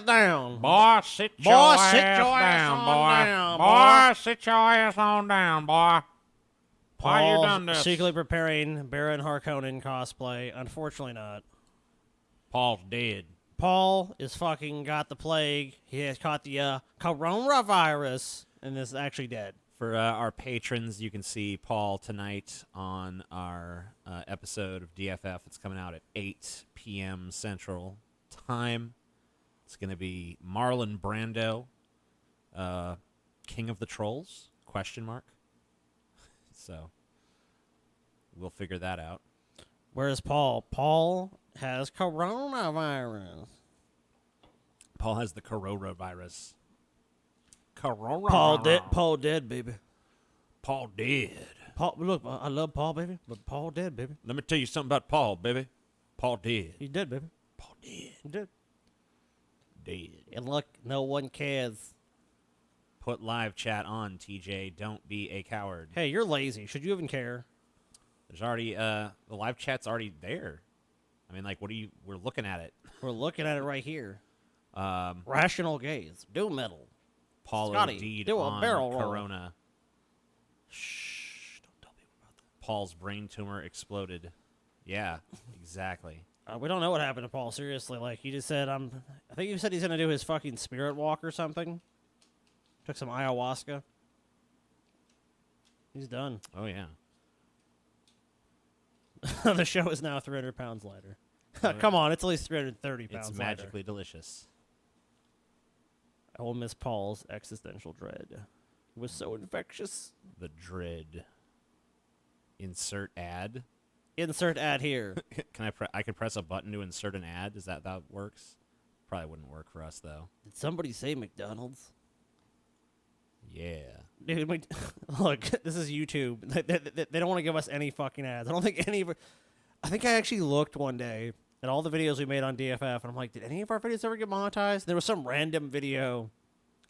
Down. Boy, sit your ass down, boy. Boy, sit your ass on down, boy. Why you done this? Secretly preparing Baron Harkonnen cosplay. Unfortunately not. Paul's dead. Paul is fucking got the plague. He has caught the coronavirus and is actually dead. For our patrons, you can see Paul tonight on our episode of DFF. It's coming out at 8 p.m. Central Time. It's going to be Marlon Brando, King of the Trolls, ? So, we'll figure that out. Where's Paul? Paul has coronavirus. Paul has the coronavirus. Paul dead, baby. Paul dead. Paul, look, I love Paul, baby, but Paul dead, baby. Let me tell you something about Paul, baby. Paul dead. He's dead, baby. Paul dead. He's dead. Dead. And look, no one cares. Put live chat on, TJ. Don't be a coward. Hey, you're lazy. Should you even care? There's already, the live chat's already there. I mean, like, we're looking at it. We're looking at it right here. Rational gaze. Doom metal. Paul Scotty, OD'd do a on barrel roll. Corona. Shh, don't tell people about that. Paul's brain tumor exploded. Yeah, exactly. We don't know what happened to Paul, seriously. Like, he just said, I think he said he's going to do his fucking spirit walk or something. Took some ayahuasca. He's done. Oh, yeah. The show is now 300 pounds lighter. Come on, it's at least 330 pounds It's lighter. magically delicious. I will miss Paul's existential dread. It was so infectious. The dread. Insert ad. Insert ad here. Can I could press a button to insert an ad? Is that works? Probably wouldn't work for us though. Did somebody say McDonald's? Yeah. Dude, look, this is YouTube. They don't want to give us any fucking ads. I don't think any of I think I actually looked one day at all the videos we made on DFF, and I'm like, did any of our videos ever get monetized? There was some random video.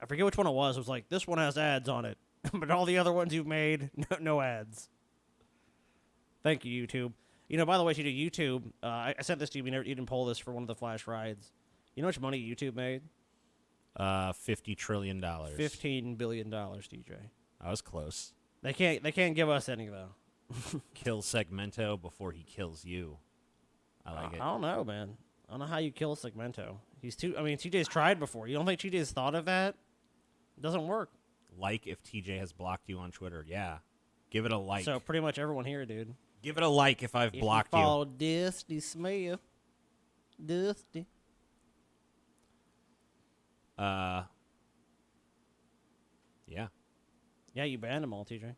I forget which one it was. It was like, this one has ads on it. But all the other ones you've made, no ads. Thank you, YouTube. You know, by the way, YouTube, I sent this to you. You didn't pull this for one of the flash rides. You know how much money YouTube made? $50 trillion. $15 billion, DJ. I was close. They can't give us any, though. Kill Segmento before he kills you. I like it. I don't know, man. I don't know how you kill Segmento. TJ's tried before. You don't think TJ's thought of that? It doesn't work. Like if TJ has blocked you on Twitter. Yeah. Give it a like. So pretty much everyone here, dude. Give it a like if I've blocked you. Follow Dusty smell. Dusty. Yeah. Yeah, you banned them all, TJ.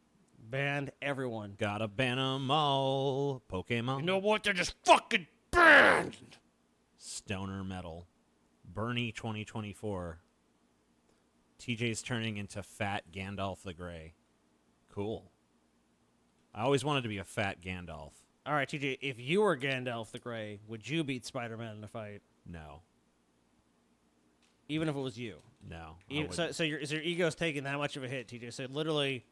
Banned everyone. Gotta ban them all. Pokemon. You know what? They're just fucking banned. Stoner metal. Bernie 2024. TJ's turning into fat Gandalf the Grey. Cool. I always wanted to be a fat Gandalf. All right, TJ, if you were Gandalf the Grey, would you beat Spider-Man in a fight? No. Even if it was you? No. So your ego's taking that much of a hit, TJ. So literally,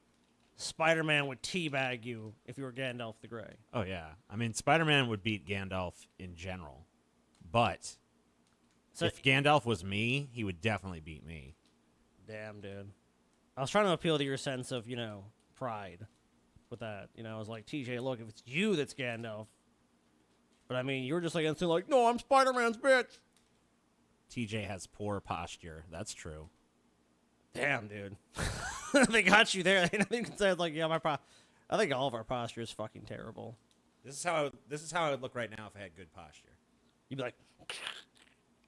Spider-Man would teabag you if you were Gandalf the Grey. Oh, yeah. I mean, Spider-Man would beat Gandalf in general. But if Gandalf was me, he would definitely beat me. Damn, dude. I was trying to appeal to your sense of, pride with that. I was like, TJ, look, if it's you that's Gandalf. But, I mean, you were just like, instantly like, no, I'm Spider-Man's bitch. TJ has poor posture. That's true. Damn, dude. They got you there. You can say, like, yeah, I think all of our posture is fucking terrible. This is how I would look right now if I had good posture. You'd be like,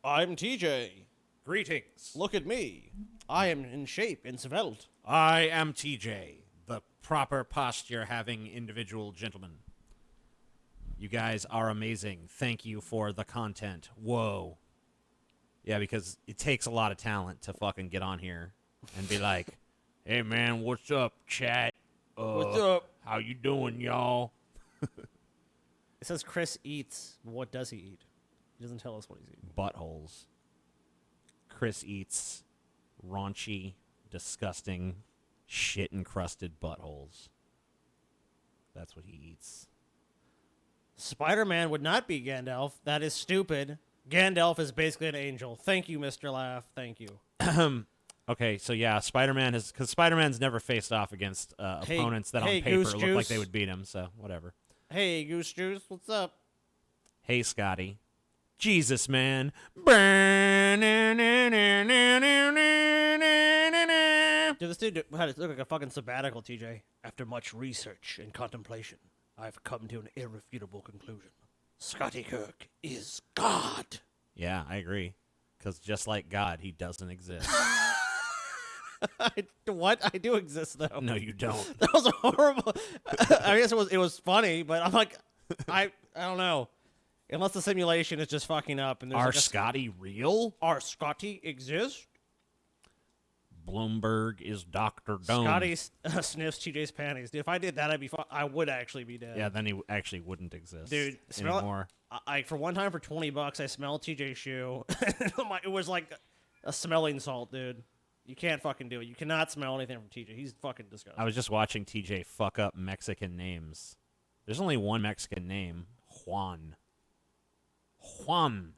I'm TJ. Greetings. Look at me. I am in shape and svelte. I am TJ, the proper posture having individual gentleman. You guys are amazing. Thank you for the content. Whoa. Yeah, because it takes a lot of talent to fucking get on here and be like, hey, man, what's up, chat? What's up? How you doing, y'all? It says Chris eats. What does he eat? He doesn't tell us what he's eating. Buttholes. Chris eats raunchy, disgusting, shit-encrusted buttholes. That's what he eats. Spider-Man would not be Gandalf. That is stupid. Gandalf is basically an angel. Thank you, Mr. Laugh. Thank you. Okay, so yeah, because Spider-Man's never faced off against opponents that on paper look like they would beat him, so whatever. Hey, Goose Juice, what's up? Hey, Scotty. Jesus, man. Dude, this dude had to look like a fucking sabbatical, TJ. After much research and contemplation, I've come to an irrefutable conclusion. Scotty Kirk is God. Yeah, I agree. Because just like God, he doesn't exist. What? I do exist, though. No, you don't. That was horrible. I guess it was funny, but I'm like, I don't know. Unless the simulation is just fucking up. And there's Scotty real? Our Scotty exist? Bloomberg is Dr. Dome. Scotty sniffs TJ's panties. Dude, if I did that, I would actually be dead. Yeah, then he actually wouldn't exist. Dude, anymore. For one time for $20, I smelled TJ's shoe. It was like a smelling salt, dude. You can't fucking do it. You cannot smell anything from TJ. He's fucking disgusting. I was just watching TJ fuck up Mexican names. There's only one Mexican name, Juan. Juan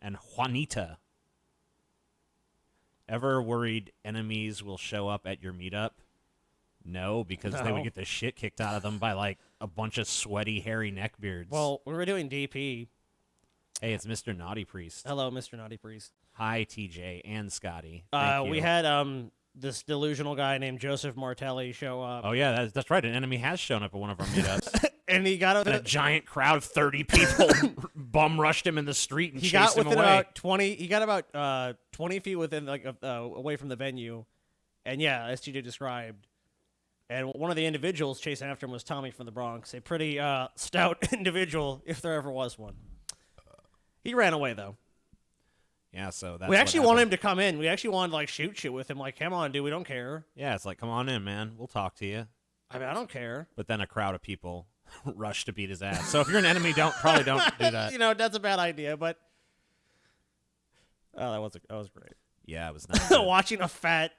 and Juanita. Ever worried enemies will show up at your meetup? No, because they would get the shit kicked out of them by like a bunch of sweaty, hairy neckbeards. Well, we were doing DP. Hey, it's Mr. Naughty Priest. Hello, Mr. Naughty Priest. Hi, TJ and Scotty. Thank you. We had this delusional guy named Joseph Martelli show up. Oh yeah, that's right. An enemy has shown up at one of our meetups. And he got a giant crowd of 30 people bum rushed him in the street and chased him away. About 20. He got about 20 feet within away from the venue, and yeah, as TJ described. And one of the individuals chasing after him was Tommy from the Bronx, a pretty stout individual, if there ever was one. He ran away though. Yeah, so that's we actually wanted him to come in. We actually wanted to like shoot shit with him. Like, come on, dude, we don't care. Yeah, it's like, come on in, man. We'll talk to you. I mean, I don't care. But then a crowd of people rush to beat his ass. So if you're an enemy, probably don't do that. That's a bad idea. But that was great. Yeah, it was nice. Watching a fat,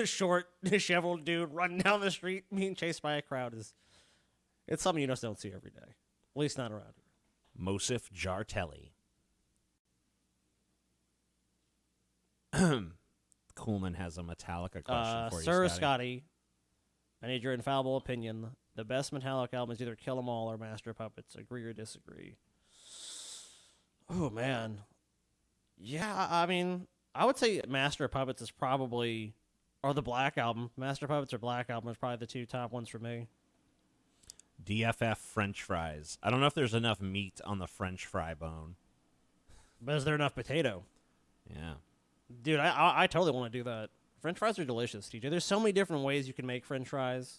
short, disheveled dude run down the street being chased by a crowd it's something you just don't see every day. At least not around here. Mosif Jartelli. Coolman has a Metallica question for you, Sir Scotty. I need your infallible opinion. The best Metallica album is either Kill 'Em All or Master Puppets. Agree or disagree? Oh, man. Yeah, I mean, I would say Master Puppets is probably... Or the Black Album. Master Puppets or Black Album is probably the two top ones for me. DFF French fries. I don't know if there's enough meat on the French fry bone. But is there enough potato? Yeah. Dude, I totally want to do that. French fries are delicious, TJ. There's so many different ways you can make French fries.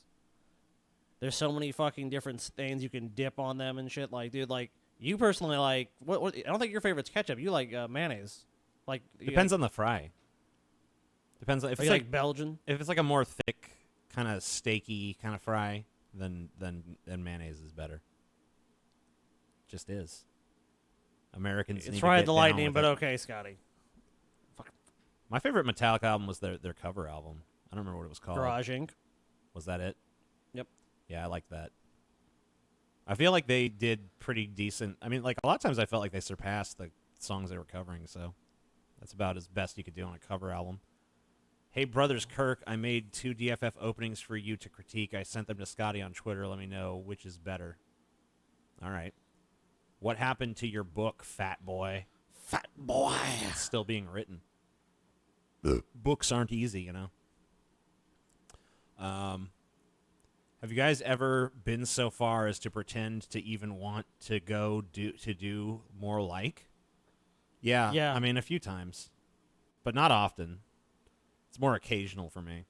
There's so many fucking different things you can dip on them and shit. Like, dude, like, you personally like... What I don't think your favorite's ketchup. You like mayonnaise. Like Depends on the fry. Depends if it's like Belgian. If it's like a more thick, kind of steaky kind of fry, then mayonnaise is better. Just is. Americans. It's need Ride to get the down Lightning, with but it. okay, Scotty. My favorite Metallica album was their cover album. I don't remember what it was called. Garage Inc. Was that it? Yep. Yeah, I like that. I feel like they did pretty decent. I mean, like a lot of times I felt like they surpassed the songs they were covering, so that's about as best you could do on a cover album. Hey, Brothers Kirk, I made 2 DFF openings for you to critique. I sent them to Scotty on Twitter. Let me know which is better. All right. What happened to your book, fat boy? Fat boy. It's still being written. Books aren't easy, you know. Have you guys ever been so far as to pretend to even want to go do more like? Yeah. Yeah. I mean, a few times, but not often. It's more occasional for me.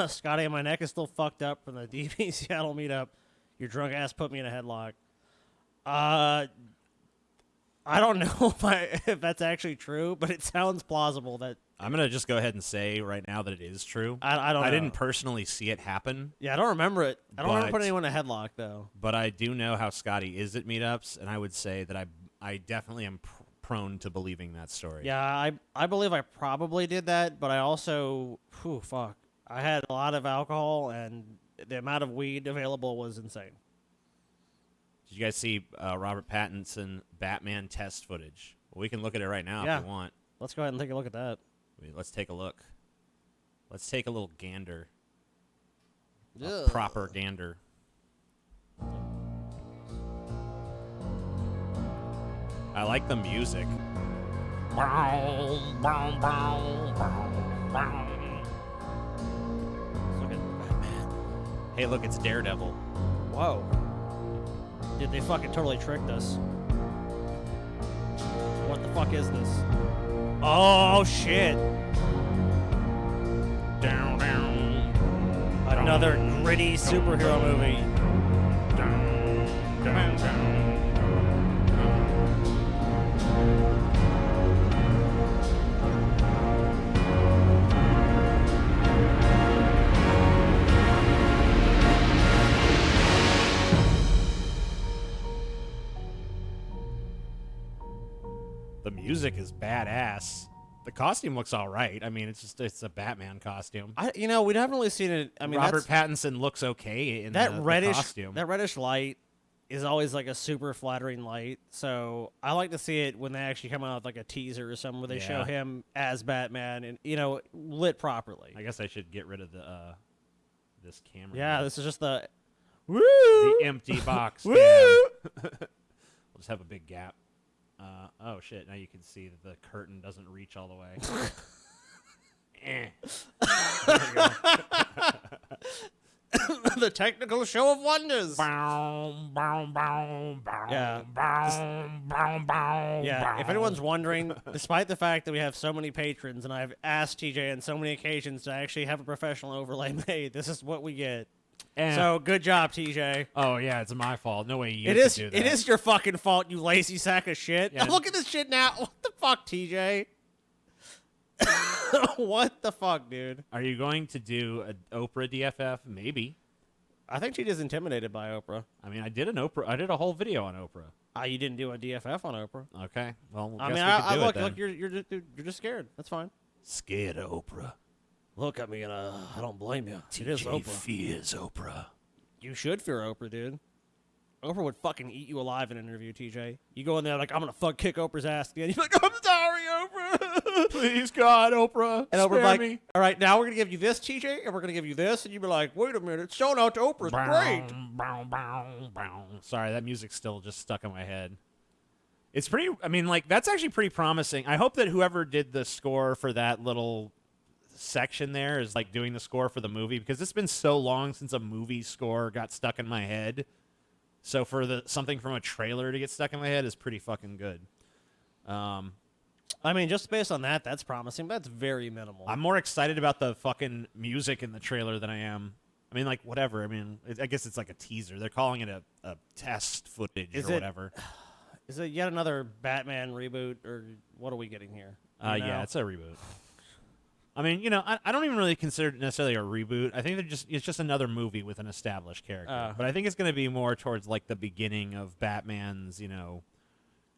Scotty, my neck is still fucked up from the DB Seattle meetup. Your drunk ass put me in a headlock. I don't know if that's actually true, but it sounds plausible that. I'm gonna just go ahead and say right now that it is true. I don't know. I didn't personally see it happen. Yeah, I don't remember it. I don't remember But- putting anyone in a headlock, though. But I do know how Scotty is at meetups, and I would say that I definitely am prone to believing that story. Yeah, I believe I probably did that, but I also, fuck. I had a lot of alcohol, and the amount of weed available was insane. Did you guys see Robert Pattinson Batman test footage? Well, we can look at it right now Yeah. if you want. Let's go ahead and take a look at that. Let's take a look. Let's take a little gander. A Ugh. proper gander. I like the music. Let's look at Batman. Hey, look, it's Daredevil. Whoa. Dude, they fucking totally tricked us. What the fuck is this? Oh, shit. Down, down. Another gritty superhero movie. Down, down, down. The music is badass. The costume looks all right. I mean, it's a Batman costume. We'd haven't really seen it. I mean, Robert Pattinson looks okay in that the reddish costume. That reddish light is always like a super flattering light. So I like to see it when they actually come out with like a teaser or something where they show Yeah. him as Batman and lit properly. I guess I should get rid of the this camera. Yeah, here. this is just the the empty box. Woo! We'll just have a big gap. Oh shit! Now you can see that the curtain doesn't reach all the way. the technical show of wonders. Yeah. Yeah, if anyone's wondering, despite the fact that we have so many patrons and I've asked TJ on so many occasions to actually have a professional overlay made, this is what we get. So good job, TJ. Oh yeah, it's my fault. No way you It could is. do that. It is your fucking fault, you lazy sack of shit. Yeah. Look at this shit now. What the fuck, TJ? What the fuck, dude? Are you going to do an Oprah DFF? Maybe. I think TJ's intimidated by Oprah. I mean, I did a whole video on Oprah. You didn't do a DFF on Oprah. Okay. Well, I guess mean, we could do look, it then. you're just scared. That's fine. Scared of Oprah. Look at me, and I don't blame you. It is TJ Oprah. fears Oprah. You should fear Oprah, dude. Oprah would fucking eat you alive in an interview, TJ. You go in there like, I'm gonna kick Oprah's ass again. You're like, I'm sorry, Oprah. Please, God, Oprah. And Oprah's spare like, me. all right, now we're gonna give you this, TJ, and we're gonna give you this, and you'd be like, wait a minute, shout out to Oprah's great. Sorry, that music's still just stuck in my head. It's pretty. I mean, like that's actually pretty promising. I hope that whoever did the score for that little section there is like doing the score for the movie because it's been so long since a movie score got stuck in my head. So for something from a trailer to get stuck in my head is pretty fucking good. I mean, just based on that, that's promising. But that's very minimal. I'm more excited about the fucking music in the trailer than I am. I mean, like whatever. I mean, I guess it's like a teaser. They're calling it a test footage or whatever. Is it yet another Batman reboot, or what are we getting here? Yeah, it's a reboot. I mean, I don't even really consider it necessarily a reboot. I think it's just another movie with an established character. But I think it's going to be more towards like the beginning of Batman's,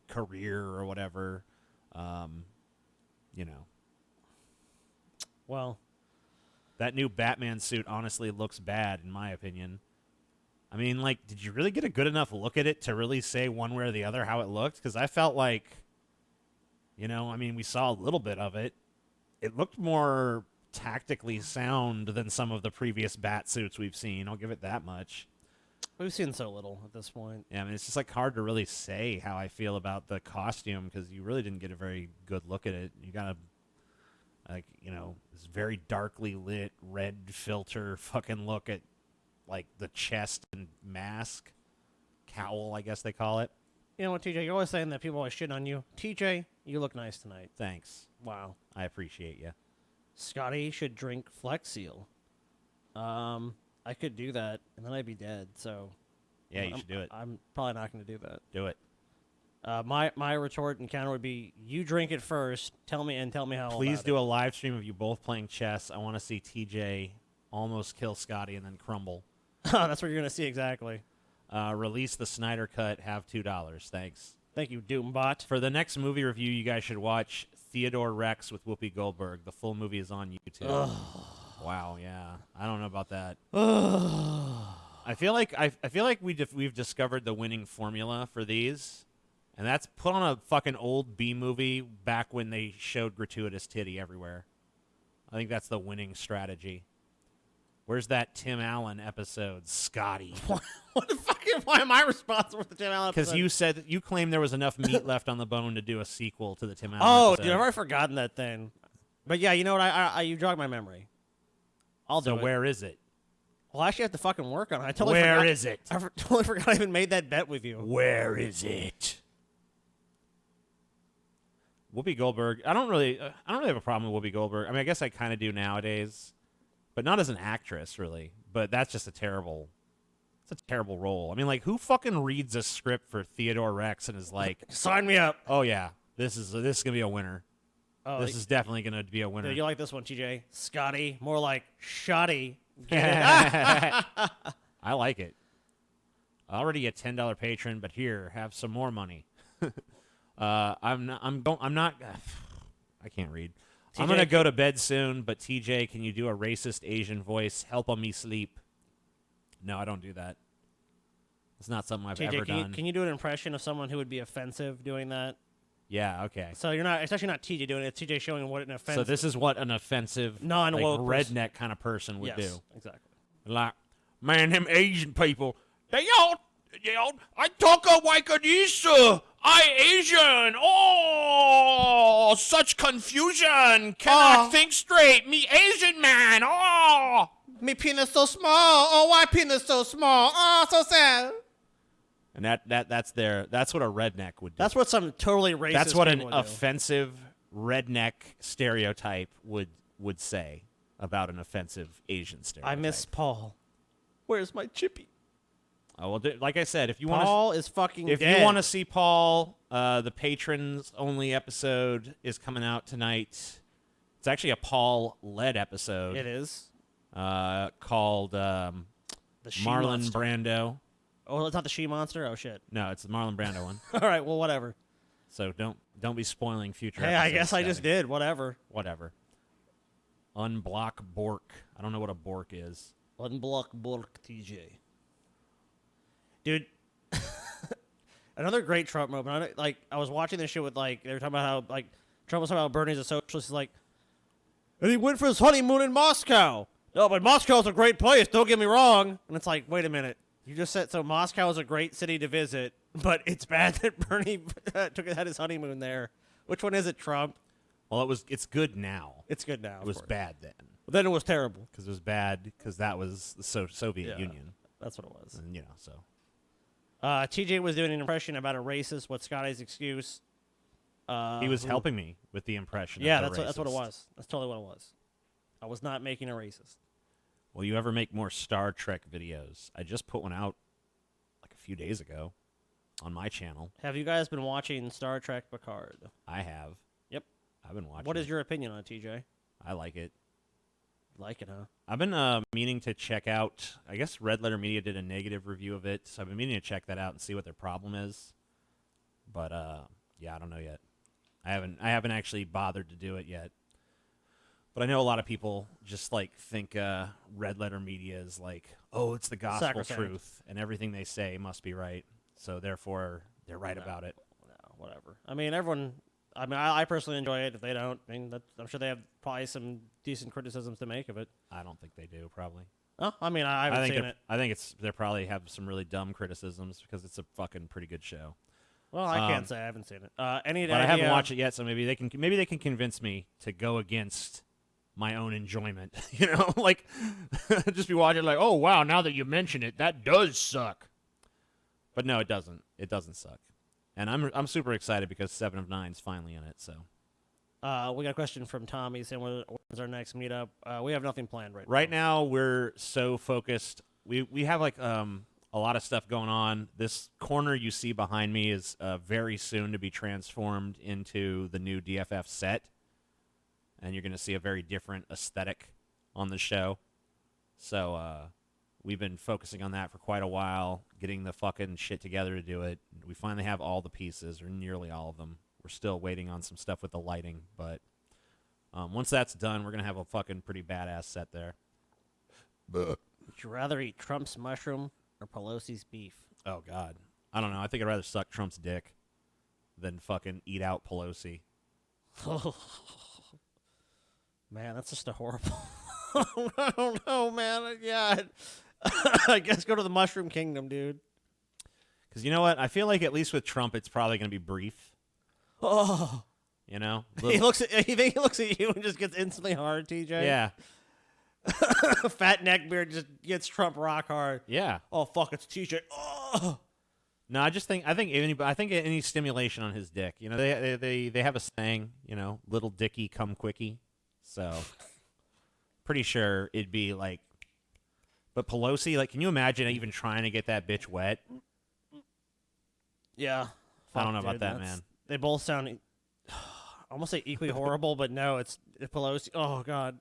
career or whatever. Well, that new Batman suit honestly looks bad in my opinion. I mean, like, did you really get a good enough look at it to really say one way or the other how it looked? Because I felt like, we saw a little bit of it. It looked more tactically sound than some of the previous bat suits we've seen. I'll give it that much. We've seen so little at this point. Yeah, I mean, it's just like hard to really say how I feel about the costume because you really didn't get a very good look at it. You got this very darkly lit red filter fucking look at like the chest and mask, cowl, I guess they call it. You know what, TJ? You're always saying that people always shit on you. TJ, you look nice tonight. Thanks. Wow. I appreciate you. Scotty should drink Flex Seal. I could do that, and then I'd be dead. So. Yeah, you should do it. I'm probably not going to do that. Do it. My retort and counter would be: you drink it first. Tell me how. Please do a live stream of you both playing chess. I want to see TJ almost kill Scotty and then crumble. That's what you're going to see exactly. Release the Snyder Cut. Have $2. Thanks. Thank you, Doombot. For the next movie review, you guys should watch Theodore Rex with Whoopi Goldberg. The full movie is on YouTube. Wow, yeah. I don't know about that. I feel like we've discovered the winning formula for these, and that's put on a fucking old B movie back when they showed gratuitous titty everywhere. I think that's the winning strategy. Where's that Tim Allen episode, Scotty? What the fuck? Why am I responsible for the Tim Allen episode? Because you said that you claimed there was enough meat left on the bone to do a sequel to the Tim Allen episode. Dude, I've already forgotten that thing. But yeah, you know what? I you jogged my memory. I'll do it. So where is it? Well, I actually have to fucking work on it. I totally Where forgot. is it? I totally forgot I even made that bet with you. Where is it? Whoopi Goldberg. I don't really have a problem with Whoopi Goldberg. I mean, I guess I kind of do nowadays, but not as an actress, really. But that's just a terrible role. I mean, like, who fucking reads a script for Theodore Rex and is like, sign me up? Oh yeah, this is gonna be a winner. Oh, this is definitely gonna be a winner. Dude, you like this one, TJ? Scotty, more like shoddy. I like it. Already a $10 patron, but here, have some more money. I'm not. I can't read. TJ, I'm gonna go to bed soon, but TJ, can you do a racist Asian voice? Help on me sleep. No, I don't do that. It's not something I've TJ, ever done. Can you do an impression of someone who would be offensive doing that? Yeah, okay. So you're not. It's actually not TJ doing it. It's TJ showing what an offensive. So this is what an offensive, non-woke redneck kind of person would do. Exactly. Like, man, them Asian people, they all, I talk like this, I Asian, oh, such confusion, cannot think straight, me Asian man, oh. Me penis so small, oh, why penis so small, oh, so sad. And that's what a redneck would do. That's what some totally racist That's what an would offensive redneck stereotype would say about an offensive Asian stereotype. I miss Paul. Where's my chippy? Oh, well, like I said, if you want Paul is fucking if dead. you want to see Paul, the patrons only episode is coming out tonight. It's actually a Paul-led episode. It is. Called the Marlon Monster. Brando. Oh, it's not the she monster? Oh, shit. No, it's the Marlon Brando one. All right, well, whatever. So don't be spoiling future Hey, episodes. I guess I just did. Whatever. Unblock Bork. I don't know what a Bork is. Unblock Bork TJ. Dude, another great Trump moment. I was watching this shit with, they were talking about how, Trump was talking about Bernie's a socialist. He's like, and he went for his honeymoon in Moscow. No, but Moscow's a great place. Don't get me wrong. And it's like, wait a minute. You just said, so Moscow is a great city to visit, but it's bad that Bernie had his honeymoon there. Which one is it, Trump? Well, it's good now. It's good now. It was bad then. But then it was terrible. Because it was bad because that was the Soviet Union. That's what it was. And, so. TJ was doing an impression about a racist. What's Scotty's excuse? He was helping me with the impression. Yeah, of that's what it was. That's totally what it was. I was not making a racist. Will you ever make more Star Trek videos? I just put one out like a few days ago. on my channel. Have you guys been watching Star Trek Picard? I have. Yep. I've been watching. What is your opinion on it, TJ? I like it. Like it, huh? I've been meaning to check out. I guess Red Letter Media did a negative review of it, so I've been meaning to check that out and see what their problem is. But yeah, I don't know yet. I haven't actually bothered to do it yet. But I know a lot of people just like think Red Letter Media is like, oh, it's the gospel Sacrosanct. truth, and everything they say must be right. So therefore, they're right about it. No, whatever. I mean, everyone. I mean, I personally enjoy it. If they don't, I mean, I'm sure they have probably some decent criticisms to make of it. I don't think they do, probably. Oh, I mean, I haven't seen it. I think they probably have some really dumb criticisms because it's a fucking pretty good show. Well, I can't say I haven't seen it. But I haven't watched it yet, so maybe they can convince me to go against my own enjoyment. You know, like just be watching like, oh wow, now that you mention it, that does suck. But no, it doesn't. It doesn't suck. And I'm super excited because 7 of 9's finally in it. So we got a question from Tommy saying, "When's our next meetup?" We have nothing planned right now. Right now, we're so focused. We have like a lot of stuff going on. This corner you see behind me is very soon to be transformed into the new DFF set, and you're going to see a very different aesthetic on the show. So we've been focusing on that for quite a while, getting the fucking shit together to do it. We finally have all the pieces, or nearly all of them. We're still waiting on some stuff with the lighting, but once that's done, we're going to have a fucking pretty badass set there. Would you rather eat Trump's mushroom or Pelosi's beef? Oh, God. I don't know. I think I'd rather suck Trump's dick than fucking eat out Pelosi. Man, that's just a horrible... I don't know, man. Yeah, I guess go to the Mushroom Kingdom, dude. Because you know what? I feel like at least with Trump, it's probably going to be brief. Oh, you know, he looks at you and just gets instantly hard. TJ, yeah, fat neckbeard just gets Trump rock hard. Yeah. Oh fuck, it's TJ. Oh. No, I think any stimulation on his dick. You know, they have a saying. You know, little dicky come quickie. So, pretty sure it'd be like. But Pelosi, like, can you imagine even trying to get that bitch wet? Yeah. I don't know about that, man. They both sound almost like equally horrible, but no, it's Pelosi. Oh, God.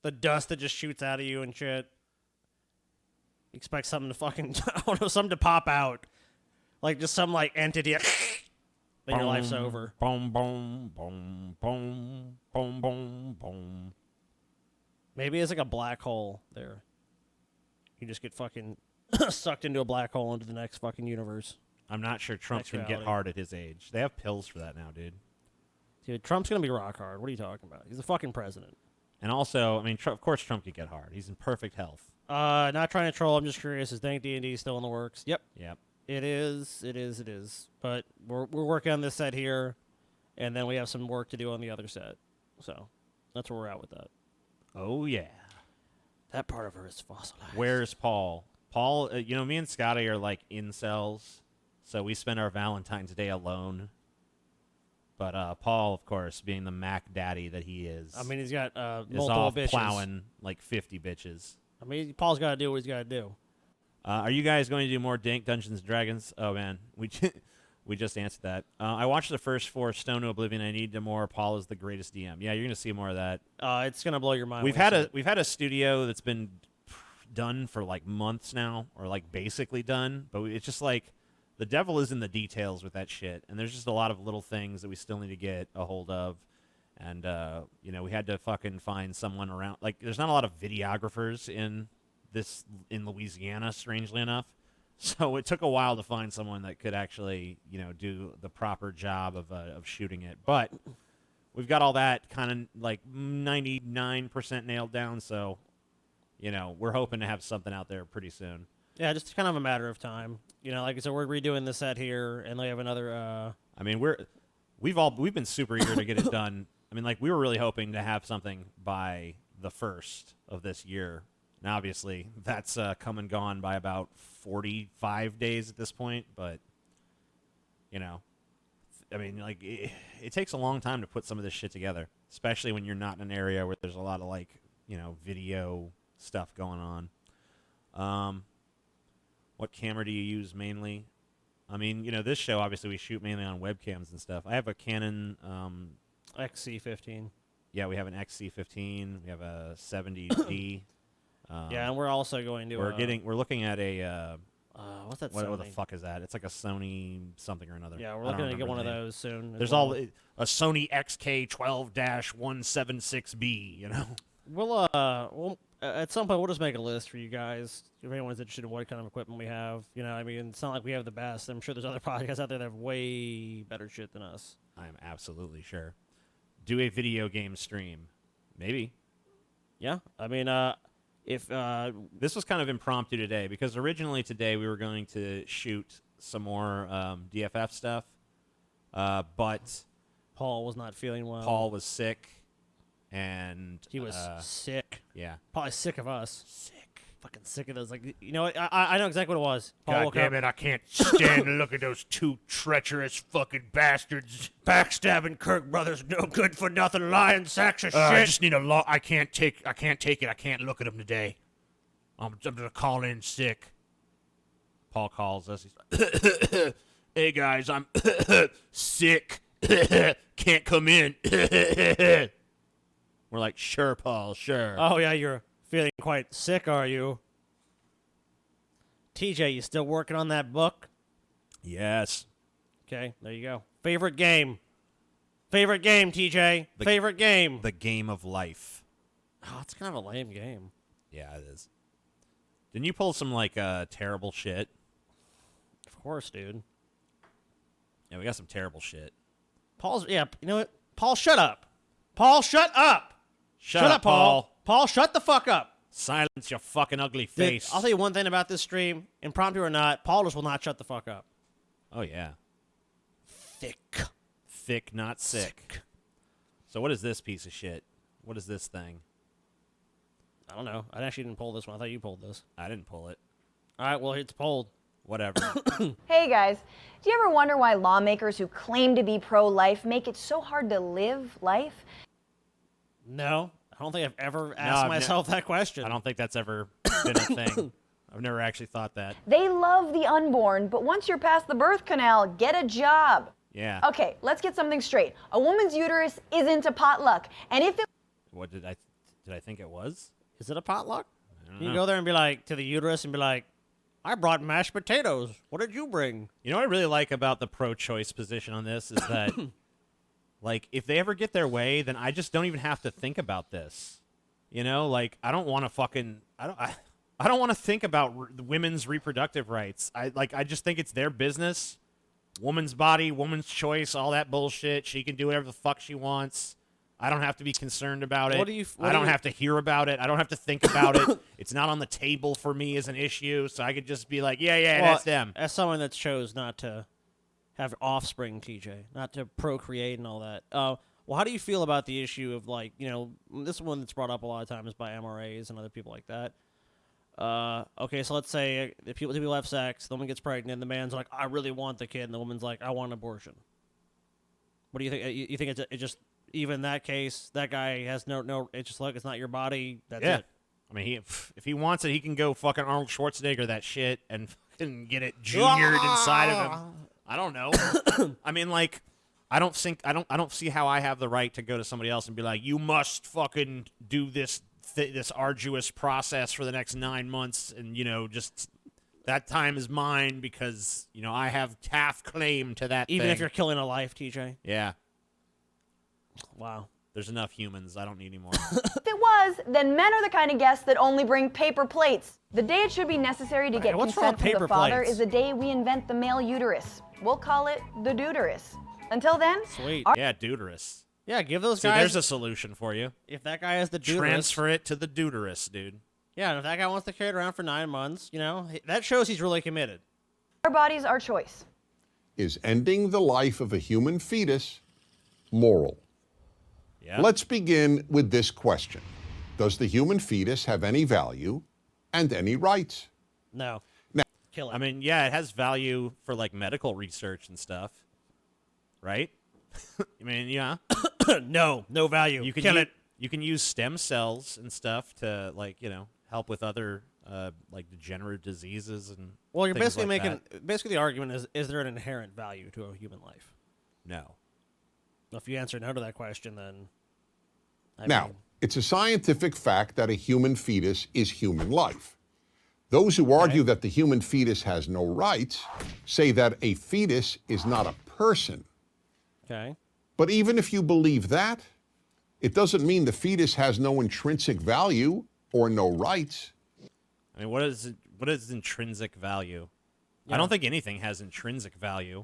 The dust that just shoots out of you and shit. You expect something to fucking, I don't know, something to pop out. Like, just some, like, entity. Then your life's over. Boom, boom, boom, boom, boom, boom, boom. Maybe it's like a black hole there. You just get fucking sucked into a black hole into the next fucking universe. I'm not sure Trump can get hard at his age. They have pills for that now, dude. Dude, Trump's going to be rock hard. What are you talking about? He's a fucking president. And also, I mean, of course Trump could get hard. He's in perfect health. Not trying to troll. I'm just curious. Is Dank D&D still in the works? Yep. Yep. It is. But we're working on this set here, and then we have some work to do on the other set. So that's where we're at with that. Oh, yeah. That part of her is fossilized. Where's Paul? Paul, you know, me and Scotty are like incels, so we spend our Valentine's Day alone. But Paul, of course, being the Mac daddy that he is, I mean, he's got is multiple off bitches. plowing like 50 bitches. I mean, Paul's got to do what he's got to do. Are you guys going to do more Dank Dungeons and Dragons? Oh, man. We just answered that. I watched the first 4 Stone to Oblivion. I need more. Paul is the greatest DM. Yeah, you're going to see more of that. It's going to blow your mind. We've had a studio that's been done for like months now, or like basically done, but it's just like the devil is in the details with that shit, and there's just a lot of little things that we still need to get a hold of. And you know, we had to fucking find someone around. Like, there's not a lot of videographers in Louisiana, strangely enough. So it took a while to find someone that could actually, you know, do the proper job of shooting it. But we've got all that kind of like 99% nailed down. So, you know, we're hoping to have something out there pretty soon. Yeah, just kind of a matter of time. You know, like I said, we're redoing the set here, and they have another. I mean, we've been super eager to get it done. I mean, like, we were really hoping to have something by the 1st of this year. Now, obviously, that's come and gone by about 45 days at this point. But, you know, I mean, like, it takes a long time to put some of this shit together, especially when you're not in an area where there's a lot of, like, you know, video stuff going on. What camera do you use mainly? I mean, this show, obviously, we shoot mainly on webcams and stuff. I have a Canon... XC15. Yeah, we have an XC15. We have a 70D. Yeah, and we're also going to... We're looking at a... what's that what Sony? the fuck is that? It's like a Sony something or another. Yeah, we're looking to get one of those soon. There's a Sony XK12-176B, We'll at some point we'll just make a list for you guys if anyone's interested in what kind of equipment we have. I mean, it's not like we have the best. I'm sure there's other podcasts out there that have way better shit than us. I'm absolutely sure. Do a video game stream, maybe. Yeah, I mean, if this was kind of impromptu today because originally today we were going to shoot some more DFF stuff, but Paul was not feeling well. Paul was sick, and he was sick. Yeah, probably sick of us. Fucking sick of those. Like, what? I know exactly what it was. Paul God damn it! I can't stand to look at those two treacherous fucking bastards backstabbing Kirk brothers. No good for nothing, lying sacks of shit. I just need a law. I can't take it. I can't look at them today. I'm gonna call in sick. Paul calls us. He's like, hey guys, I'm sick. Can't come in. We're like, sure, Paul, sure. Oh yeah, you're feeling quite sick, are you? TJ, you still working on that book? Yes. Okay, there you go. Favorite game, TJ. Favorite game. The game of life. Oh, it's kind of a lame game. Yeah, it is. Didn't you pull some, terrible shit? Of course, dude. Yeah, we got some terrible shit. You know what? Paul, shut up. Paul, shut up. Shut up, Paul. Paul, shut the fuck up. Silence your fucking ugly face. I'll tell you one thing about this stream, impromptu or not, Paul just will not shut the fuck up. Oh, yeah. Thick, not sick. So what is this piece of shit? What is this thing? I don't know. I actually didn't pull this one. I thought you pulled this. I didn't pull it. All right, well, it's pulled. Whatever. Hey guys, do you ever wonder why lawmakers who claim to be pro-life make it so hard to live life? No, I don't think I've ever asked myself that question. I don't think that's ever been a thing. I've never actually thought that. They love the unborn, but once you're past the birth canal, get a job. Yeah. Okay, let's get something straight. A woman's uterus isn't a potluck, and if it... What did I think it was? Is it a potluck? I don't You know. go there and be like, to the uterus and be like, I brought mashed potatoes. What did you bring? You know what I really like about the pro-choice position on this is that, if they ever get their way, then I just don't even have to think about this. I don't want to I don't want to think about women's reproductive rights. I just think it's their business. Woman's body, woman's choice, all that bullshit. She can do whatever the fuck she wants. I don't have to be concerned about it. I don't have to hear about it. I don't have to think about it. It's not on the table for me as an issue, so I could just be like, yeah, that's them. As someone that chose not to have offspring, TJ, not to procreate and all that. Well, how do you feel about the issue of this one that's brought up a lot of times by MRAs and other people like that? Okay, so let's say the people have sex, the woman gets pregnant, and the man's like, I really want the kid, and the woman's like, I want an abortion. What do you think? You think it's just even in that case, that guy has no. It's just it's not your body. That's it. I mean, if he wants it, he can go fucking Arnold Schwarzenegger that shit and fucking get it juniored inside of him. I don't know. I mean, I don't see how I have the right to go to somebody else and be like, you must fucking do this arduous process for the next 9 months, and just that time is mine because I have half claim to that. Even thing. if you're killing a life, TJ. Yeah. Wow. There's enough humans. I don't need any more. If it was, then men are the kind of guests that only bring paper plates. The day it should be necessary to get what's wrong consent with from the paper father plates? is the day we invent the male uterus. We'll call it the deuterus. Until then, Sweet. Yeah, deuterus. Yeah, give those See, guys. there's a solution for you. If that guy has the deuterus, Transfer it to the deuterus, dude. Yeah, and if that guy wants to carry it around for 9 months, that shows he's really committed. our bodies, our choice. Is ending the life of a human fetus moral? Yeah. Let's begin with this question. Does the human fetus have any value and any rights? No. Now, Kill it. I mean, yeah, it has value for medical research and stuff, right? I mean, yeah. no value. You can Kill use, it. You can use stem cells and stuff to help with other like degenerative diseases and. Well, you're things basically like basically the argument is there an inherent value to a human life? No. If you answer no to that question, then Now, it's a scientific fact that a human fetus is human life. Those who argue that the human fetus has no rights say that a fetus is not a person. Okay. But even if you believe that, it doesn't mean the fetus has no intrinsic value or no rights. I mean, what is intrinsic value? Yeah. I don't think anything has intrinsic value.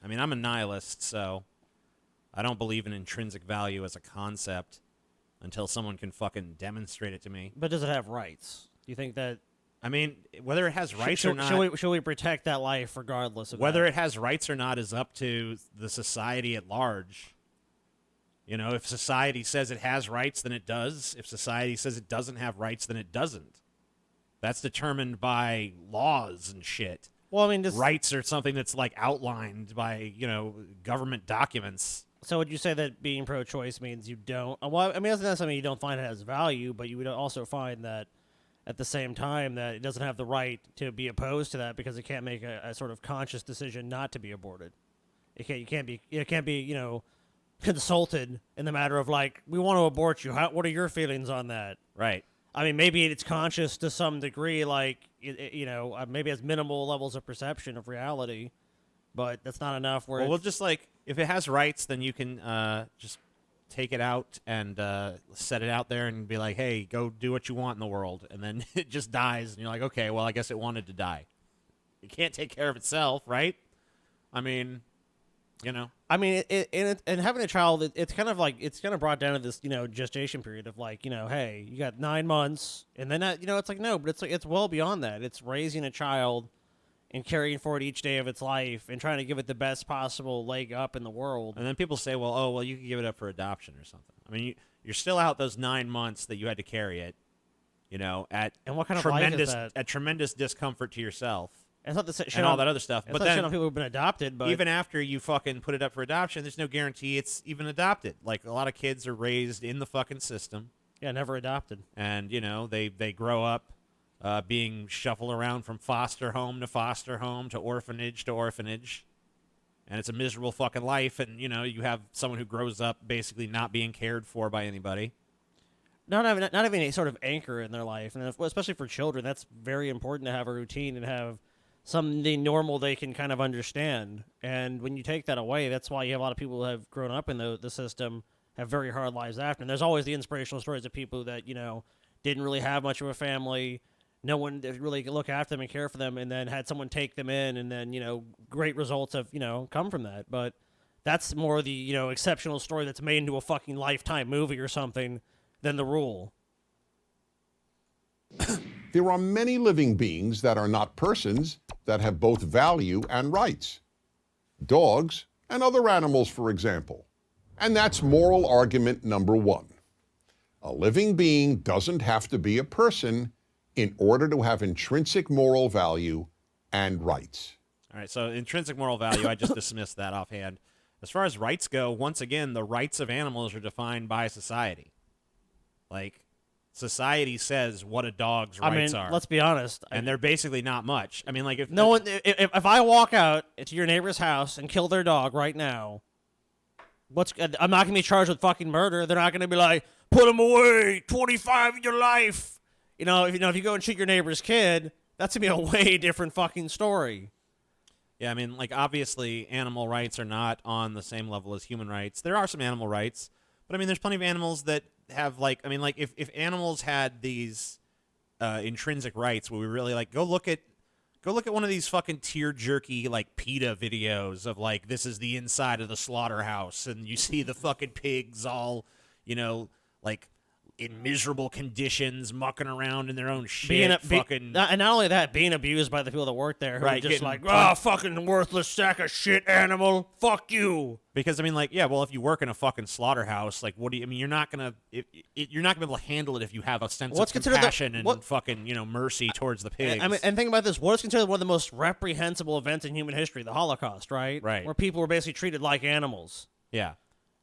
I mean, I'm a nihilist, so I don't believe in intrinsic value as a concept until someone can fucking demonstrate it to me. But does it have rights? Do you think that? I mean, whether it has rights or not, should we protect that life regardless of whether that? it has rights or not is up to the society at large. You know, if society says it has rights, then it does. If society says it doesn't have rights, then it doesn't. That's determined by laws and shit. Well, I mean, just Rights are something that's like outlined by, government documents. So would you say that being pro-choice means you don't? Well, I mean, that's not something you don't find it has value, but you would also find that at the same time that it doesn't have the right to be opposed to that because it can't make a sort of conscious decision not to be aborted. It can't be consulted in the matter of like, we want to abort you. What are your feelings on that? Right. I mean, maybe it's conscious to some degree, like maybe it has minimal levels of perception of reality, but that's not enough. Where Well, we'll just like, if it has rights, then you can just take it out and set it out there and be like, hey, go do what you want in the world. And then it just dies. And you're like, okay, well, I guess it wanted to die. It can't take care of itself, right? I mean, and having a child, it's kind of brought down to this, gestation period of like, hey, you got 9 months, and then it's like no, but it's well beyond that. It's raising a child and carrying forward each day of its life and trying to give it the best possible leg up in the world. And then people say, well, you can give it up for adoption or something. I mean, you're still out those 9 months that you had to carry it, at And what kind of life is that? At tremendous discomfort to yourself. It's not the same, and all that other stuff. But then people who've been adopted, but even after you fucking put it up for adoption, there's no guarantee it's even adopted. Like a lot of kids are raised in the fucking system. Yeah, never adopted. And they grow up being shuffled around from foster home to orphanage to orphanage, and it's a miserable fucking life. And you have someone who grows up basically not being cared for by anybody. Not having any sort of anchor in their life, and especially for children, that's very important to have a routine and have something normal they can kind of understand. And when you take that away, that's why you have a lot of people who have grown up in the system have very hard lives after. And there's always the inspirational stories of people that, didn't really have much of a family, no one that really could look after them and care for them, and then had someone take them in, and then, great results have, come from that. But that's more the, exceptional story that's made into a fucking Lifetime movie or something than the rule. There are many living beings that are not persons that have both value and rights. Dogs and other animals, for example. And that's moral argument number 1. A living being doesn't have to be a person in order to have intrinsic moral value and rights. All right, so intrinsic moral value, I just dismissed that offhand. As far as rights go, once again, the rights of animals are defined by society. Like, society says what a dog's rights are. Let's be honest. And they're basically not much. I mean, like, if I walk out to your neighbor's house and kill their dog right now, I'm not going to be charged with fucking murder. They're not going to be like, put him away, 25 in your life. If you go and shoot your neighbor's kid, that's going to be a way different fucking story. Yeah, I mean, like, obviously, animal rights are not on the same level as human rights. There are some animal rights, but, I mean, there's plenty of animals that have, like, I mean, like, if animals had these intrinsic rights where we really, like, go look at one of these fucking tear-jerky, like, PETA videos of, like, this is the inside of the slaughterhouse, and you see the fucking pigs all, like, in miserable conditions, mucking around in their own shit, and not only that, being abused by the people that work there, who are just like, fucking worthless sack of shit animal, fuck you. Because I mean, like, yeah, well, if you work in a fucking slaughterhouse, like, what do you? I mean, you're not gonna be able to handle it if you have a sense of compassion and fucking mercy towards the pigs. I mean, and think about this: what is considered one of the most reprehensible events in human history, the Holocaust, right? Right. Where people were basically treated like animals. Yeah.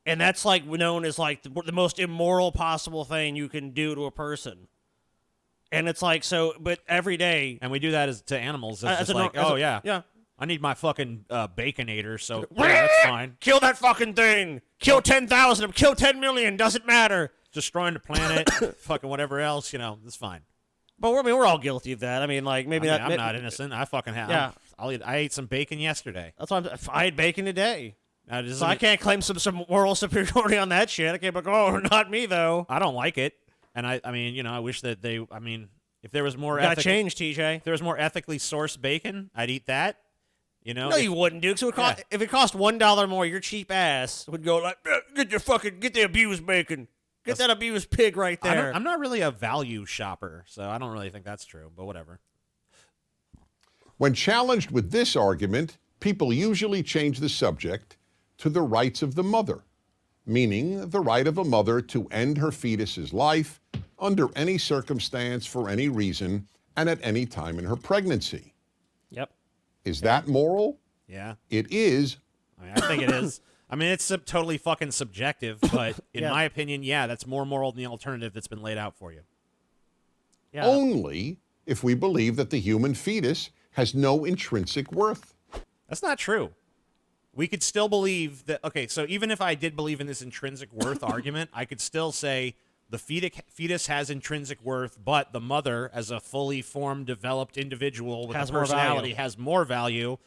And that's like known as like the most immoral possible thing you can do to a person. And it's like, so, but every day. And we do that to animals. It's as just a like, nor- as a- yeah. Yeah. I need my fucking Baconator, so yeah, that's fine. Kill that fucking thing. Kill 10,000 of them. Kill 10 million. Doesn't matter. Destroying the planet, fucking whatever else, it's fine. But we're all guilty of that. I mean, like, maybe I'm not innocent. I fucking have. Yeah. I ate some bacon yesterday. That's why I ate bacon today. Now, doesn't So I it- can't claim some moral superiority on that shit. I can't be like, oh, not me, though. I don't like it, and I mean, I wish that they. I mean, if there was more Gotta change, TJ. if there was more ethically sourced bacon, I'd eat that. No, you wouldn't, Duke. So if it cost $1 more, your cheap ass would go like, get the abused bacon. Get that abused pig right there. I'm not really a value shopper, so I don't really think that's true. But whatever. When challenged with this argument, people usually change the subject to the rights of the mother, meaning the right of a mother to end her fetus's life under any circumstance, for any reason, and at any time in her pregnancy. Yep. Is that moral? Yeah. It is. I think it is. I mean, it's totally fucking subjective, but in Yeah. my opinion, yeah, that's more moral than the alternative that's been laid out for you. Yeah. Only if we believe that the human fetus has no intrinsic worth. That's not true. We could still believe that. Okay, so even if I did believe in this intrinsic worth argument, I could still say the fetus has intrinsic worth, but the mother, as a fully formed, developed individual with Has a more personality, value. has more value.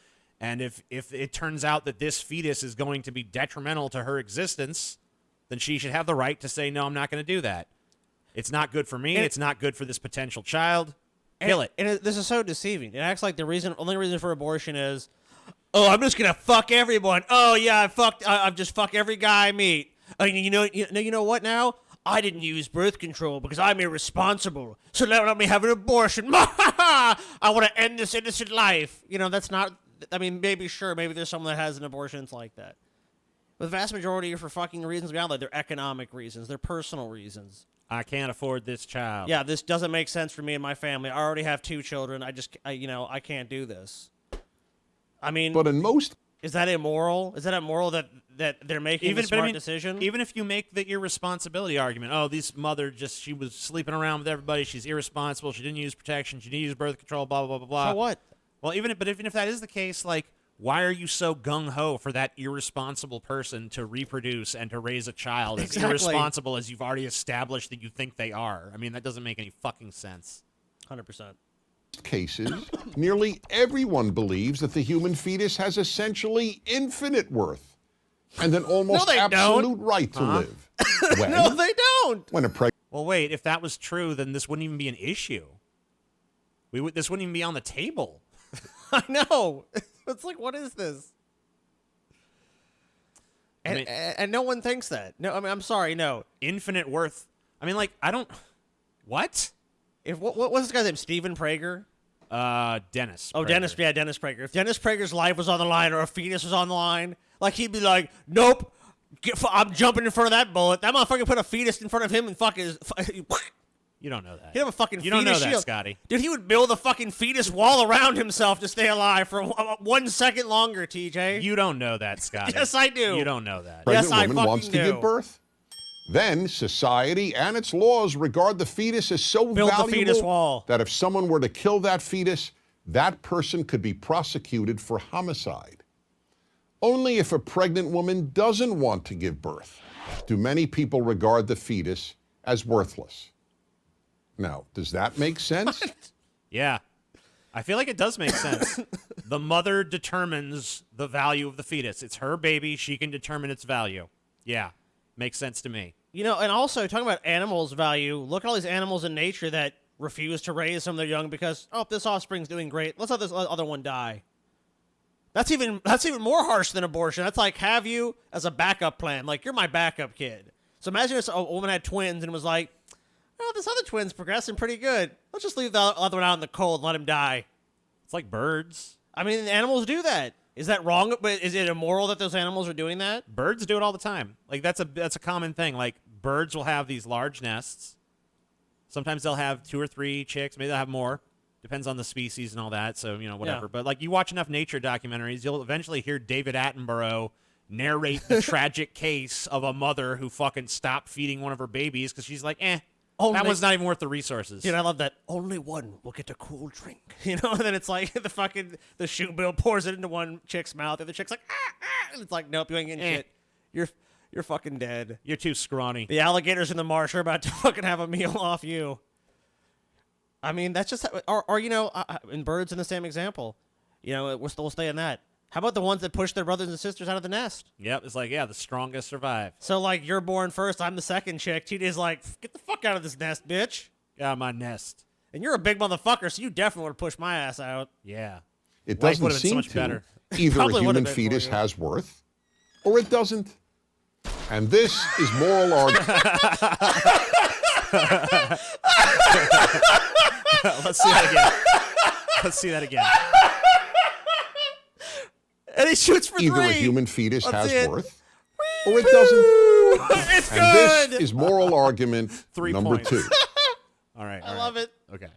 And if it turns out that this fetus is going to be detrimental to her existence, then she should have the right to say, no, I'm not going to do that. It's not good for me. And- It's not good for this potential child. Kill it. And this is so deceiving. It acts like the only reason for abortion is, oh, I'm just gonna fuck everyone. Oh yeah, I've just fuck every guy I meet. You know what now? I didn't use birth control because I'm irresponsible. So let me have an abortion. I want to end this innocent life. That's not. I mean, maybe there's someone that has an abortion that's like that. But the vast majority are for fucking reasons beyond that. They're economic reasons. They're personal reasons. I can't afford this child. Yeah, this doesn't make sense for me and my family. I already have 2 children. I can't do this. I mean, But in most is that immoral? Is that immoral that they're making a smart decision? Even if you make the irresponsibility argument, oh, this mother she was sleeping around with everybody, she's irresponsible, she didn't use protection, she didn't use birth control, blah blah blah blah. So what? Well, even if that is the case, like, why are you so gung ho for that irresponsible person to reproduce and to raise a child as Exactly. irresponsible as you've already established that you think they are? I mean, that doesn't make any fucking sense. 100%. cases, nearly everyone believes that the human fetus has essentially infinite worth and an almost they don't. absolute right to live. When, No, they don't. when a pregnant Well, wait, if that was true, then this wouldn't even be an issue. This wouldn't even be on the table. I know. It's like, what is this? I mean- And no one thinks that. No, I mean, I'm sorry, no. Infinite worth. I mean, like, I don't. What? What was this guy's name? Stephen Prager? Dennis. Oh, Prager. Dennis Prager. If Dennis Prager's life was on the line or a fetus was on the line, like, he'd be like, nope, I'm jumping in front of that bullet. That motherfucker put a fetus in front of him and You don't know that. he'd have a fucking You fetus don't know that, shield. Scotty. Dude, he would build a fucking fetus wall around himself to stay alive for 1 second longer, TJ. You don't know that, Scotty. Yes, I do. You don't know that. Yes, pregnant I woman wants to fucking do. give birth, then society and its laws regard the fetus as so Build the valuable fetus wall. that if someone were to kill that fetus, that person could be prosecuted for homicide. Only if a pregnant woman doesn't want to give birth do many people regard the fetus as worthless. Now, does that make sense? Yeah. I feel like it does make sense. The mother determines the value of the fetus. It's her baby. She can determine its value. Yeah. Makes sense to me. And also, talking about animals' value, look at all these animals in nature that refuse to raise some of their young because, oh, this offspring's doing great. Let's let this other one die. That's even more harsh than abortion. That's like, have you as a backup plan. Like, you're my backup kid. So imagine if a woman had twins and was like, oh, this other twin's progressing pretty good. Let's just leave the other one out in the cold and let him die. It's like birds. I mean, animals do that. Is that wrong? But is it immoral that those animals are doing that? Birds do it all the time. Like, that's a common thing. Like, birds will have these large nests. Sometimes they'll have 2 or 3 chicks. Maybe they'll have more. Depends on the species and all that. So, whatever. Yeah. But, like, you watch enough nature documentaries, you'll eventually hear David Attenborough narrate the tragic case of a mother who fucking stopped feeding one of her babies because she's like, that one's not even worth the resources. Dude, I love that. Only one will get a cool drink. And then it's like the shoe bill pours it into one chick's mouth, and the chick's like, and it's like, nope, you ain't getting shit. You're fucking dead. You're too scrawny. The alligators in the marsh are about to fucking have a meal off you. I mean, that's just, or in birds in the same example. We'll stay in that. How about the ones that push their brothers and sisters out of the nest? Yep, it's like, the strongest survive. So, like, you're born first, I'm the second chick. TJ's like, get the fuck out of this nest, bitch. Get out of my nest. And you're a big motherfucker, so you definitely would push my ass out. Yeah. It Life doesn't would've been so seem much to. better. Either a Probably would've human been for fetus you. has worth, or it doesn't. And this is moral argument. Let's see that again. Let's see that again. And he shoots for Either three. a human fetus That's has it. worth, or it doesn't. It's And good. this is moral argument 3 number points. 2. All right. I love it. Okay.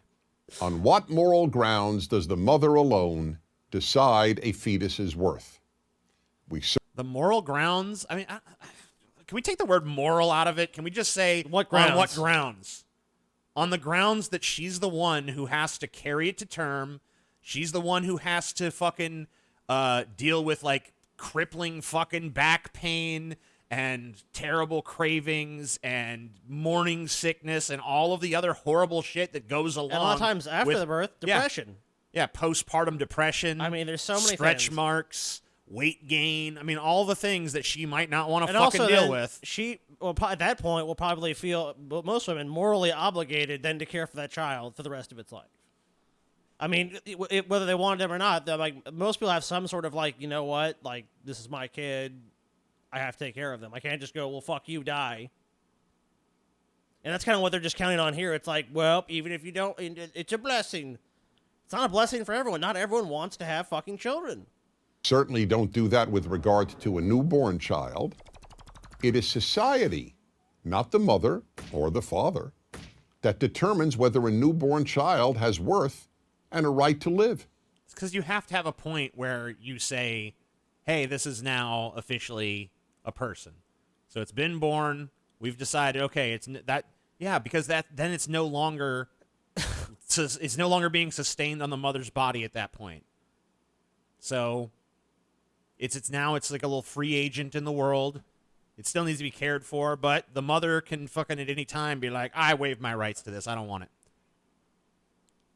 On what moral grounds does the mother alone decide a fetus's worth? The moral grounds. I mean, can we take the word moral out of it? Can we just say What on what grounds? grounds? On the grounds that she's the one who has to carry it to term. She's the one who has to fucking deal with like crippling fucking back pain and terrible cravings and morning sickness and all of the other horrible shit that goes along. And a lot of times after with- the birth, depression. Yeah, postpartum depression. I mean, there's so many stretch things. marks, weight gain. I mean, all the things that she might not want to And fucking also, deal then with. she at that point will probably feel, most women, morally obligated then to care for that child for the rest of its life. I mean, whether they wanted him or not, like most people have some sort of like, you know what, like this is my kid, I have to take care of them. I can't just go, well, fuck you, die. And that's kind of what they're just counting on here. It's like, well, even if you don't, it's a blessing. It's not a blessing for everyone. Not everyone wants to have fucking children. certainly don't do that with regard to a newborn child. It is society, not the mother or the father, that determines whether a newborn child has worth and a right to live. It's because you have to have a point where you say, hey, this is now officially a person. So it's been born. We've decided, okay, because then it's no longer it's no longer being sustained on the mother's body at that point. So it's like a little free agent in the world. It still needs to be cared for, but the mother can fucking at any time be like, I waive my rights to this. I don't want it.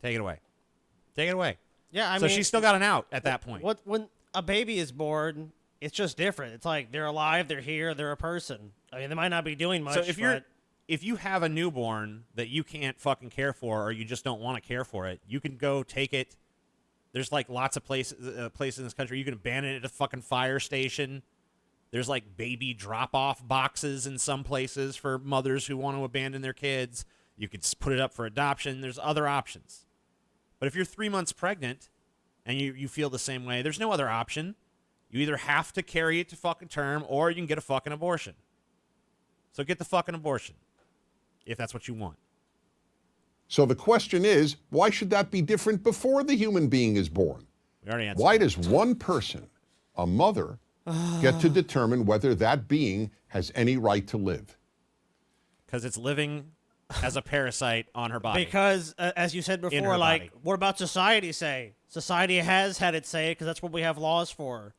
Take it away. Take it away. Yeah, I So mean, she's still got an out at that point. when a baby is born, it's just different. It's like they're alive, they're here, they're a person. I mean, they might not be doing much. So if but you have a newborn that you can't fucking care for, or you just don't want to care for it, you can go take it. There's like lots of places in this country you can abandon it at a fucking fire station. There's like baby drop-off boxes in some places for mothers who want to abandon their kids. You could put it up for adoption. There's other options. But if you're 3 months pregnant and you feel the same way, there's no other option. You either have to carry it to fucking term or you can get a fucking abortion. So get the fucking abortion if that's what you want. So the question is, why should that be different before the human being is born? We already answered. Why does one person, a mother, get to determine whether that being has any right to live? Because it's living as a parasite on her body. because, as you said her before, like, body. what about society say? Society has had its say because that's what we have laws for.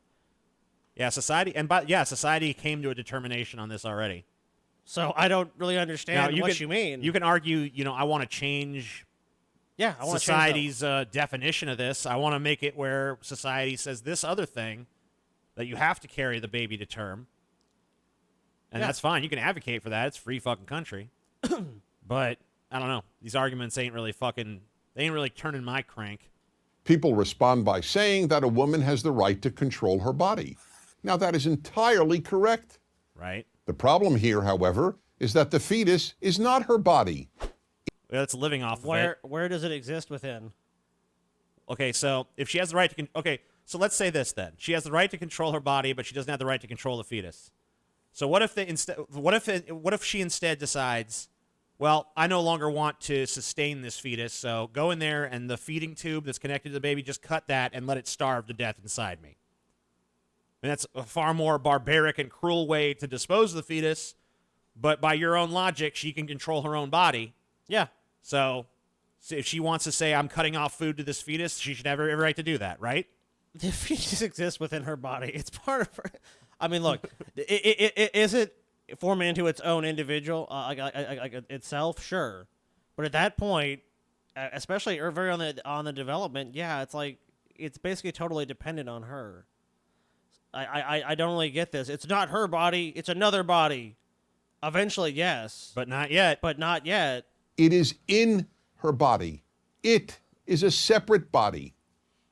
Yeah, society came to a determination on this already. So I don't really understand what can, you mean. You can argue, I want to change yeah, I want society's definition of this. I want to make it where society says this other thing, that you have to carry the baby to term. And Yeah. that's fine. You can advocate for that. It's a free fucking country. But I don't know. These arguments ain't really turning my crank. People respond by saying that a woman has the right to control her body. Now, that is entirely correct. Right? The problem here, however, is that the fetus is not her body. Well, it's living off of it. Where does it exist within? Okay, so if she has the right to so let's say this then. She has the right to control her body, but she doesn't have the right to control the fetus. So what if she instead decides, well, I no longer want to sustain this fetus, so go in there and the feeding tube that's connected to the baby, just cut that and let it starve to death inside me. And that's a far more barbaric and cruel way to dispose of the fetus, But by your own logic, she can control her own body. Yeah. So if she wants to say, I'm cutting off food to this fetus, she should have every right to do that, right? The fetus exists within her body. It's part of her. I mean, look, is it forming into its own individual, itself? Sure. But at that point, especially very on the development, yeah, it's like it's basically totally dependent on her. I don't really get this. It's not her body. It's another body. Eventually, yes. But not yet. But not yet. It is in her body. It is a separate body.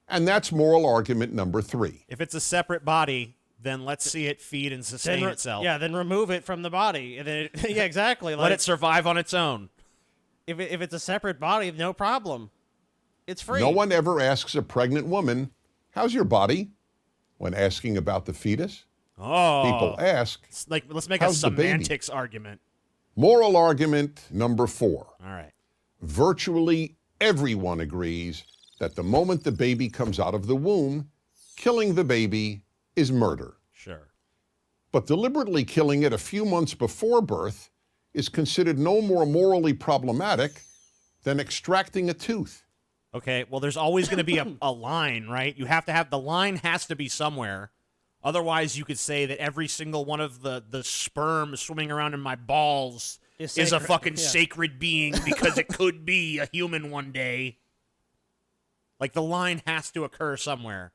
And that's moral argument number 3. If it's a separate body, then let's see it feed and sustain itself. Yeah, then remove it from the body. And then yeah, exactly. Let it survive on its own. If it's a separate body, no problem. It's free. No one ever asks a pregnant woman, how's your body? When asking about the fetus. Oh. People ask, let's make how's a the baby? semantics argument. Moral argument number 4. All right. Virtually everyone agrees that the moment the baby comes out of the womb, killing the baby is murder. Sure. But deliberately killing it a few months before birth is considered no more morally problematic than extracting a tooth. Okay, well, there's always going to be a line, right? You have to have, the line has to be somewhere. Otherwise, you could say that every single one of the sperm swimming around in my balls is a fucking sacred being because it could be a human one day. Like, the line has to occur somewhere.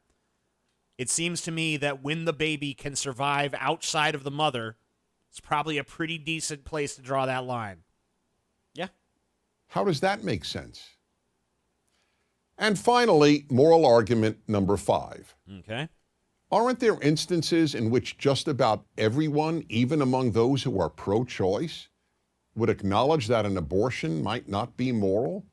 It seems to me that when the baby can survive outside of the mother, it's probably a pretty decent place to draw that line. Yeah. How does that make sense? And finally, moral argument number 5. Okay. Aren't there instances in which just about everyone, even among those who are pro-choice, would acknowledge that an abortion might not be moral?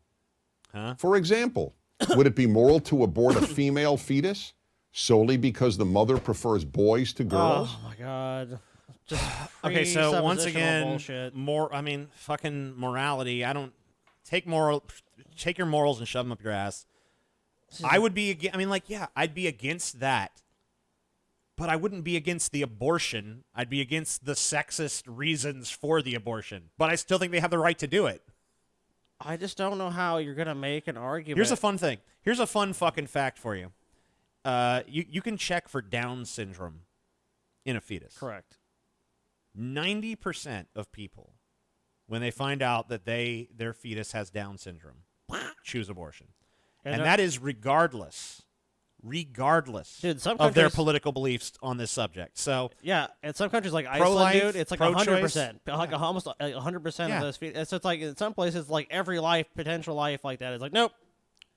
Huh? For example, would it be moral to abort a female fetus solely because the mother prefers boys to girls? Oh, my God. Just Okay, so once presuppositional again, bullshit. fucking morality. I don't take your morals and shove them up your ass. I would be, I'd be against that. But I wouldn't be against the abortion. I'd be against the sexist reasons for the abortion. But I still think they have the right to do it. I just don't know how you're going to make an argument. Here's a fun thing. Here's a fun fucking fact for you. You can check for Down syndrome in a fetus. Correct. 90% of people, when they find out that their fetus has Down syndrome, choose abortion. And that is regardless dude, some of their countries- political beliefs on this subject. So Yeah, in some countries like Pro-life, Iceland, dude, it's like pro-choice. 100%. Like almost 100% Yeah. of those. So it's like in some places, like every potential life like that is like, nope,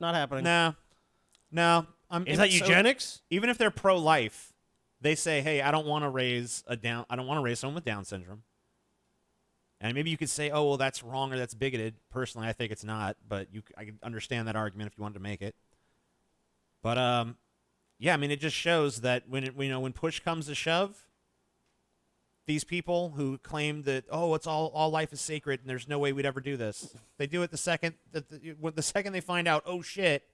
not happening. no. Is that eugenics? Even if they're pro-life, they say, "Hey, I don't want to raise someone with Down syndrome." And maybe you could say, "Oh, well, that's wrong or that's bigoted." Personally, I think it's not, but I can understand that argument if you wanted to make it. But yeah, I mean, it just shows that when push comes to shove, these people who claim that it's all life is sacred and there's no way we'd ever do this, they do it the second they find out, oh shit,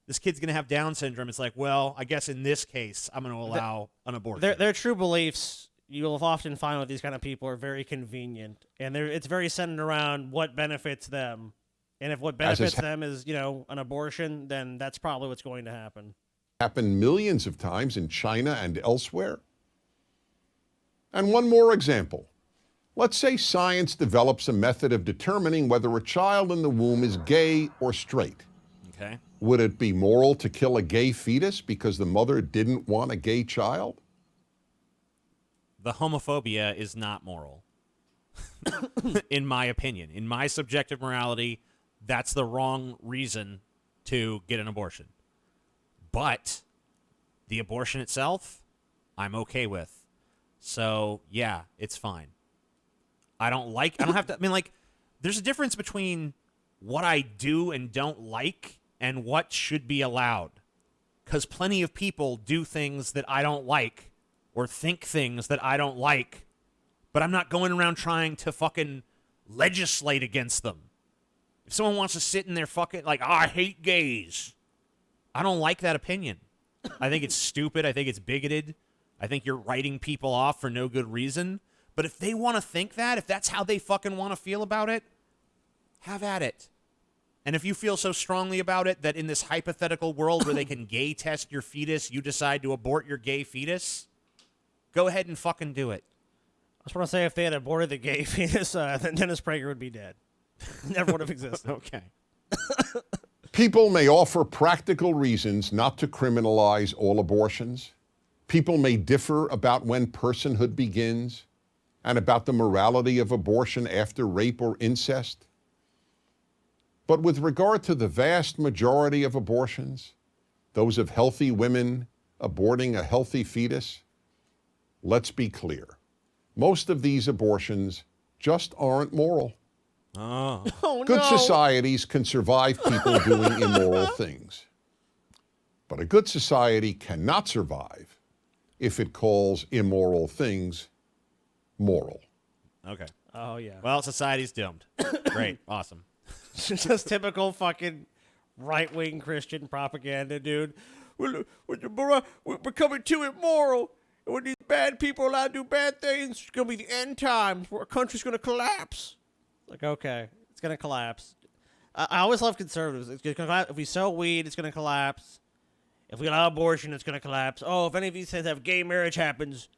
this kid's gonna have Down syndrome. It's like, well, I guess in this case, I'm gonna allow an abortion. Their true beliefs, you'll often find with these kind of people, are very convenient, and it's very centered around what benefits them. And if what benefits them is, an abortion, then that's probably what's going to happen. Happened millions of times in China and elsewhere. And one more example. Let's say science develops a method of determining whether a child in the womb is gay or straight. Okay. Would it be moral to kill a gay fetus because the mother didn't want a gay child? The homophobia is not moral. In my opinion. In my subjective morality, that's the wrong reason to get an abortion. But the abortion itself, I'm okay with. So, yeah, it's fine. There's a difference between what I do and don't like and what should be allowed. Because plenty of people do things that I don't like or think things that I don't like, but I'm not going around trying to fucking legislate against them. If someone wants to sit in their fucking, I hate gays, I don't like that opinion. I think it's stupid. I think it's bigoted. I think you're writing people off for no good reason. But if they want to think that, if that's how they fucking want to feel about it, have at it. And if you feel so strongly about it that in this hypothetical world where they can gay test your fetus, you decide to abort your gay fetus, go ahead and fucking do it. I just want to say, if they had aborted the gay fetus, then Dennis Prager would be dead. Never would have existed. Okay. People may offer practical reasons not to criminalize all abortions. People may differ about when personhood begins and about the morality of abortion after rape or incest. But with regard to the vast majority of abortions, those of healthy women aborting a healthy fetus, let's be clear. Most of these abortions just aren't moral. Oh. Oh, Good no. societies can survive people doing immoral things. But a good society cannot survive if it calls immoral things moral. Okay. Oh, yeah. Well, society's doomed. Great. Awesome. Just typical fucking right-wing Christian propaganda, dude. We're becoming too immoral. And when these bad people are allowed to do bad things, it's going to be the end times where our country's going to collapse. Like, okay, it's going to collapse. I always love conservatives. It's gonna collapse. If we sell weed, it's going to collapse. If we allow abortion, it's going to collapse. Oh, if any of these things have gay marriage happens,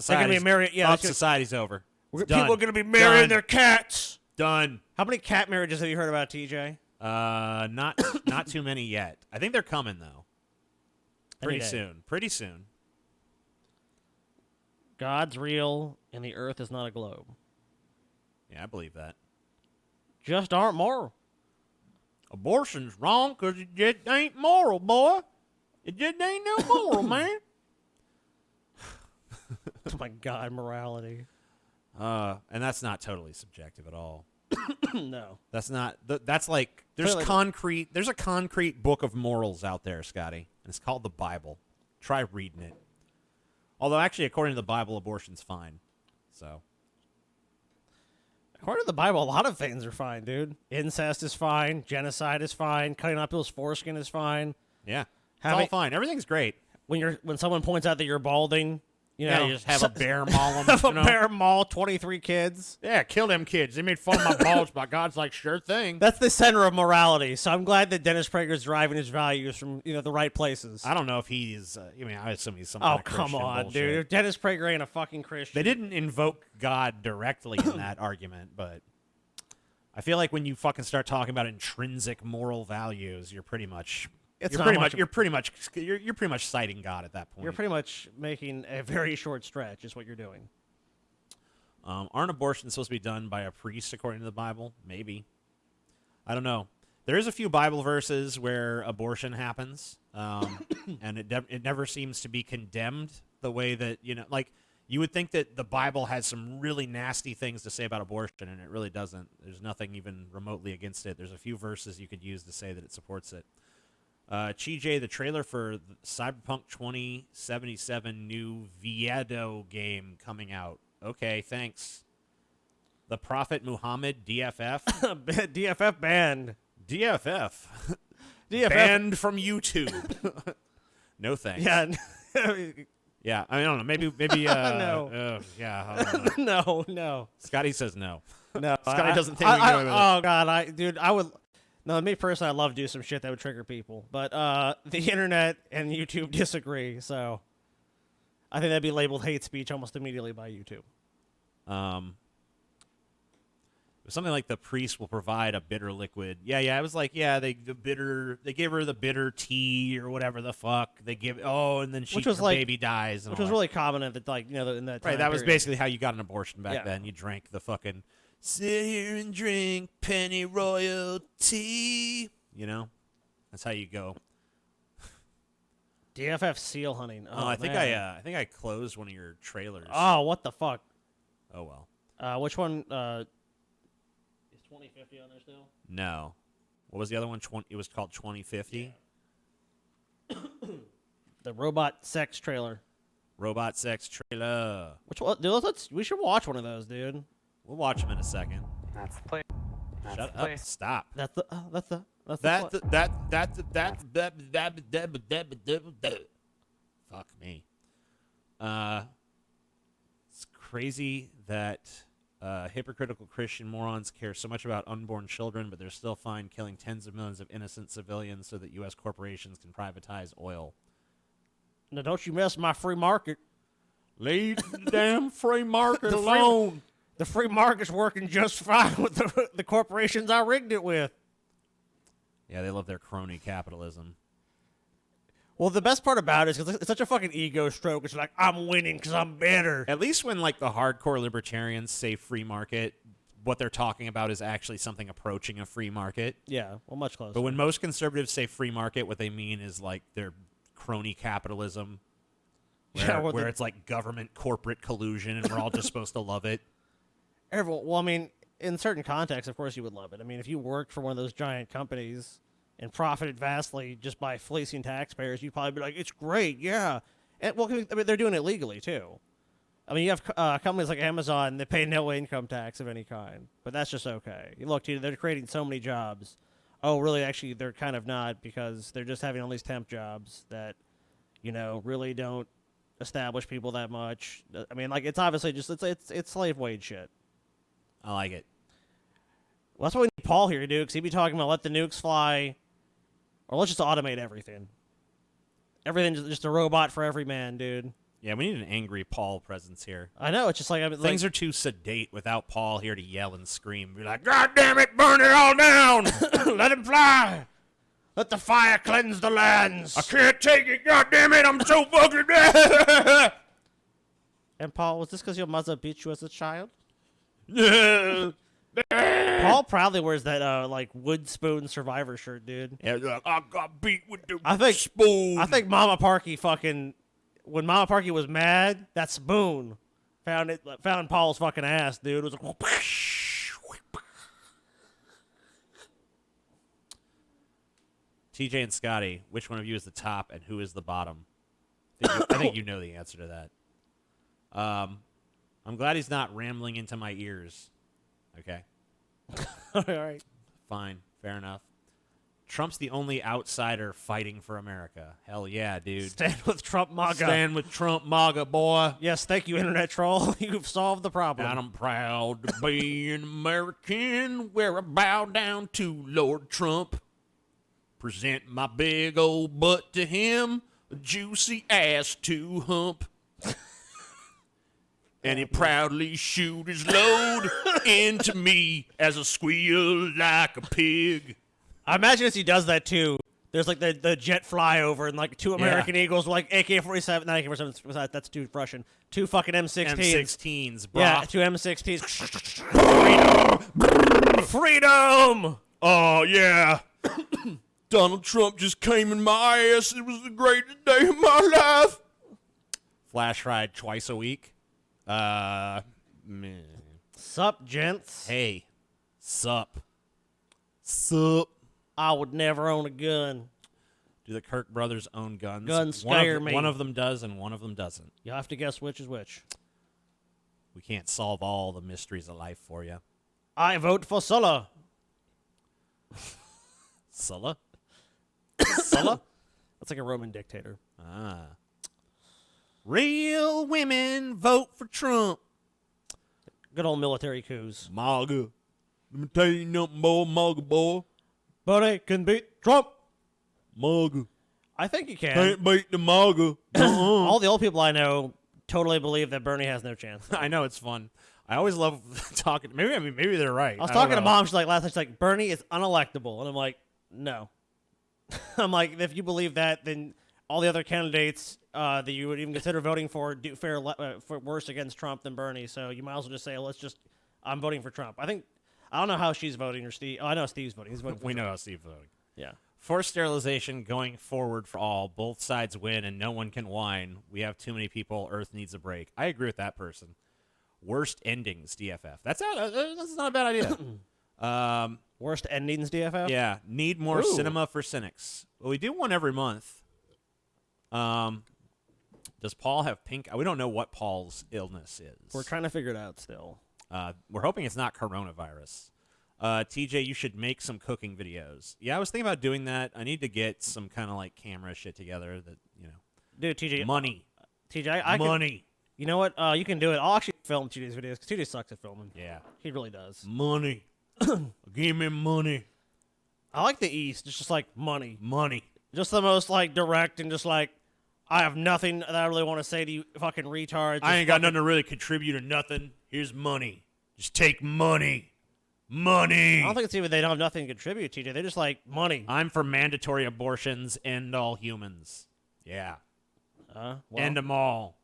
they're going to be married. Yeah, society's over. people are going to be marrying their cats. Done. How many cat marriages have you heard about, TJ? Not too many yet. I think they're coming though. Any Pretty day. soon. Pretty soon. God's real, and the earth is not a globe. Yeah, I believe that. Just aren't moral. Abortion's wrong because it just ain't moral, boy. It just ain't no moral, man. Oh my God, morality. And that's not totally subjective at all. No. That's not. That's like there's Clearly. There's a concrete book of morals out there, Scotty, and it's called the Bible. Try reading it. Although, actually, according to the Bible, abortion's fine. So. According to the Bible, a lot of things are fine, dude. Incest is fine. Genocide is fine. Cutting off people's foreskin is fine. Yeah. It's all fine. Everything's great. When someone points out that you're balding, you know, You just have a bear maul them. have a bear maul 23 kids. Yeah, kill them kids. They made fun of my balls, but God's like, sure thing. That's the center of morality. So I'm glad that Dennis Prager's driving his values from the right places. I don't know if he's. I assume he's some. Oh, kind of come Christian on, bullshit. dude. Dennis Prager ain't a fucking Christian. They didn't invoke God directly in that argument, but I feel like when you fucking start talking about intrinsic moral values, you're pretty much. You're pretty much citing God at that point. You're pretty much making a very short stretch, is what you're doing. Aren't abortions supposed to be done by a priest according to the Bible? Maybe. I don't know. There is a few Bible verses where abortion happens, and it never seems to be condemned the way that, like, you would think that the Bible has some really nasty things to say about abortion, and it really doesn't. There's nothing even remotely against it. There's a few verses you could use to say that it supports it. TJ, the trailer for the Cyberpunk 2077 new Viedo game coming out. Okay, thanks. The Prophet Muhammad, DFF. DFF banned. DFF. DFF Banned from YouTube. No thanks. Yeah. Yeah, I don't know. Maybe. No. Yeah. I don't know. No. Scotty says no. No. Scotty doesn't think we can go with it. Oh, God. I would. No, me personally, I'd love to do some shit that would trigger people. But the internet and YouTube disagree, so I think that'd be labeled hate speech almost immediately by YouTube. Something like the priest will provide a bitter liquid. Yeah. It was like, they gave her the bitter tea or whatever the fuck they give. Oh, and then her baby dies. And which all was that. really common at the in that time Right. That was period. basically how you got an abortion back then. You drank the fucking sit here and drink penny royal tea. That's how you go. DFF seal hunting. Oh, I think man. I think I closed one of your trailers. Oh, what the fuck? Oh well. Which one? Is 2050 on there still? No. What was the other one? It was called 2050. Yeah. The robot sex trailer. Robot sex trailer. Which one? Dude, we should watch one of those, dude. We'll watch them in a second. That's the play. Shut up. Stop. That's the. Fuck me. crazy that hypocritical Christian morons care so much about unborn children, but they're still fine killing tens of millions of innocent civilians so that U.S. corporations can privatize oil. Now, don't you mess my free market. Leave the damn free market alone. The free market's working just fine with the corporations I rigged it with. Yeah, they love their crony capitalism. Well, the best part about it is because it's such a fucking ego stroke. It's like, I'm winning because I'm better. At least when, like, the hardcore libertarians say free market, what they're talking about is actually something approaching a free market. Yeah, well, much closer. But when most conservatives say free market, what they mean is, like, their crony capitalism, where it's like government corporate collusion and we're all just supposed to love it. Well, I mean, in certain contexts, of course you would love it. I mean, if you worked for one of those giant companies and profited vastly just by fleecing taxpayers, you'd probably be like, it's great, yeah. And, well, I mean, they're doing it legally, too. I mean, you have companies like Amazon that pay no income tax of any kind, but that's just okay. Look, dude, they're creating so many jobs. Oh, really, actually, they're kind of not, because they're just having all these temp jobs that, you know, really don't establish people that much. I mean, like, it's obviously just, it's slave wage shit. I like it. Well, that's what we need Paul here to do, because he'd be talking about let the nukes fly, or let's just automate everything. Everything's just a robot for every man, dude. Yeah, we need an angry Paul presence here. I know, it's just like... Things are too sedate without Paul here to yell and scream. Be like, God damn it, burn it all down! Let him fly! Let the fire cleanse the lands! I can't take it. God damn it, I'm so fucking... And Paul, was this because your mother beat you as a child? Yeah. Paul proudly wears that like wood spoon survivor shirt, dude. Yeah, like, I got beat with the spoon. I think Mama Parky fucking when Mama Parky was mad, that spoon found Paul's fucking ass, dude. It was like TJ and Scotty, which one of you is the top and who is the bottom? I think you know the answer to that. I'm glad he's not rambling into my ears. Okay. all right. Fine. Fair enough. Trump's the only outsider fighting for America. Hell yeah, dude. Stand with Trump MAGA. Stand with Trump MAGA, boy. Yes, thank you, Internet Troll. You've solved the problem. And I'm proud to be an American where I bow down to Lord Trump. Present my big old butt to him, a juicy ass to hump. And he proudly shoot his load into me as I squeal like a pig. I imagine as he does that too, there's like the jet flyover and like two American Eagles with like AK-47, not AK-47, that's too Russian. Two fucking M16s. M16s, bro. Yeah, two M16s. Freedom! Oh, yeah. Donald Trump just came in my ass. It was the greatest day of my life. Flash ride twice a week. Meh. Sup, gents? Hey. Sup. I would never own a gun. Do the Kirk brothers own guns? Guns scare me. One of them does and one of them doesn't. You'll have to guess which is which. We can't solve all the mysteries of life for you. I vote for Sulla. Sulla? Sulla? That's like a Roman dictator. Ah. Real women vote for Trump. Good old military coups. MAGA. Let me tell you nothing, boy. MAGA, boy. But it can beat Trump. MAGA. I think you can. Can't beat the MAGA. All the old people I know totally believe that Bernie has no chance. I know, it's fun. I always love talking. Maybe they're right. I was talking to Mom. She's like, last night, she's like, Bernie is unelectable. And I'm like, no. I'm like, if you believe that, then all the other candidates that you would even consider voting for do fare for worse against Trump than Bernie. So you might as well just say, I'm voting for Trump. I don't know how she's voting or Steve. Oh, I know Steve's voting. He's voting for We Trump. know how Steve's voting. Yeah. Forced sterilization going forward for all. Both sides win and no one can whine. We have too many people. Earth needs a break. I agree with that person. Worst endings, DFF. That's not a bad idea. Worst endings, DFF? Yeah. Need more Ooh. cinema for cynics. Well, we do one every month. Does Paul have pink? We don't know what Paul's illness is. We're trying to figure it out still. We're hoping it's not coronavirus. TJ, you should make some cooking videos. Yeah, I was thinking about doing that. I need to get some kind of like camera shit together that, Dude, TJ. money. TJ, Money. You know what? You can do it. I'll actually film 2D's videos because 2D sucks at filming. Yeah. He really does. Money. Give me money. I like the East. It's just like money. Money. Just the most like direct and just like, I have nothing that I really want to say to you fucking retards. I ain't got nothing to really contribute to nothing. Here's money. Just take money. Money. I don't think it's even they don't have nothing to contribute to. They're just like money. I'm for mandatory abortions. End all humans. Yeah. Well, End them all.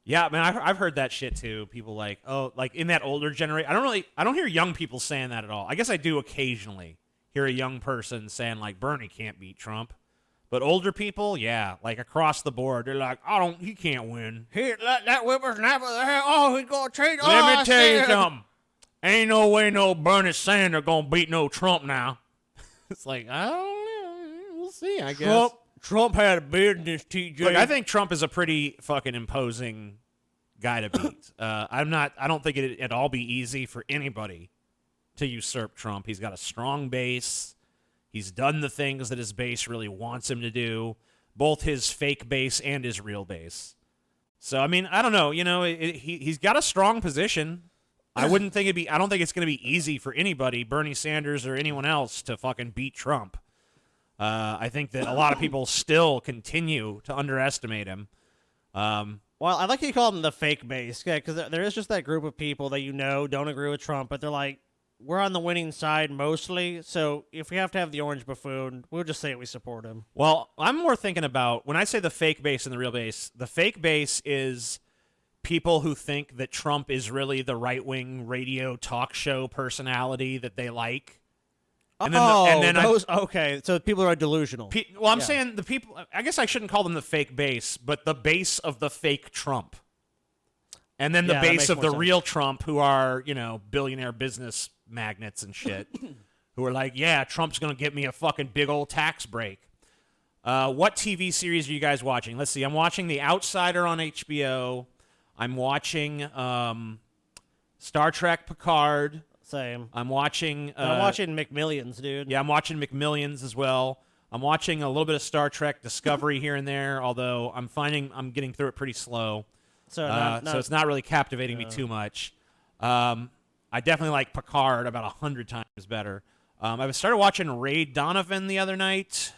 Yeah, man, I've heard that shit too. People like, oh, like in that older generation. I don't hear young people saying that at all. I guess I do occasionally hear a young person saying like, Bernie can't beat Trump. But older people, yeah, like across the board, they're like, he can't win. Here, that whippersnapper there. Oh, he's gonna change. Let me tell you something. Ain't no way no Bernie Sanders gonna beat no Trump now. It's like, I don't know. We'll see, I guess. Trump had a business, TJ. Look, I think Trump is a pretty fucking imposing guy to beat. I don't think it'd all be easy for anybody to usurp Trump. He's got a strong base. He's done the things that his base really wants him to do, both his fake base and his real base. So, I mean, I don't know. You know, he's got a strong position. I don't think it's going to be easy for anybody, Bernie Sanders or anyone else, to fucking beat Trump. I think that a lot of people still continue to underestimate him. Well, I like how you call them the fake base, because there is just that group of people that don't agree with Trump, but they're like, we're on the winning side mostly, so if we have to have the orange buffoon, we'll just say we support him. Well, I'm more thinking about, when I say the fake base and the real base, the fake base is people who think that Trump is really the right-wing radio talk show personality that they like. Okay, so people are delusional. I'm saying the people, I guess I shouldn't call them the fake base, but the base of the fake Trump. And then the base of the real Trump, who are, billionaire business magnates and shit, who are like, yeah, Trump's going to get me a fucking big old tax break. What TV series are you guys watching? Let's see. I'm watching The Outsider on HBO. I'm watching Star Trek Picard. Same. I'm watching McMillions, dude. Yeah, I'm watching McMillions as well. I'm watching a little bit of Star Trek Discovery here and there, although I'm finding I'm getting through it pretty slow. So it's not really captivating me too much. I definitely like Picard about 100 times better. I started watching Ray Donovan the other night.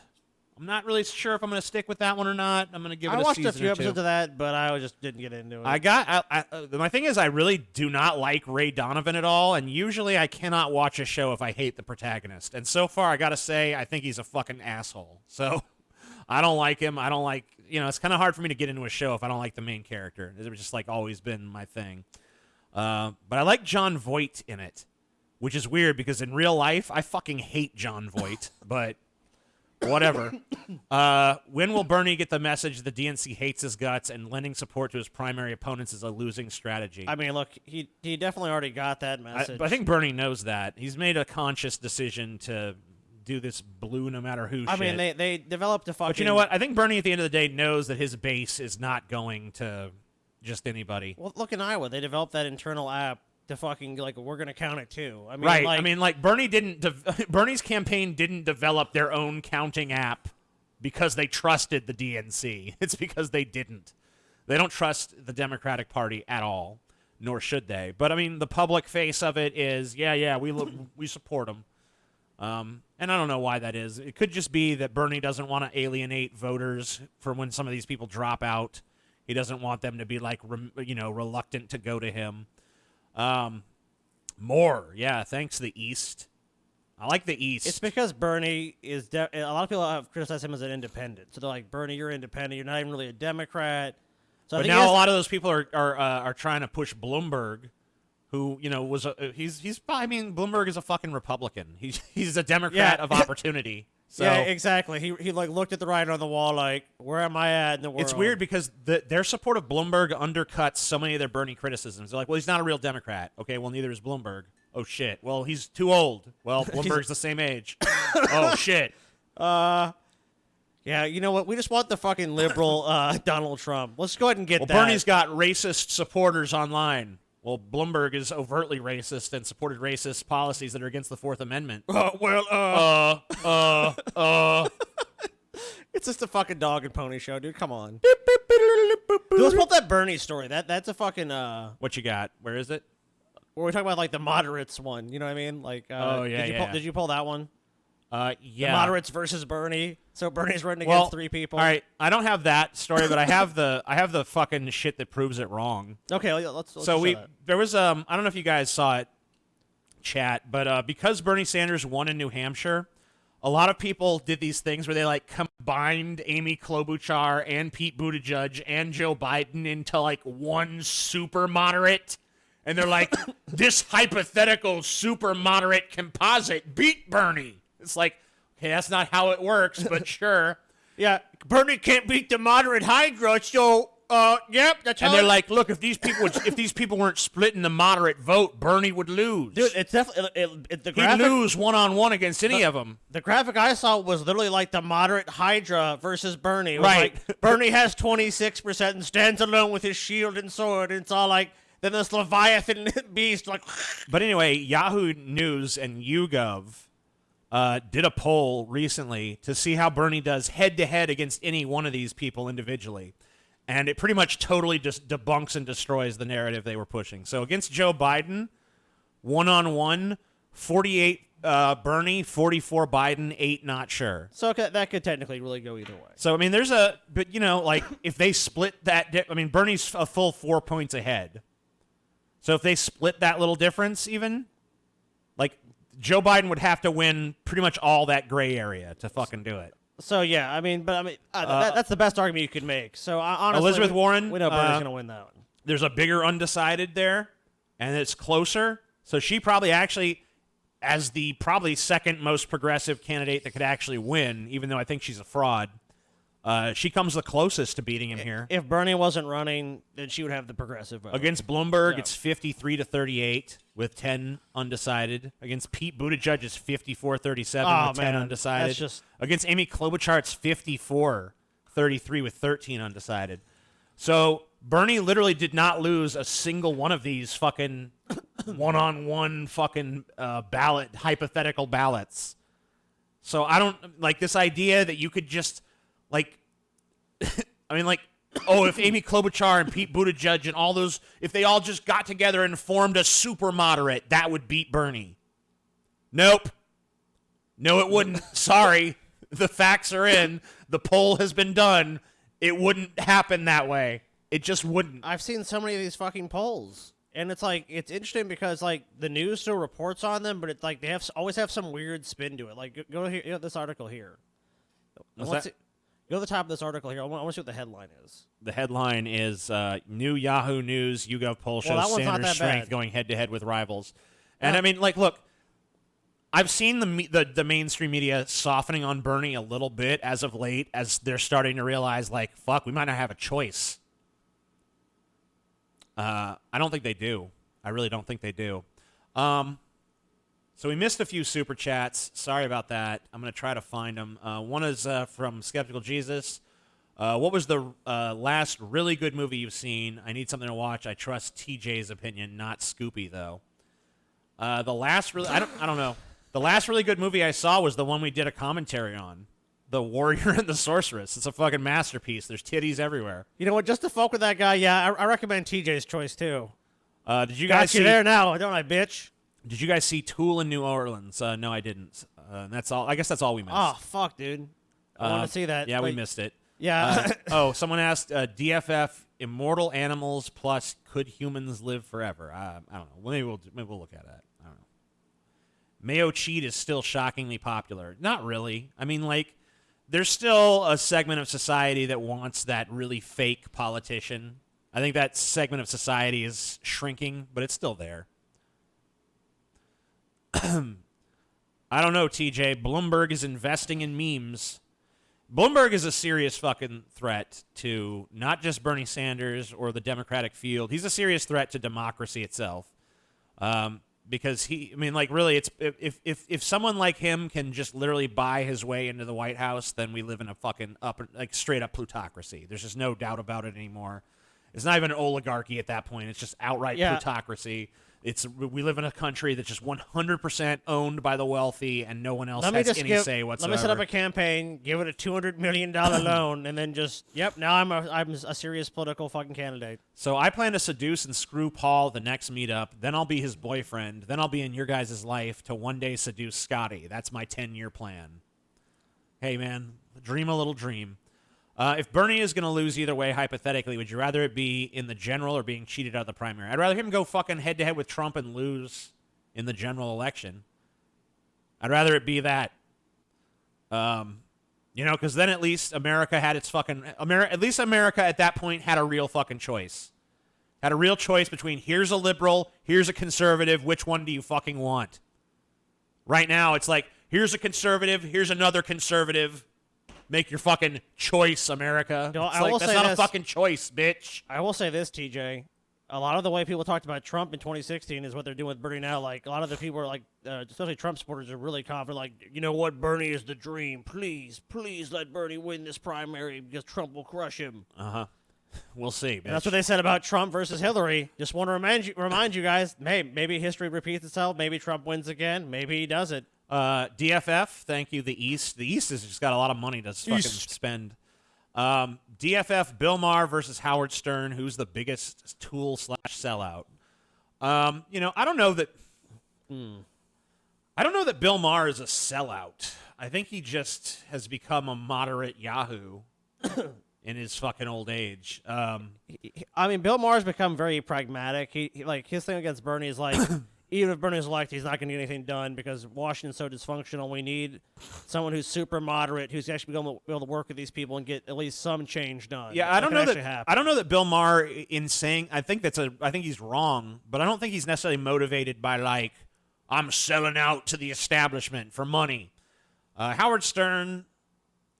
I'm not really sure if I'm going to stick with that one or not. I'm going to give it a season or two. I watched a few episodes of that, but I just didn't get into it. My thing is I really do not like Ray Donovan at all, and usually I cannot watch a show if I hate the protagonist. And so far, I got to say, I think he's a fucking asshole. So I don't like him. I don't like, it's kind of hard for me to get into a show if I don't like the main character. It's just like always been my thing. But I like Jon Voight in it, which is weird because in real life, I fucking hate Jon Voight, but whatever. When will Bernie get the message the DNC hates his guts and lending support to his primary opponents is a losing strategy? I mean, look, he definitely already got that message. I think Bernie knows that. He's made a conscious decision to do this blue no matter who shit. I mean, they developed a fucking... But you know what? I think Bernie at the end of the day knows that his base is not going to just anybody. Well, look in Iowa. They developed that internal app to fucking, like, we're going to count it too. I mean, right. Like, I mean, like, Bernie's campaign didn't develop their own counting app because they trusted the DNC. It's because they didn't. They don't trust the Democratic Party at all, nor should they. But, I mean, the public face of it is, we support them. And I don't know why that is. It could just be that Bernie doesn't want to alienate voters for when some of these people drop out. He doesn't want them to be, like, reluctant to go to him. More. Yeah, thanks, the East. I like the East. It's because Bernie is... a lot of people have criticized him as an independent. So they're like, Bernie, you're independent. You're not even really a Democrat. So but now a lot of those people are trying to push Bloomberg, who, Bloomberg is a fucking Republican. He's a Democrat of opportunity. So, yeah, exactly. He like looked at the writing on the wall like, where am I at in the world? It's weird because their support of Bloomberg undercuts so many of their Bernie criticisms. They're like, well, he's not a real Democrat. Okay, well, neither is Bloomberg. Oh, shit. Well, he's too old. Well, Bloomberg's the same age. Oh, shit. Yeah, you know what? We just want the fucking liberal Donald Trump. Let's go ahead and get that. Bernie's got racist supporters online. Well, Bloomberg is overtly racist and supported racist policies that are against the Fourth Amendment. It's just a fucking dog and pony show, dude. Come on. let's pull up that Bernie story. That's a fucking What you got? Where is it? we're talking about like the moderates one. You know what I mean? Like, Oh, yeah, did you pull that one? Yeah. The moderates versus Bernie. So Bernie's running against 3 people. All right, I don't have that story, but I have the fucking shit that proves it wrong. Okay, let's So there was I don't know if you guys saw it, chat, but because Bernie Sanders won in New Hampshire, a lot of people did these things where they like combined Amy Klobuchar and Pete Buttigieg and Joe Biden into like one super moderate, and they're like, this hypothetical super moderate composite beat Bernie. It's like, okay, that's not how it works, but sure. Yeah, Bernie can't beat the moderate Hydra, so yep, that's how. And they're like, look, if these people weren't splitting the moderate vote, Bernie would lose. Dude, it's definitely the He'd graphic. lose one-on-one against any of them. The graphic I saw was literally like the moderate Hydra versus Bernie. It was Right. like, Bernie has 26% and stands alone with his shield and sword, and it's all like, then this Leviathan beast, like. But anyway, Yahoo News and YouGov did a poll recently to see how Bernie does head-to-head against any one of these people individually. And it pretty much totally just debunks and destroys the narrative they were pushing. So against Joe Biden, one-on-one, 48 Bernie, 44 Biden, 8 not sure. So that could technically really go either way. So, I mean, but, you know, like, if they split that, Bernie's a full 4 points ahead. So if they split that little difference even, like, Joe Biden would have to win pretty much all that gray area to fucking do it. So yeah, that's the best argument you could make. So honestly, Elizabeth Warren, we know Bernie's going to win that one. There's a bigger undecided there, and it's closer. So she probably actually, as the probably second most progressive candidate that could actually win, even though I think she's a fraud, she comes the closest to beating him here. If Bernie wasn't running, then she would have the progressive vote. Against Bloomberg, Yeah. it's 53-38 with 10 undecided. Against Pete Buttigieg, it's 54-37 with 10 undecided. That's just... Against Amy Klobuchar, it's 54-33 with 13 undecided. So Bernie literally did not lose a single one of these fucking one-on-one fucking hypothetical ballots. So I don't like this idea that you could just like, if Amy Klobuchar and Pete Buttigieg and all those, if they all just got together and formed a super moderate, that would beat Bernie. Nope. No, it wouldn't. Sorry. The facts are in. The poll has been done. It wouldn't happen that way. It just wouldn't. I've seen so many of these fucking polls, and it's like, it's interesting because like the news still reports on them, but it's like they always have some weird spin to it. Like go here, this article here. Go to the top of this article here. I want to see what the headline is. The headline is new Yahoo News YouGov poll shows that one's not Sanders' that strength bad. going head-to-head with rivals. And look, I've seen the mainstream media softening on Bernie a little bit as of late, as they're starting to realize, like, fuck, we might not have a choice. I don't think they do. I really don't think they do. So we missed a few super chats. Sorry about that. I'm going to try to find them. One is from Skeptical Jesus. What was the last really good movie you've seen? I need something to watch. I trust TJ's opinion, not Scoopy though. I don't know. The last really good movie I saw was the one we did a commentary on, The Warrior and the Sorceress. It's a fucking masterpiece. There's titties everywhere. You know what? Just to fuck with that guy, yeah, I recommend TJ's choice too. Did you guys Got you see there now, don't I, bitch? Did you guys see Tool in New Orleans? No, I didn't. That's all. I guess that's all we missed. Oh fuck, dude. I want to see that. Yeah, we Wait, missed it. Yeah. Someone asked DFF immortal animals plus could humans live forever? I don't know. Maybe we'll look at that. I don't know. Mayo cheat is still shockingly popular. Not really. I mean, like, there's still a segment of society that wants that really fake politician. I think that segment of society is shrinking, but it's still there. I don't know, TJ. Bloomberg is investing in memes. Bloomberg is a serious fucking threat to not just Bernie Sanders or the Democratic field. He's a serious threat to democracy itself. Because really, it's if someone like him can just literally buy his way into the White House, then we live in a fucking straight up plutocracy. There's just no doubt about it anymore. It's not even an oligarchy at that point. It's just outright plutocracy. We live in a country that's just 100% owned by the wealthy, and no one else has any say whatsoever. Let me set up a campaign, give it a $200 million loan, and then just now I'm a serious political fucking candidate. So I plan to seduce and screw Paul at the next meetup. Then I'll be his boyfriend. Then I'll be in your guys' life to one day seduce Scotty. That's my 10-year plan. Hey man, dream a little dream. If Bernie is going to lose either way, hypothetically, would you rather it be in the general or being cheated out of the primary? I'd rather him go fucking head-to-head with Trump and lose in the general election. I'd rather it be that. Because then at least America had its fucking... at least America at that point had a real fucking choice. Had a real choice between here's a liberal, here's a conservative, which one do you fucking want? Right now, it's like, here's a conservative, here's another conservative... Make your fucking choice, America. No, That's not a fucking choice, bitch. I will say this, TJ. A lot of the way people talked about Trump in 2016 is what they're doing with Bernie now. Like, a lot of the people are like, especially Trump supporters are really confident. Like, you know what? Bernie is the dream. Please let Bernie win this primary because Trump will crush him. Uh-huh. We'll see, bitch. And that's what they said about Trump versus Hillary. Just want to remind you guys, hey, maybe history repeats itself. Maybe Trump wins again. Maybe he doesn't. DFF, thank you, the East. The East has just got a lot of money to fucking spend. DFF, Bill Maher versus Howard Stern. Who's the biggest tool/sellout? I don't know that... I don't know that Bill Maher is a sellout. I think he just has become a moderate Yahoo in his fucking old age. I mean, Bill Maher's become very pragmatic. He like his thing against Bernie is like, even if Bernie's elected, he's not going to get anything done because Washington's so dysfunctional. We need someone who's super moderate, who's actually going to be able to work with these people and get at least some change done. Yeah, I don't know that Bill Maher in saying I think he's wrong, but I don't think he's necessarily motivated by like I'm selling out to the establishment for money. Howard Stern,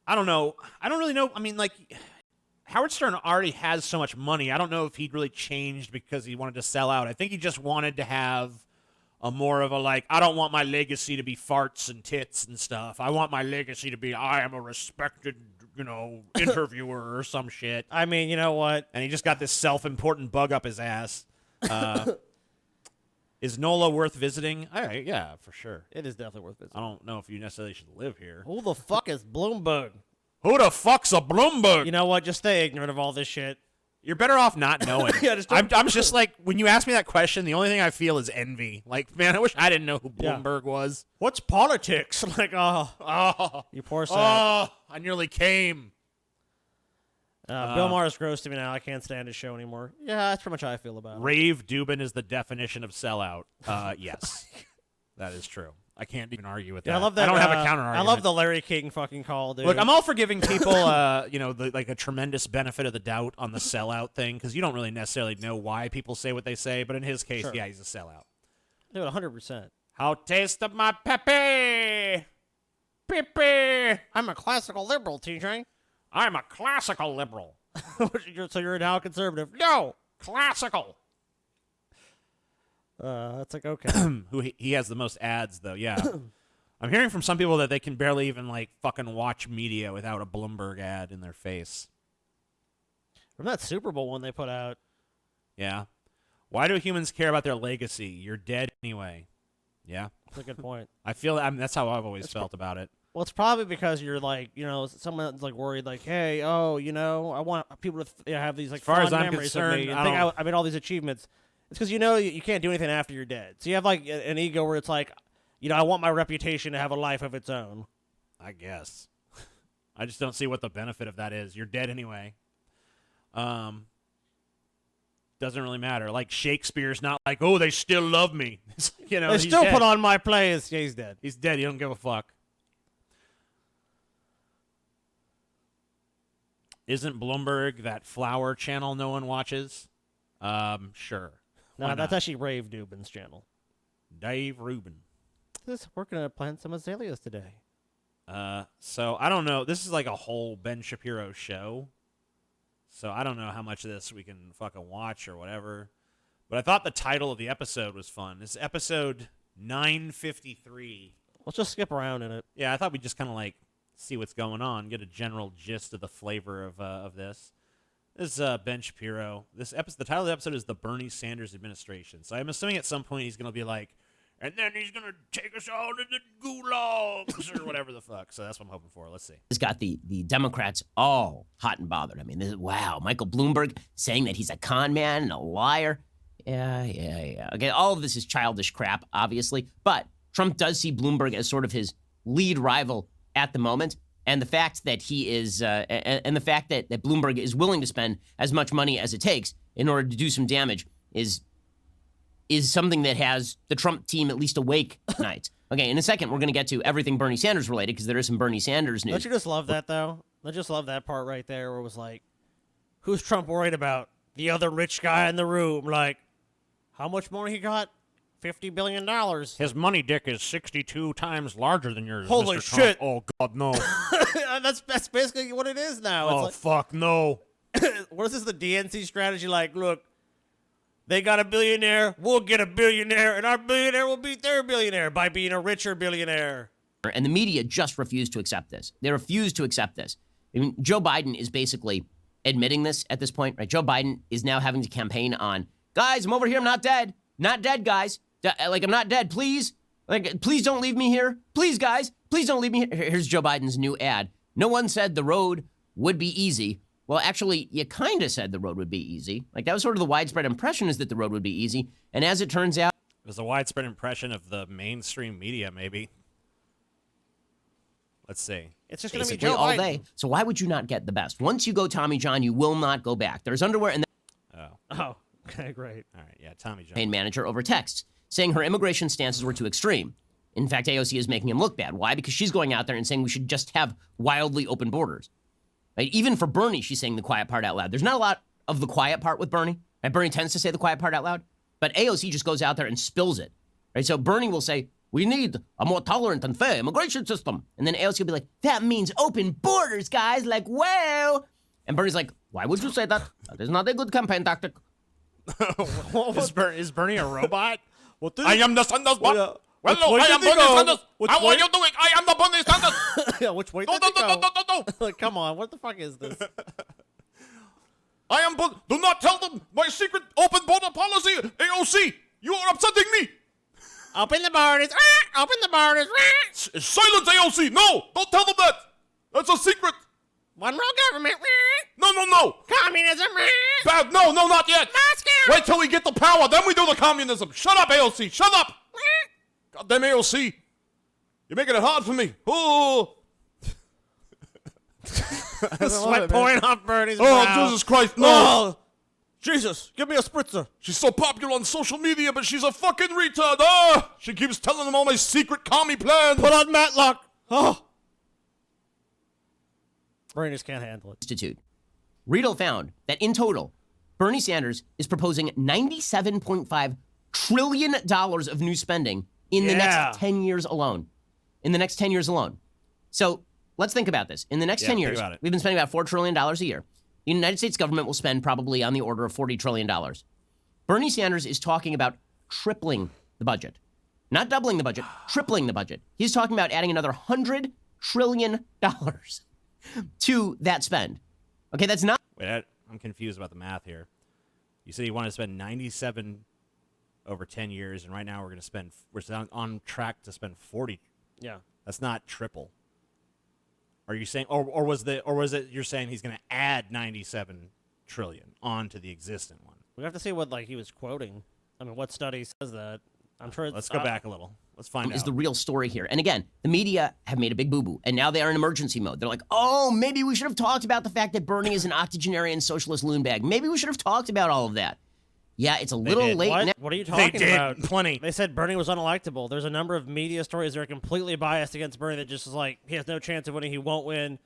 I don't know. I don't really know. I mean, like, Howard Stern already has so much money. I don't know if he'd really changed because he wanted to sell out. I think he just wanted to have a more of a, like, I don't want my legacy to be farts and tits and stuff. I want my legacy to be I am a respected, interviewer or some shit. I mean, you know what? And he just got this self-important bug up his ass. Is NOLA worth visiting? All right, yeah, for sure. It is definitely worth visiting. I don't know if you necessarily should live here. Who the fuck is Bloomberg? Who the fuck's a Bloomberg? You know what? Just stay ignorant of all this shit. You're better off not knowing. Yeah, I'm just like, when you ask me that question, the only thing I feel is envy. Like, man, I wish I didn't know who Bloomberg was. What's politics? Like, you poor sap. I nearly came. Bill Maher's gross to me now. I can't stand his show anymore. Yeah, that's pretty much how I feel about it. Rave Dubin is the definition of sellout. Yes, that is true. I can't even argue with that. I love that. I don't have a counter argument. I love the Larry King fucking call, dude. Look, I'm all for giving people, like a tremendous benefit of the doubt on the sellout thing because you don't really necessarily know why people say what they say. But in his case, Sure. Yeah, he's a sellout. Dude, 100%. How taste of my pepe, pepe. I'm a classical liberal, TJ. I'm a classical liberal. So you're now a conservative? No, classical. That's like, okay. Who he has the most ads though? Yeah. I'm hearing from some people that they can barely even like fucking watch media without a Bloomberg ad in their face. From that Super Bowl one they put out. Yeah. Why do humans care about their legacy? You're dead anyway. Yeah. That's a good point. I feel that's how I've always felt about it. Well, it's probably because you're like, someone's like worried, like, hey, I want people to have these like as far fond as I'm memories concerned, of me and think I made all these achievements. It's because you can't do anything after you're dead. So you have like an ego where it's like, I want my reputation to have a life of its own. I guess. I just don't see what the benefit of that is. You're dead anyway. Doesn't really matter. Like Shakespeare's not like, oh, they still love me. They still dead. put on my plays. Yeah, he's dead. He's dead. You don't give a fuck. Isn't Bloomberg that flower channel no one watches? Sure. No, that's actually Rave Dubin's channel. Dave Rubin. We're going to plant some azaleas today. So I don't know. This is like a whole Ben Shapiro show. So I don't know how much of this we can fucking watch or whatever. But I thought the title of the episode was fun. It's episode 953. Let's just skip around in it. Yeah, I thought we'd just kind of like see what's going on, get a general gist of the flavor of this. This is Ben Shapiro. The title of the episode is The Bernie Sanders Administration. So I'm assuming at some point he's going to be like, and then he's going to take us all to the gulags or whatever the fuck. So that's what I'm hoping for. Let's see. Has got the Democrats all hot and bothered. I mean, wow, Michael Bloomberg saying that he's a con man and a liar. Yeah. Okay, all of this is childish crap, obviously. But Trump does see Bloomberg as sort of his lead rival at the moment. And the fact that he is, and the fact that Bloomberg is willing to spend as much money as it takes in order to do some damage is something that has the Trump team at least awake nights. Okay, in a second, we're going to get to everything Bernie Sanders related because there is some Bernie Sanders news. Don't you just love that, though? I just love that part right there where it was like, who's Trump worried about? The other rich guy in the room. Like, how much more he got? $50 billion. His money dick is 62 times larger than yours. Holy Mr. shit. Trump. Oh, God, no. That's basically what it is now. Oh, It's fuck, no. like, what is this, the DNC strategy? Like, look, they got a billionaire, we'll get a billionaire, and our billionaire will beat their billionaire by being a richer billionaire. And the media just refused to accept this. They refused to accept this. I mean, Joe Biden is basically admitting this at this point, right? Joe Biden is now having to campaign on, guys, I'm over here, I'm not dead. Not dead, guys. Like, I'm not dead, please. Like, please don't leave me here. Please, guys, please don't leave me here. Here's Joe Biden's new ad. No one said the road would be easy. Well, actually, you kind of said the road would be easy. Like, that was sort of the widespread impression, is that the road would be easy. And as it turns out, It was a widespread impression of the mainstream media, maybe. Let's see. It's just going to be basically Joe all Biden. day. So why would you not get the best? Once you go Tommy John, you will not go back. There's underwear and Oh, okay, great. All right, yeah, Tommy John. campaign manager over texts, saying her immigration stances were too extreme. In fact, AOC is making him look bad. Why? Because she's going out there and saying we should just have wildly open borders. Right? Even for Bernie, she's saying the quiet part out loud. There's not a lot of the quiet part with Bernie. Right? Bernie tends to say the quiet part out loud, but AOC just goes out there and spills it. Right? So Bernie will say, we need a more tolerant and fair immigration system. And then AOC will be like, that means open borders, guys. Like, well. And Bernie's like, why would you say that? That is not a good campaign tactic. Is Bernie a robot? I am the Sanders. What? Yeah. Hello, Which way I am did they Bernie go? Sanders. Which How way? are you doing? I am the Bernie Sanders. Yeah, which way No, did no, they no, go? no, no, no. Like, come on, what the fuck is this? I am. Do not tell them my secret open border policy. AOC, you are upsetting me. Open the borders. Open the borders. Silence, AOC. No, don't tell them that. That's a secret. One world government. No, no, no. Communism. Bad. No, no, not yet. Moscow. Wait till we get the power, then we do the communism. Shut up, AOC. Shut up. Goddamn AOC. You're making it hard for me. Oh. The sweat pouring off Bernie's Oh, brow. Jesus Christ, no. Oh, Jesus, give me a spritzer. She's so popular on social media, but she's a fucking retard. Ah! She keeps telling them all my secret commie plans. Put on Matlock. Oh. Bernie just can't handle it. Institute. Riedel found that in total, Bernie Sanders is proposing $97.5 trillion of new spending in the Yeah. next 10 years alone. In the next 10 years alone. So let's think about this. In the next 10 think years, about it. we've been spending about $4 trillion a year. The United States government will spend probably on the order of $40 trillion. Bernie Sanders is talking about tripling the budget. Not doubling the budget, tripling the budget. He's talking about adding another $100 trillion to that spend. Okay, that's not Wait, I'm confused about the math here. You said you wanted to spend 97 over 10 years, and right now we're on track to spend 40. Yeah. That's not triple. Are you saying, or was it you're saying he's going to add 97 trillion onto the existing one? We have to see what he was quoting. I mean, what study says that? I'm sure it's... Let's go back a little. Let's find is out. the real story here. And again, the media have made a big boo-boo, and now they are in emergency mode. They're like, oh, maybe we should have talked about the fact that Bernie is an octogenarian socialist loon bag. Maybe we should have talked about all of that. Yeah, it's a little did. late What? now. What are you They talking did about? plenty. They said Bernie was unelectable. There's a number of media stories that are completely biased against Bernie that just is like, he has no chance of winning. He won't win.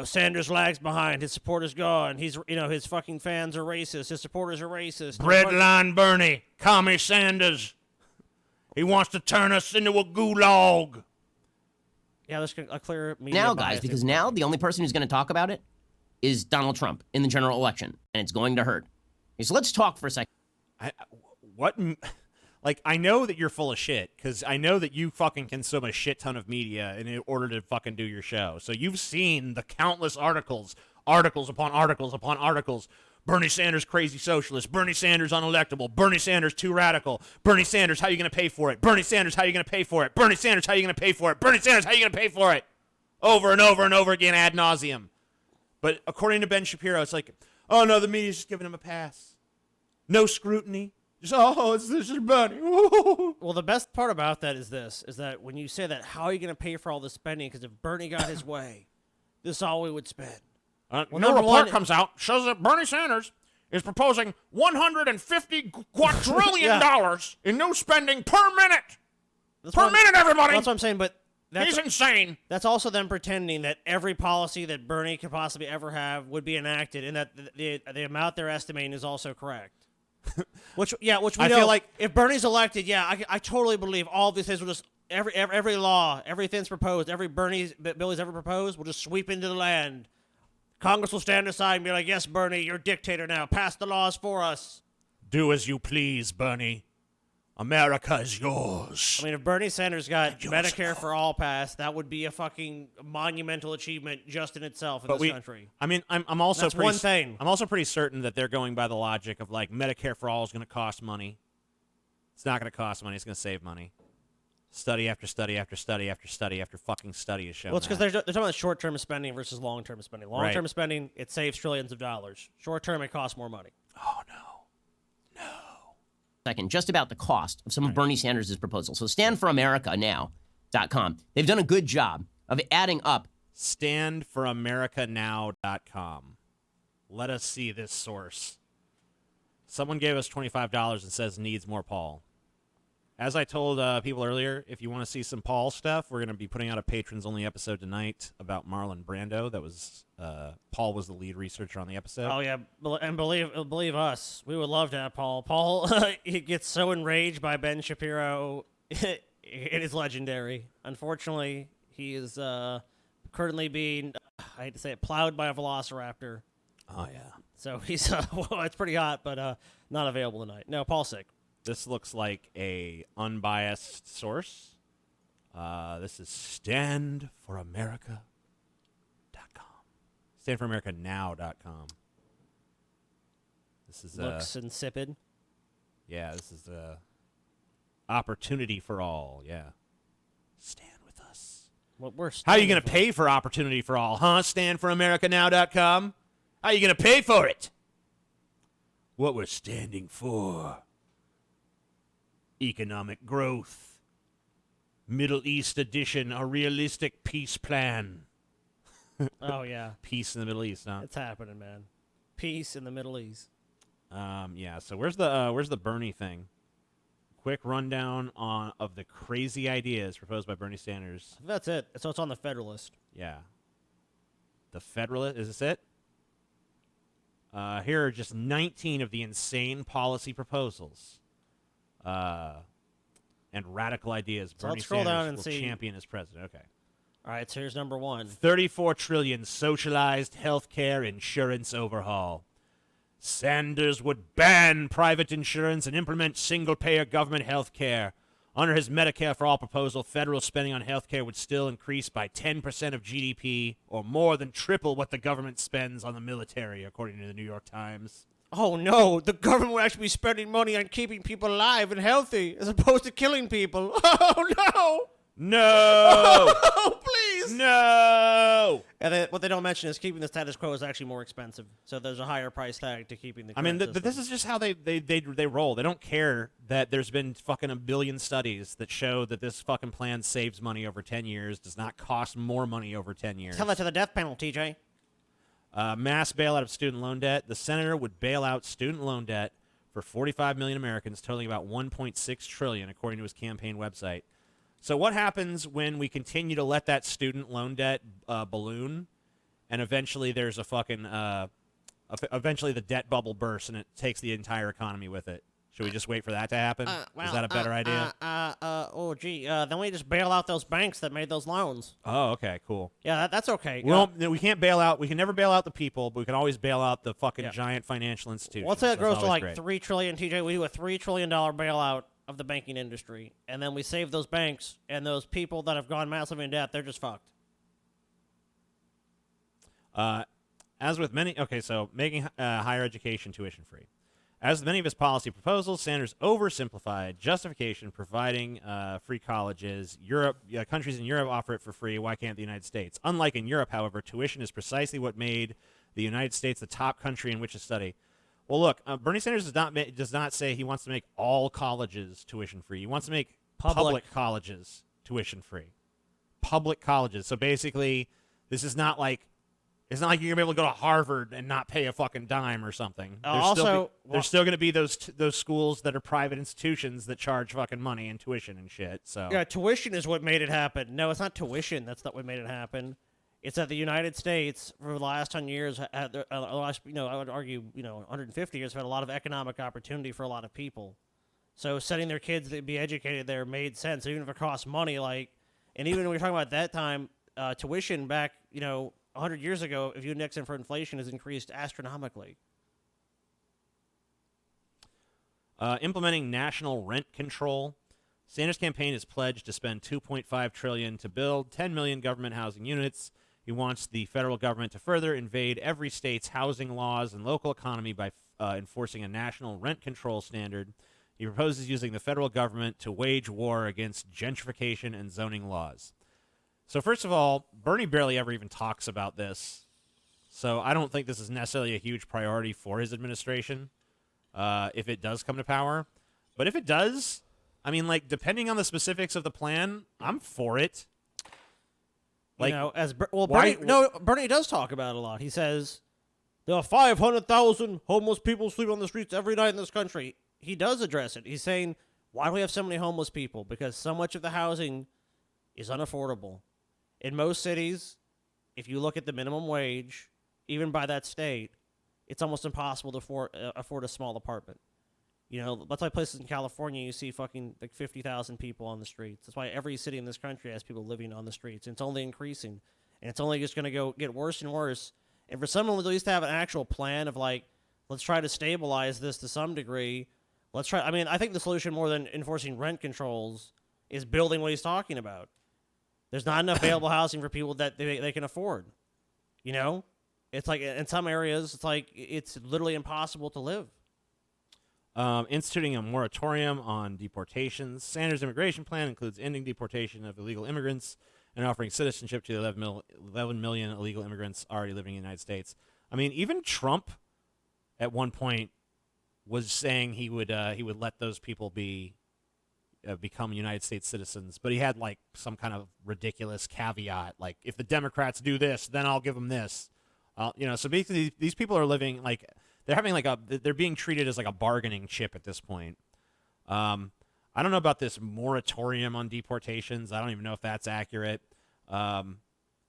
Sanders lags behind. His support is gone. He's, his fucking fans are racist. His supporters are racist. Breadline Bernie, Commie Sanders. He wants to turn us into a gulag. Yeah, there's a clear media Now, bias guys, because here. now the only person who's going to talk about it is Donald Trump in the general election, and it's going to hurt. Okay, so let's talk for a second. I know that you're full of shit because I know that you fucking consume a shit ton of media in order to fucking do your show. So you've seen the countless articles Articles upon articles upon articles. Bernie Sanders, crazy socialist. Bernie Sanders, unelectable. Bernie Sanders, too radical. Bernie Sanders, how you going to pay for it? Bernie Sanders, how you going to pay for it? Bernie Sanders, how you going to pay for it? Bernie Sanders, how you going to pay for it? Over and over and over again, ad nauseum. But according to Ben Shapiro, it's like, oh no, the media's just giving him a pass. No scrutiny. Just, this is Bernie. Well, the best part about that is that when you say that, how are you going to pay for all this spending? Because if Bernie got his way, this is all we would spend. Well, new report comes out, shows that Bernie Sanders is proposing $150 quadrillion in new spending per minute. Per minute, everybody. That's what I'm saying, but he's insane. That's also them pretending that every policy that Bernie could possibly ever have would be enacted, and that the amount they're estimating is also correct. which we I know. feel like if Bernie's elected, I totally believe all these things will just every law, everything's proposed, every Billy's ever proposed will just sweep into the land. Congress will stand aside and be like, yes, Bernie, you're dictator now. Pass the laws for us. Do as you please, Bernie. America is yours. I mean, if Bernie Sanders got Medicare for all passed, that would be a fucking monumental achievement just in itself in this country. I mean, I'm also That's pretty, one thing. I'm also pretty certain that they're going by the logic of like Medicare for all is going to cost money. It's not going to cost money. It's going to save money. Study after study after study after study after fucking study is showing. Well, it's because they're talking about short-term spending versus long-term spending. Long-term Right. spending, it saves trillions of dollars. Short-term, it costs more money. Oh, no. Second, just about the cost of some of Bernie Sanders' proposals. So standforamericanow.com. They've done a good job of adding up. Standforamericanow.com. Let us see this source. Someone gave us $25 and says needs more Paul. As I told people earlier, if you want to see some Paul stuff, we're going to be putting out a patrons-only episode tonight about Marlon Brando. That was Paul was the lead researcher on the episode. Oh yeah, and believe us, we would love to have Paul. Paul, he gets so enraged by Ben Shapiro, it is legendary. Unfortunately, he is currently being, I hate to say it, plowed by a velociraptor. Oh yeah. So he's well, it's pretty hot, but not available tonight. No, Paul's sick. This looks like a unbiased source. This is standforamerica.com. Standforamericanow.com. This is Looks insipid. yeah, this is opportunity for all. Yeah. Stand with us. What we're How are you going to pay for opportunity for all, huh? Standforamericanow.com? How are you going to pay for it? What we're standing for. Economic growth. Middle East edition, a realistic peace plan. Oh yeah, Peace in the Middle East, huh? it's happening, man. Peace in the Middle East. Yeah. So where's the Bernie thing? Quick rundown of the crazy ideas proposed by Bernie Sanders. That's it. So it's on the Federalist. Yeah. The Federalist, is this it? Here are just 19 of the insane policy proposals and radical ideas So Bernie let's scroll down Sanders and will see. champion as president. Okay. All right, so here's number one. 34 trillion socialized healthcare insurance overhaul. Sanders would ban private insurance and implement single-payer government health care. Under his Medicare for All proposal, federal spending on health care would still increase by 10% of GDP, or more than triple what the government spends on the military, according to the New York Times. Oh no, the government would actually be spending money on keeping people alive and healthy as opposed to killing people. Oh no! No! Oh please! No! And then what they don't mention is keeping the status quo is actually more expensive. So there's a higher price tag to keeping the. I mean, current but this system. is just how they roll. They don't care that there's been fucking a billion studies that show that this fucking plan saves money over 10 years, does not cost more money over 10 years. Tell that to the death panel, TJ. Mass bailout of student loan debt. The senator would bail out student loan debt for 45 million Americans, totaling about 1.6 trillion, according to his campaign website. So what happens when we continue to let that student loan debt balloon, and eventually there's a fucking eventually the debt bubble bursts and it takes the entire economy with it? Should we just wait for that to happen? Is that a better idea? Then we just bail out those banks that made those loans. Oh, okay, cool. Yeah, that's okay. Well, we can't bail out. We can never bail out the people, but we can always bail out the fucking Yeah. giant financial institutions. Once that That's grows to always like great. 3 trillion, TJ, we do a $3 trillion bailout of the banking industry, and then we save those banks, and those people that have gone massively in debt, they're just fucked. As with many, so making higher education tuition free. As with many of his policy proposals, Sanders oversimplified justification providing free colleges. Countries in Europe offer it for free. Why can't the United States? Unlike in Europe, however, tuition is precisely what made the United States the top country in which to study. Well, look, Bernie Sanders does not say he wants to make all colleges tuition free. He wants to make public colleges tuition free. Public colleges. So basically, this is not like it's not like you're gonna be able to go to Harvard and not pay a fucking dime or something. There's still gonna be those schools that are private institutions that charge fucking money and tuition and shit. So yeah, tuition is what made it happen. No, it's not tuition. That's not what made it happen. It's that the United States, for the last 10 years, I would argue, 150 years, have had a lot of economic opportunity for a lot of people. So setting their kids to be educated there made sense, even if it costs money. And even when we're talking about that time, tuition back, 100 years ago, if you index it for inflation, has increased astronomically. Implementing national rent control. Sanders' campaign has pledged to spend $2.5 trillion to build 10 million government housing units. He wants the federal government to further invade every state's housing laws and local economy by enforcing a national rent control standard. He proposes using the federal government to wage war against gentrification and zoning laws. So first of all, Bernie barely ever even talks about this. So I don't think this is necessarily a huge priority for his administration if it does come to power. But if it does, I mean, depending on the specifics of the plan, I'm for it. Bernie does talk about it a lot. He says there are 500,000 homeless people sleeping on the streets every night in this country. He does address it. He's saying, why do we have so many homeless people? Because so much of the housing is unaffordable. In most cities, if you look at the minimum wage, even by that state, it's almost impossible to afford a small apartment. That's why places in California you see fucking 50,000 people on the streets. That's why every city in this country has people living on the streets. And it's only increasing. And it's only just going to get worse and worse. And for someone at least to have an actual plan of let's try to stabilize this to some degree. I think the solution more than enforcing rent controls is building what he's talking about. There's not enough available housing for people that they can afford. It's in some areas, it's literally impossible to live. Instituting a moratorium on deportations. Sanders' immigration plan includes ending deportation of illegal immigrants and offering citizenship to the 11 million illegal immigrants already living in the United States. I mean, even Trump at one point was saying he would let those people become United States citizens, but he had some kind of ridiculous caveat, if the Democrats do this, then I'll give them this. So basically these people are living they're having they're being treated as a bargaining chip at this point. I don't know about this moratorium on deportations. I don't even know if that's accurate.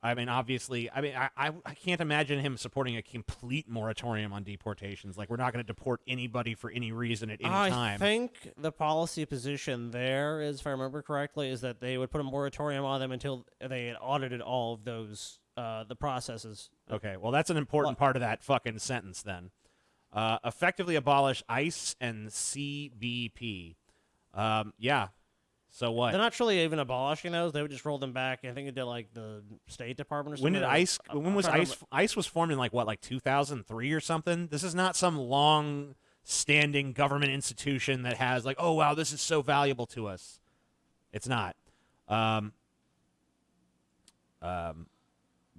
Obviously, I can't imagine him supporting a complete moratorium on deportations. We're not going to deport anybody for any reason at any time. I think the policy position there is, if I remember correctly, is that they would put a moratorium on them until they had audited all of those, the processes. Okay, well, that's an important part of that fucking sentence then. Effectively abolish ICE and CBP. Yeah. So what? They're not truly even abolishing those. They would just roll them back. I think it did the State Department or something. When did ICE? When was ICE? ICE was formed in 2003 or something. This is not some long-standing government institution that has oh wow, this is so valuable to us. It's not. But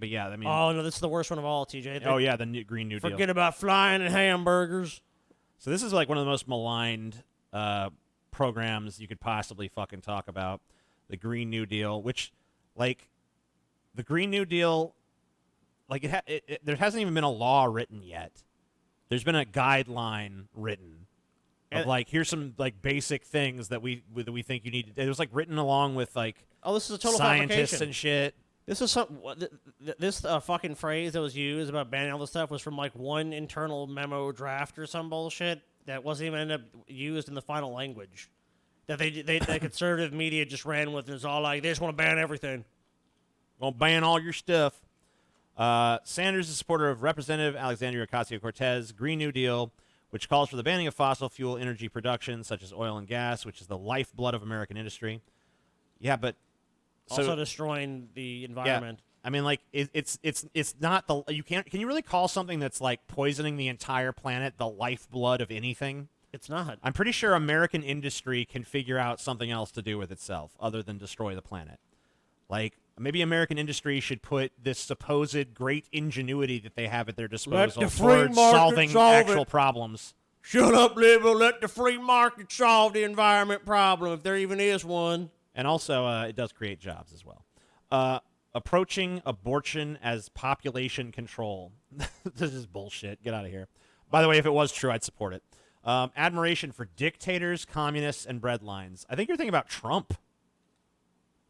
yeah, I mean. Oh no, this is the worst one of all, TJ. Oh yeah, the Green New Deal. Forget about flying and hamburgers. So this is one of the most maligned programs you could possibly fucking talk about. The Green New Deal, which, the Green New Deal, there hasn't even been a law written yet. There's been a guideline written of here's some basic things that we think you need to. It was written along with this is a total scientists and shit. This is this fucking phrase that was used about banning all this stuff was from one internal memo draft or some bullshit that wasn't even end up used in the final language. That the conservative media just ran with. It's all they just want to ban everything. Gonna ban all your stuff. Sanders is a supporter of Representative Alexandria Ocasio-Cortez Green New Deal, which calls for the banning of fossil fuel energy production such as oil and gas, which is the lifeblood of American industry. Yeah, but also destroying the environment. Yeah, I mean, like it's not the you can't. Can you really call something that's like poisoning the entire planet the lifeblood of anything? It's not. I'm pretty sure American industry can figure out something else to do with itself other than destroy the planet. Like, maybe American industry should put this supposed great ingenuity that they have at their disposal the free towards market solving solve actual it. problems. Shut up, liberal. Let the free market solve the environment problem, if there even is one. And also, it does create jobs as well. Approaching abortion as population control. This is bullshit. Get out of here. By the way, if it was true, I'd support it. Admiration for dictators, communists, and breadlines. I think you're thinking about Trump.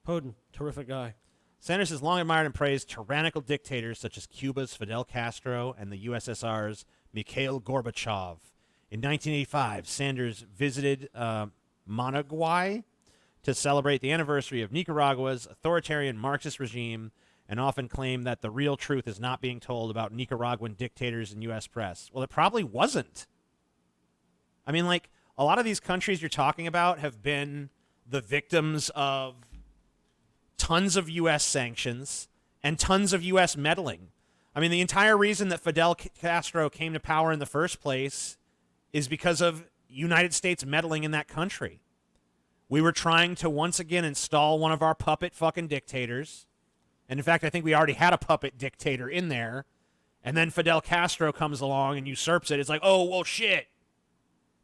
Putin, terrific guy. Sanders has long admired and praised tyrannical dictators such as Cuba's Fidel Castro and the USSR's Mikhail Gorbachev. In 1985, Sanders visited Managua to celebrate the anniversary of Nicaragua's authoritarian Marxist regime and often claimed that the real truth is not being told about Nicaraguan dictators in U.S. press. Well, it probably wasn't. I mean, like, a lot of these countries you're talking about have been the victims of tons of U.S. sanctions and tons of U.S. meddling. I mean, the entire reason that Fidel Castro came to power in the first place is because of United States meddling in that country. We were trying to once again install one of our puppet fucking dictators. And in fact, I think we already had a puppet dictator in there. And then Fidel Castro comes along and usurps it. It's like, oh, well, shit.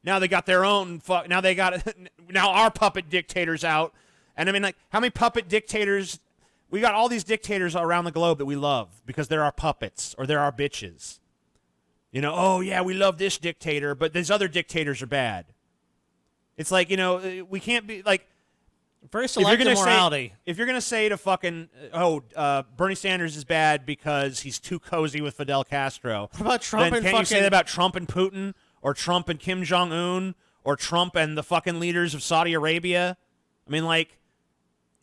Now they got their own now our puppet dictator's out. And I mean, like, how many puppet dictators? We got all these dictators around the globe that we love because they're our puppets or they're our bitches. You know, oh, yeah, we love this dictator, but these other dictators are bad. It's like, you know, we can't be like, Very selective morality. If you're going to say to fucking, Bernie Sanders is bad because he's too cozy with Fidel Castro. What about Trump then and can't fucking... you say that about Trump and Putin or Trump and Kim Jong-un or Trump and the fucking leaders of Saudi Arabia? I mean, like,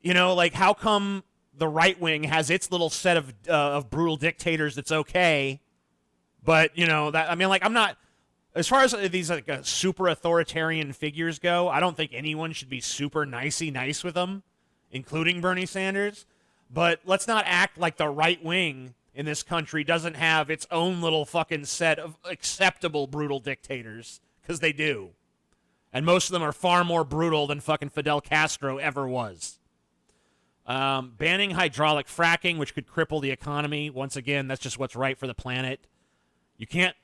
you know, like, how come the right wing has its little set of brutal dictators that's okay? But, you know, that, I mean, like, I'm not... As far as these like super authoritarian figures go, I don't think anyone should be super nicey nice with them, including Bernie Sanders. But let's not act like the right wing in this country doesn't have its own little fucking set of acceptable brutal dictators, because they do. And most of them are far more brutal than fucking Fidel Castro ever was. Banning hydraulic fracking, which could cripple the economy. Once again, that's just what's right for the planet. You can't...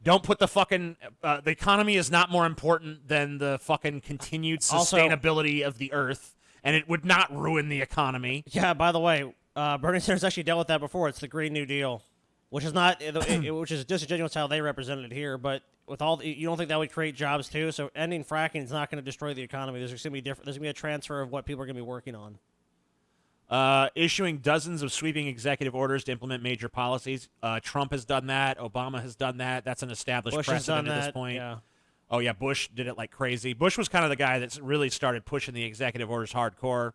Don't put the fucking... the economy is not more important than the fucking continued sustainability of the earth, and it would not ruin the economy. Yeah, by the way, Bernie Sanders actually dealt with that before. It's the Green New Deal, which is not... which is disingenuous how they represented it here, but with all... You don't think that would create jobs, too? So ending fracking is not going to destroy the economy. There's going to be different. There's going to be a transfer of what people are going to be working on. Issuing dozens of sweeping executive orders to implement major policies. Trump has done that. Obama has done that. That's an established Bush has precedent done at that, this point. yeah. Oh, yeah, Bush did it like crazy. Bush was kind of the guy that's really started pushing the executive orders hardcore.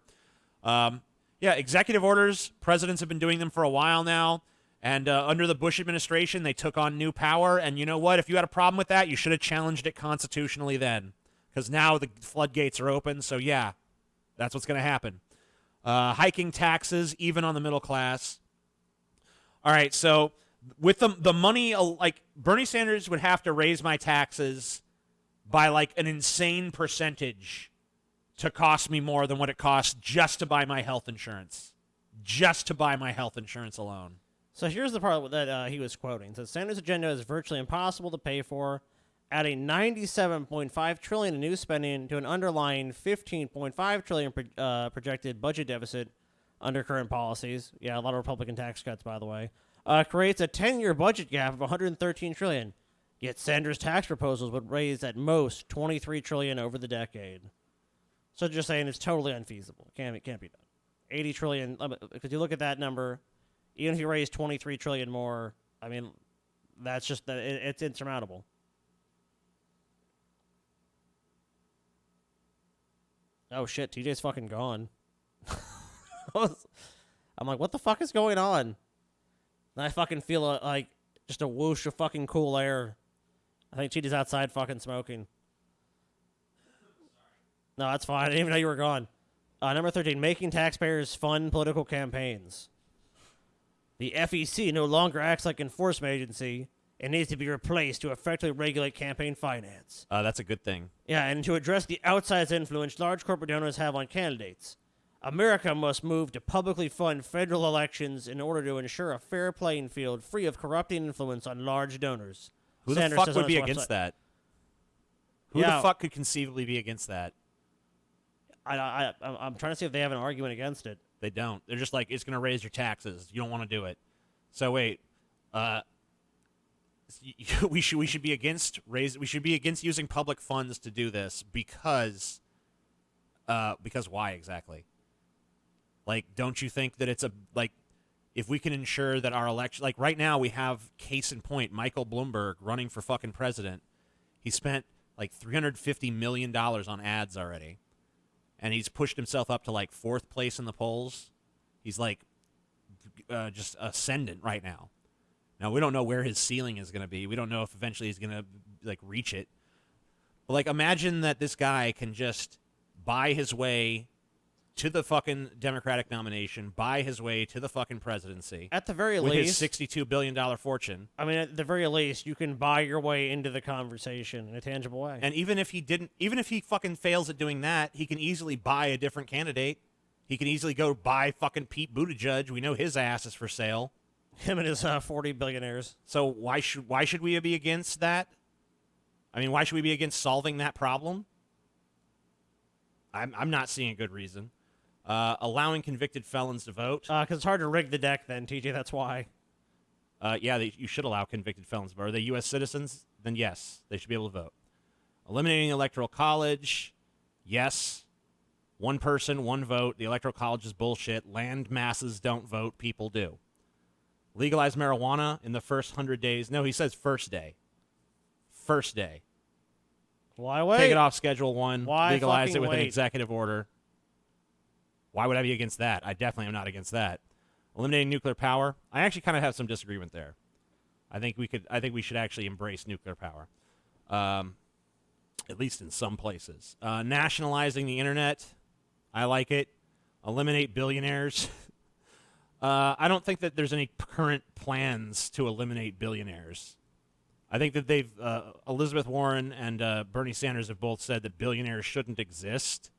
Yeah, executive orders, presidents have been doing them for a while now. And under the Bush administration, they took on new power. And you know what? If you had a problem with that, you should have challenged it constitutionally then. Because now the floodgates are open. So, yeah, that's what's going to happen. Hiking taxes, even on the middle class. All right, so with the money, like, Bernie Sanders would have to raise my taxes by, like, an insane percentage to cost me more than what it costs just to buy my health insurance. Just to buy my health insurance alone. So here's the part that he was quoting. So Sanders' agenda is virtually impossible to pay for, adding $97.5 trillion in new spending to an underlying $15.5 trillion projected budget deficit under current policies. Yeah, a lot of Republican tax cuts, by the way. Creates a 10-year budget gap of $113 trillion. Yet Sanders' tax proposals would raise at most $23 trillion over the decade. So just saying it's totally unfeasible. It can't be done. $80 trillion, because you look at that number, even if you raise $23 trillion more, I mean, that's just, it's insurmountable. Oh, shit, TJ's fucking gone. I'm like, what the fuck is going on? And I fucking feel like just a whoosh of fucking cool air. I think TJ's outside fucking smoking. No, that's fine. I didn't even know you were gone. Number 13, making taxpayers fund political campaigns. The FEC no longer acts like enforcement agency and needs to be replaced to effectively regulate campaign finance. That's a good thing. Yeah, and to address the outsized influence large corporate donors have on candidates. America must move to publicly fund federal elections in order to ensure a fair playing field free of corrupting influence on large donors. Who Sanders the fuck says would on be his against website. that? Who Yeah. the fuck could conceivably be against that? I'm trying to see if they have an argument against it. They don't. They're just like, it's going to raise your taxes. You don't want to do it. So wait, we should be against using public funds to do this because why exactly? Like, don't you think that it's if we can ensure that our election, like right now we have case in point, Michael Bloomberg running for fucking president. He spent like $350 million on ads already. And he's pushed himself up to like 4th place in the polls. He's like just ascendant right now. Now, we don't know where his ceiling is going to be. We don't know if eventually he's going to like reach it. But like, imagine that this guy can just buy his way to the fucking Democratic nomination, buy his way to the fucking presidency. At the very with least, his $62 billion fortune. I mean, at the very least, you can buy your way into the conversation in a tangible way. And even if he fucking fails at doing that, he can easily buy a different candidate. He can easily go buy fucking Pete Buttigieg. We know his ass is for sale. Him and his 40 billionaires. So why should we be against that? I mean, why should we be against solving that problem? I'm not seeing a good reason. Allowing convicted felons to vote. Because it's hard to rig the deck then, TJ, that's why. You should allow convicted felons to vote. Are they U.S. citizens? Then yes, they should be able to vote. Eliminating electoral college. Yes. One person, one vote. The electoral college is bullshit. Land masses don't vote. People do. Legalize marijuana in the first 100 days. No, he says first day. First day. Why wait? Take it off Schedule 1. Why legalize it fucking with an wait? executive order. Why would I be against that? I definitely am not against that. Eliminating nuclear power. I actually kind of have some disagreement there. I think we should actually embrace nuclear power. At least in some places. Nationalizing the internet. I like it. Eliminate billionaires. I don't think that there's any current plans to eliminate billionaires. I think that Elizabeth Warren and Bernie Sanders have both said that billionaires shouldn't exist,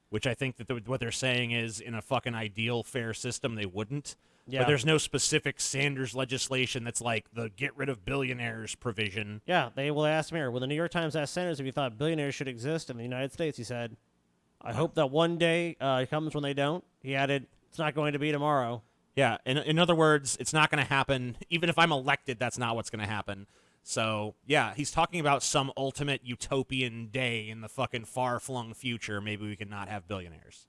which I think that what they're saying is in a fucking ideal, fair system, they wouldn't. Yeah. But there's no specific Sanders legislation that's like the get rid of billionaires provision. Yeah, they will ask me. When the New York Times asked Sanders if he thought billionaires should exist in the United States, he said, I hope that one day comes when they don't. He added, it's not going to be tomorrow. Yeah, in other words, it's not going to happen. Even if I'm elected, that's not what's going to happen. So, yeah, he's talking about some ultimate utopian day in the fucking far-flung future. Maybe we could not have billionaires.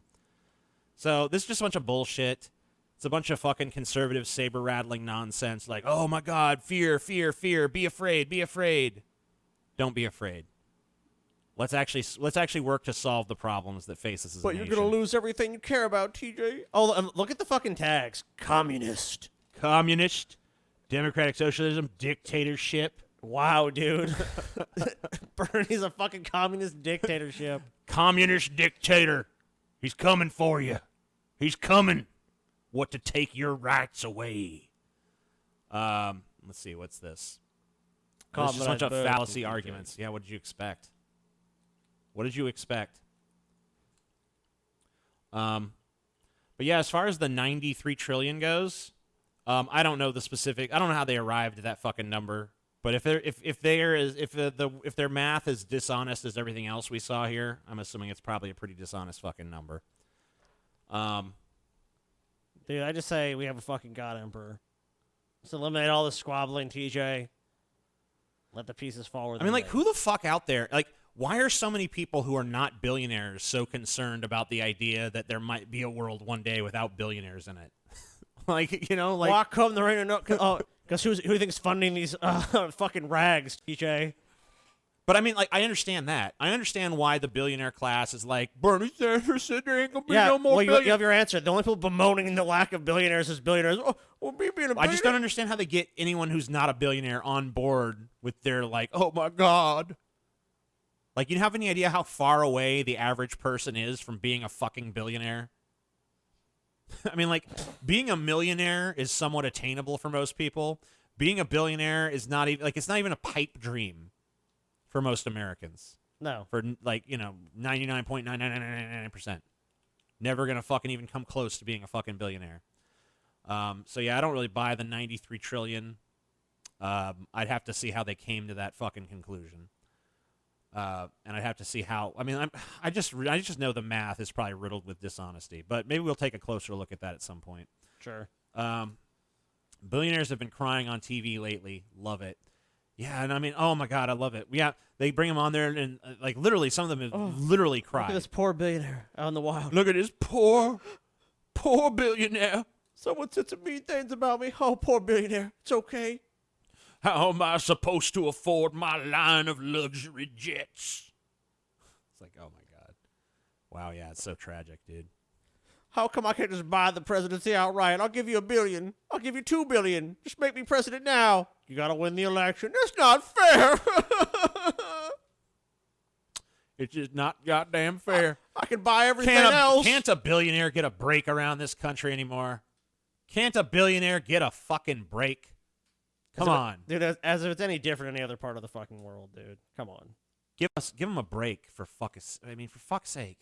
So, this is just a bunch of bullshit. It's a bunch of fucking conservative saber-rattling nonsense like, oh my God, fear, fear, fear, be afraid, be afraid. Don't be afraid. Let's actually work to solve the problems that face us as a nation. But you're going to lose everything you care about, TJ. Oh, look at the fucking tags. Communist. Communist, democratic socialism, dictatorship. Wow, dude. Bernie's a fucking communist dictatorship. Communist dictator. He's coming for you. He's coming. What to take your rights away. Let's see, what's this? This is just a bunch of fallacy arguments. Yeah, what did you expect? What did you expect? But yeah, as far as the 93 trillion goes, I don't know the specific. I don't know how they arrived at that fucking number. But if their math is dishonest as everything else we saw here, I'm assuming it's probably a pretty dishonest fucking number. Dude, I just say we have a fucking God Emperor. Just eliminate all the squabbling, TJ. Let the pieces fall where they I mean, like, lay. who the fuck out there? Like, why are so many people who are not billionaires so concerned about the idea that there might be a world one day without billionaires in it? Like, you know, like... Why come there ain't no... Oh, because who thinks funding these fucking rags, TJ? But I mean, like, I understand that. I understand why the billionaire class is like, Bernie Sanders said there ain't gonna be no more well, you billionaires. have your answer. The only people bemoaning the lack of billionaires is billionaires. Oh, well, me being a I just don't billionaire- understand how they get anyone who's not a billionaire on board with their, like, oh my God. Like, you have any idea how far away the average person is from being a fucking billionaire? I mean, like, being a millionaire is somewhat attainable for most people. Being a billionaire is not even, like, it's not even a pipe dream for most Americans. No. For, like, 99.99999%. Never gonna fucking even come close to being a fucking billionaire. So, yeah, I don't really buy the 93 trillion. I'd have to see how they came to that fucking conclusion. And I'd have to see how. I mean, I just know the math is probably riddled with dishonesty. But maybe we'll take a closer look at that at some point. Sure. Billionaires have been crying on TV lately. Love it. Yeah, and I mean, oh my god, I love it. Yeah, they bring them on there, and like literally, some of them have literally cried. Look at this poor billionaire out in the wild. Look at this poor billionaire. Someone said some mean things about me. Oh, poor billionaire. It's okay. How am I supposed to afford my line of luxury jets? It's like, oh my god, wow, yeah, it's so tragic, dude. How come I can't just buy the presidency outright? I'll give you $1 billion. I'll give you $2 billion. Just make me president now. You gotta win the election. That's not fair. It's just not goddamn fair. I can buy everything else. Can't a billionaire get a break around this country anymore? Can't a billionaire get a fucking break? Come on, dude. As if it's any different in any other part of the fucking world, dude. Come on. Give them a break for fuck's sake.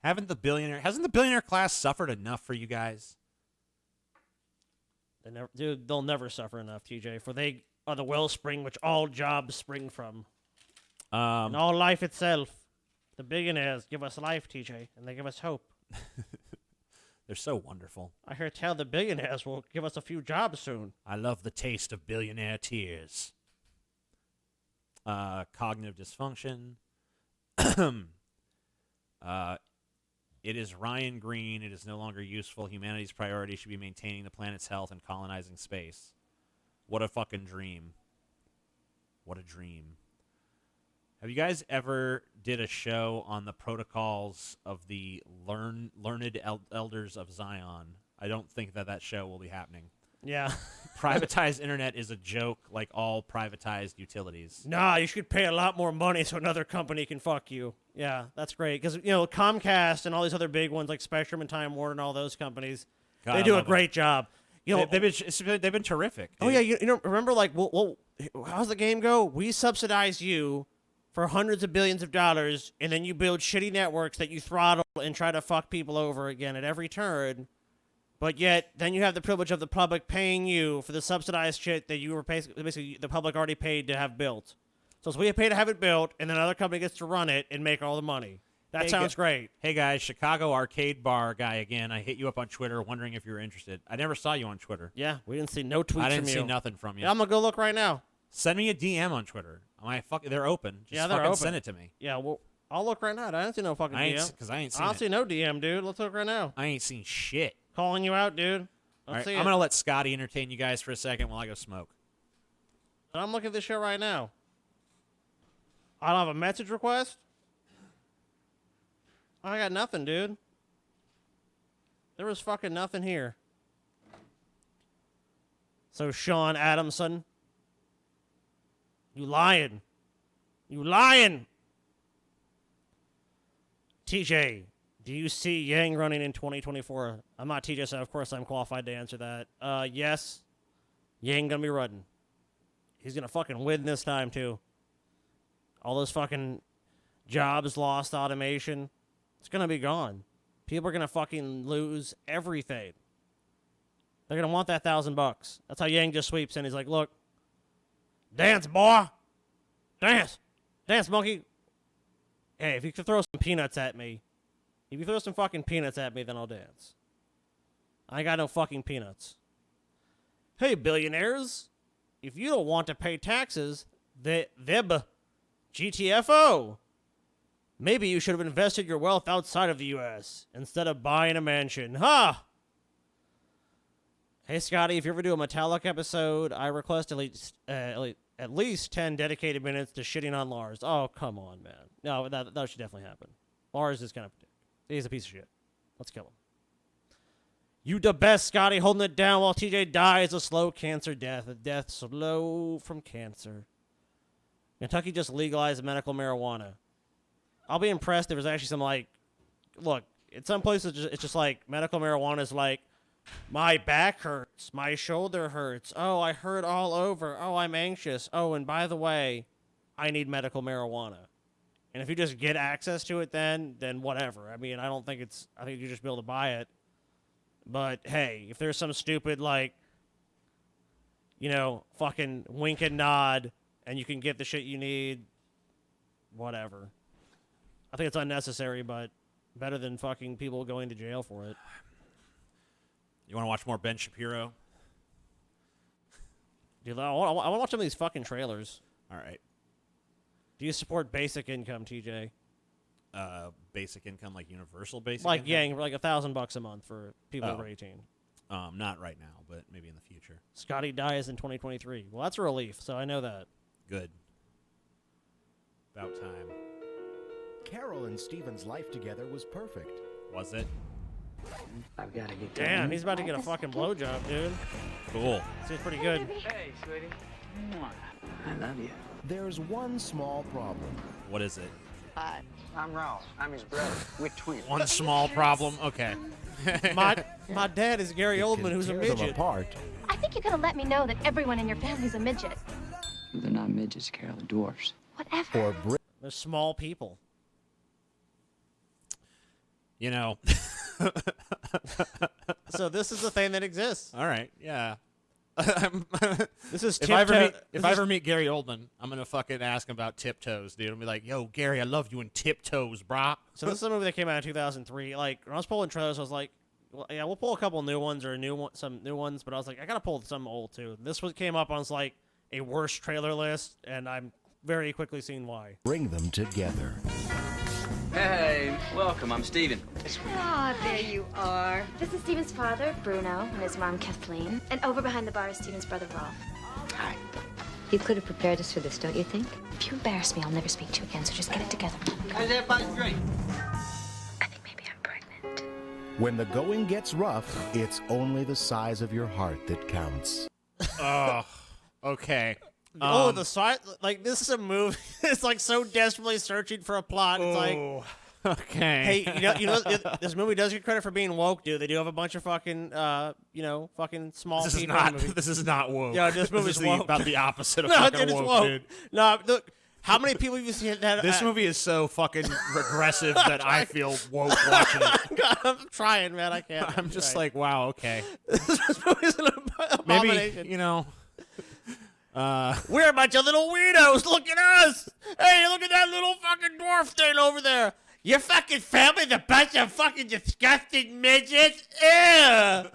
Hasn't the billionaire class suffered enough for you guys? They'll never suffer enough, TJ, for they are the wellspring which all jobs spring from. And all life itself. The billionaires give us life, TJ, and they give us hope. They're so wonderful. I hear tell the billionaires will give us a few jobs soon. I love the taste of billionaire tears. Cognitive dysfunction. It is Ryan Green. It is no longer useful. Humanity's priority should be maintaining the planet's health and colonizing space. What a fucking dream. What a dream. Have you guys ever did a show on the protocols of the learned elders of Zion? I don't think that show will be happening. Yeah. Privatized internet is a joke like all privatized utilities. Nah, you should pay a lot more money so another company can fuck you. Yeah, that's great. Because, Comcast and all these other big ones like Spectrum and Time Warner and all those companies, God, they do a great job. They've been terrific. Dude. Oh, yeah. Remember, like, how's the game go? We subsidize you for hundreds of billions of dollars, and then you build shitty networks that you throttle and try to fuck people over again at every turn. But yet, then you have the privilege of the public paying you for the subsidized shit that you were basically the public already paid to have built. So we pay to have it built, and then another company gets to run it and make all the money. That sounds great. Hey, guys, Chicago Arcade Bar guy again. I hit you up on Twitter wondering if you were interested. I never saw you on Twitter. Yeah, we didn't see no tweets from you. I didn't see nothing from you. Yeah, I'm going to go look right now. Send me a DM on Twitter. They're open. Just they're open. Send it to me. Yeah, well, I'll look right now. I didn't see no fucking DM. Because I ain't seen I don't see no DM, dude. Let's look right now. I ain't seen shit. Calling you out, dude. All right, I'm going to let Scotty entertain you guys for a second while I go smoke. I'm looking at this shit right now. I don't have a message request. I got nothing, dude. There was fucking nothing here. So, Sean Adamson. You lying. You lying. TJ, do you see Yang running in 2024? I'm not TJ, so of course I'm qualified to answer that. Yes. Yang gonna be running. He's gonna fucking win this time, too. All those fucking jobs lost, automation. It's gonna be gone. People are gonna fucking lose everything. They're gonna want that $1,000. That's how Yang just sweeps in. He's like, look, dance, boy. Dance. Dance, monkey. Hey, if you could throw some peanuts at me, if you throw some fucking peanuts at me, then I'll dance. I got no fucking peanuts. Hey, billionaires. If you don't want to pay taxes, GTFO. Maybe you should have invested your wealth outside of the U.S. instead of buying a mansion. Ha! Hey, Scotty, if you ever do a Metallica episode, I request at least 10 dedicated minutes to shitting on Lars. Oh, come on, man. No, that should definitely happen. Lars is kind of... He's a piece of shit. Let's kill him. You the best, Scotty, holding it down while TJ dies a slow cancer death. A death slow from cancer. Kentucky just legalized medical marijuana. I'll be impressed if there's actually some, like... Look, in some places, it's just like medical marijuana is like, My back hurts. My shoulder hurts. Oh, I hurt all over. Oh, I'm anxious. Oh, and by the way, I need medical marijuana. And if you just get access to it, then whatever. I mean, I think you just be able to buy it. But hey, if there's some stupid fucking wink and nod, and you can get the shit you need, whatever. I think it's unnecessary, but better than fucking people going to jail for it. You want to watch more Ben Shapiro? Dude, I want to watch some of these fucking trailers. All right. Do you support basic income, TJ? Basic income, like universal basic Like, income? yeah, like $1,000 a month for people over 18. Not right now, but maybe in the future. Scotty dies in 2023. Well, that's a relief, so I know that. Good. About time. Carol and Steven's life together was perfect. Was it? I've got to get Damn, he's about to get a fucking blowjob, dude. Cool. Seems pretty good. Hey, sweetie. I love you. There's one small problem. What is it? Hi, I'm Ralph. I'm his brother. We're twins. One small problem? Okay. My dad is Gary It Oldman, can who's a tear them midget. apart. I think you gotta let me know that everyone in your family's a midget. They're not midgets, Carol. They're dwarfs. Whatever. Or They're small people. You know. So this is the thing that exists. All right. Yeah. This is If I ever meet Gary Oldman, I'm gonna fucking ask him about Tiptoes, dude. I'll be like, "Yo, Gary, I love you in Tiptoes, brah." So this is a movie that came out in 2003. Like, when I was pulling trailers, I was like, well, yeah, we'll pull a couple new ones or some new ones, but I was like, I gotta pull some old too. This one came up on like a worst trailer list, and I'm very quickly seeing why. bring them together. Hey, welcome. I'm Steven. Ah, there you are. This is Steven's father, Bruno, and his mom, Kathleen. And over behind the bar is Steven's brother, Rolf. Hi. You could have prepared us for this, don't you think? If you embarrass me, I'll never speak to you again, so just get it together. How's everybody's drink? I think maybe I'm pregnant. When the going gets rough, it's only the size of your heart that counts. Oh, okay. The side, like, this is a movie. It's like so desperately searching for a plot. It's like, Okay. hey, you know, this movie does get credit for being woke, dude. They do have a bunch of fucking, fucking small this is people. in the not. movie. This is not woke. Yeah, this movie's is woke. about the opposite of No, fucking dude, it's woke, woke. dude. No, look, how many people have you seen that? This movie is so fucking regressive that I feel woke watching it. God, I'm trying, man. I can't. I'm just Right. like, wow, okay. This movie's an abomination. Maybe, you know. We're a bunch of little weirdos. Look at us. Hey, look at that little fucking dwarf thing over there. Your fucking family's a bunch of fucking disgusting midgets. Ew.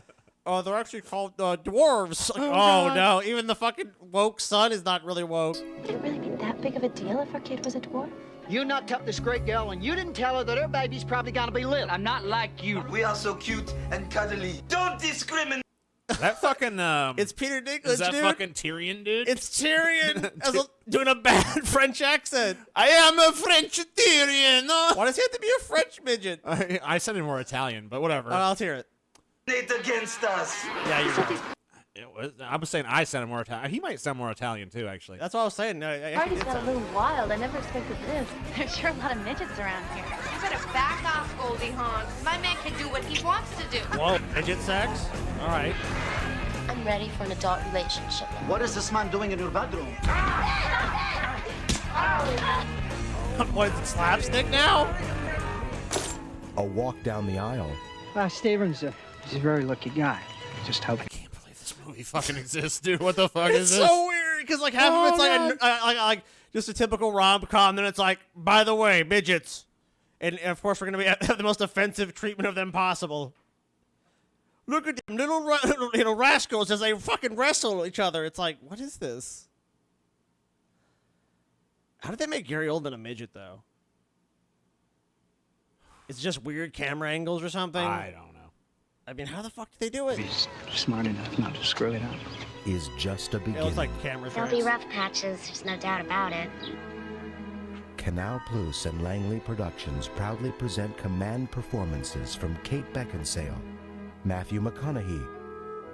Oh, they're actually called dwarves. Oh, no. Even the fucking woke son is not really woke. Would it really be that big of a deal if our kid was a dwarf? You knocked up this great girl, and you didn't tell her that her baby's probably gonna be little. I'm not like you. We are so cute and cuddly. Don't discriminate. That fucking It's Peter Dinklage, is that dude. fucking Tyrion, dude? It's Tyrion doing a bad French accent. I am a French Tyrion. Why does he have to be a French midget? I said it more Italian, but whatever. I'll hear it. Against us. Yeah, you're right. I was saying I sounded more Italian. He might sound more Italian too, actually. That's what I was saying. No, I Party's did got a sound- little wild. I never expected this. There's sure a lot of midgets around here. You better back off, Goldie Hawn. My man can do what he wants to do. Whoa, midget sex? All right. I'm ready for an adult relationship. What is this man doing in your bedroom? What, is it slapstick now? A walk down the aisle. Steven's he's a very lucky guy. Just hope. I can't believe this movie fucking exists, dude. What the fuck It's is this? so weird because like half of it's like just a typical rom-com. Then it's like, by the way, midgets, and of course we're gonna have the most offensive treatment of them possible. Look at them little rascals as they fucking wrestle each other. It's like, what is this? How did they make Gary Oldman a midget though? It's just weird camera angles or something. I don't know. I mean, how the fuck did they do it? He's smart enough not to screw it up. Is just a It beginning. looks like camera There'll tricks. be rough patches, there's no doubt about it. Canal Plus and Langley Productions proudly present command performances from Kate Beckinsale, Matthew McConaughey,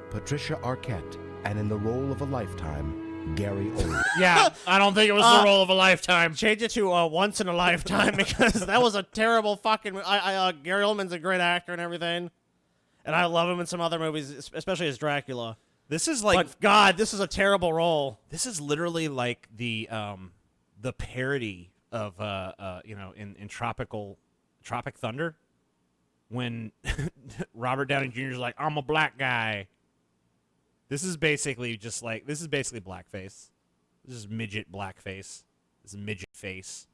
Patricia Arquette, and in the role of a lifetime, Gary Oldman. Yeah, I don't think it was the role of a lifetime. Change it to once in a lifetime because that was a terrible fucking. Gary Oldman's a great actor and everything. And I love him in some other movies, especially as Dracula. This is like, but God, this is a terrible role. This is literally like the parody of in Tropic Thunder, when Robert Downey Jr. is like, I'm a black guy. This is basically blackface. This is midget blackface. This is midget face.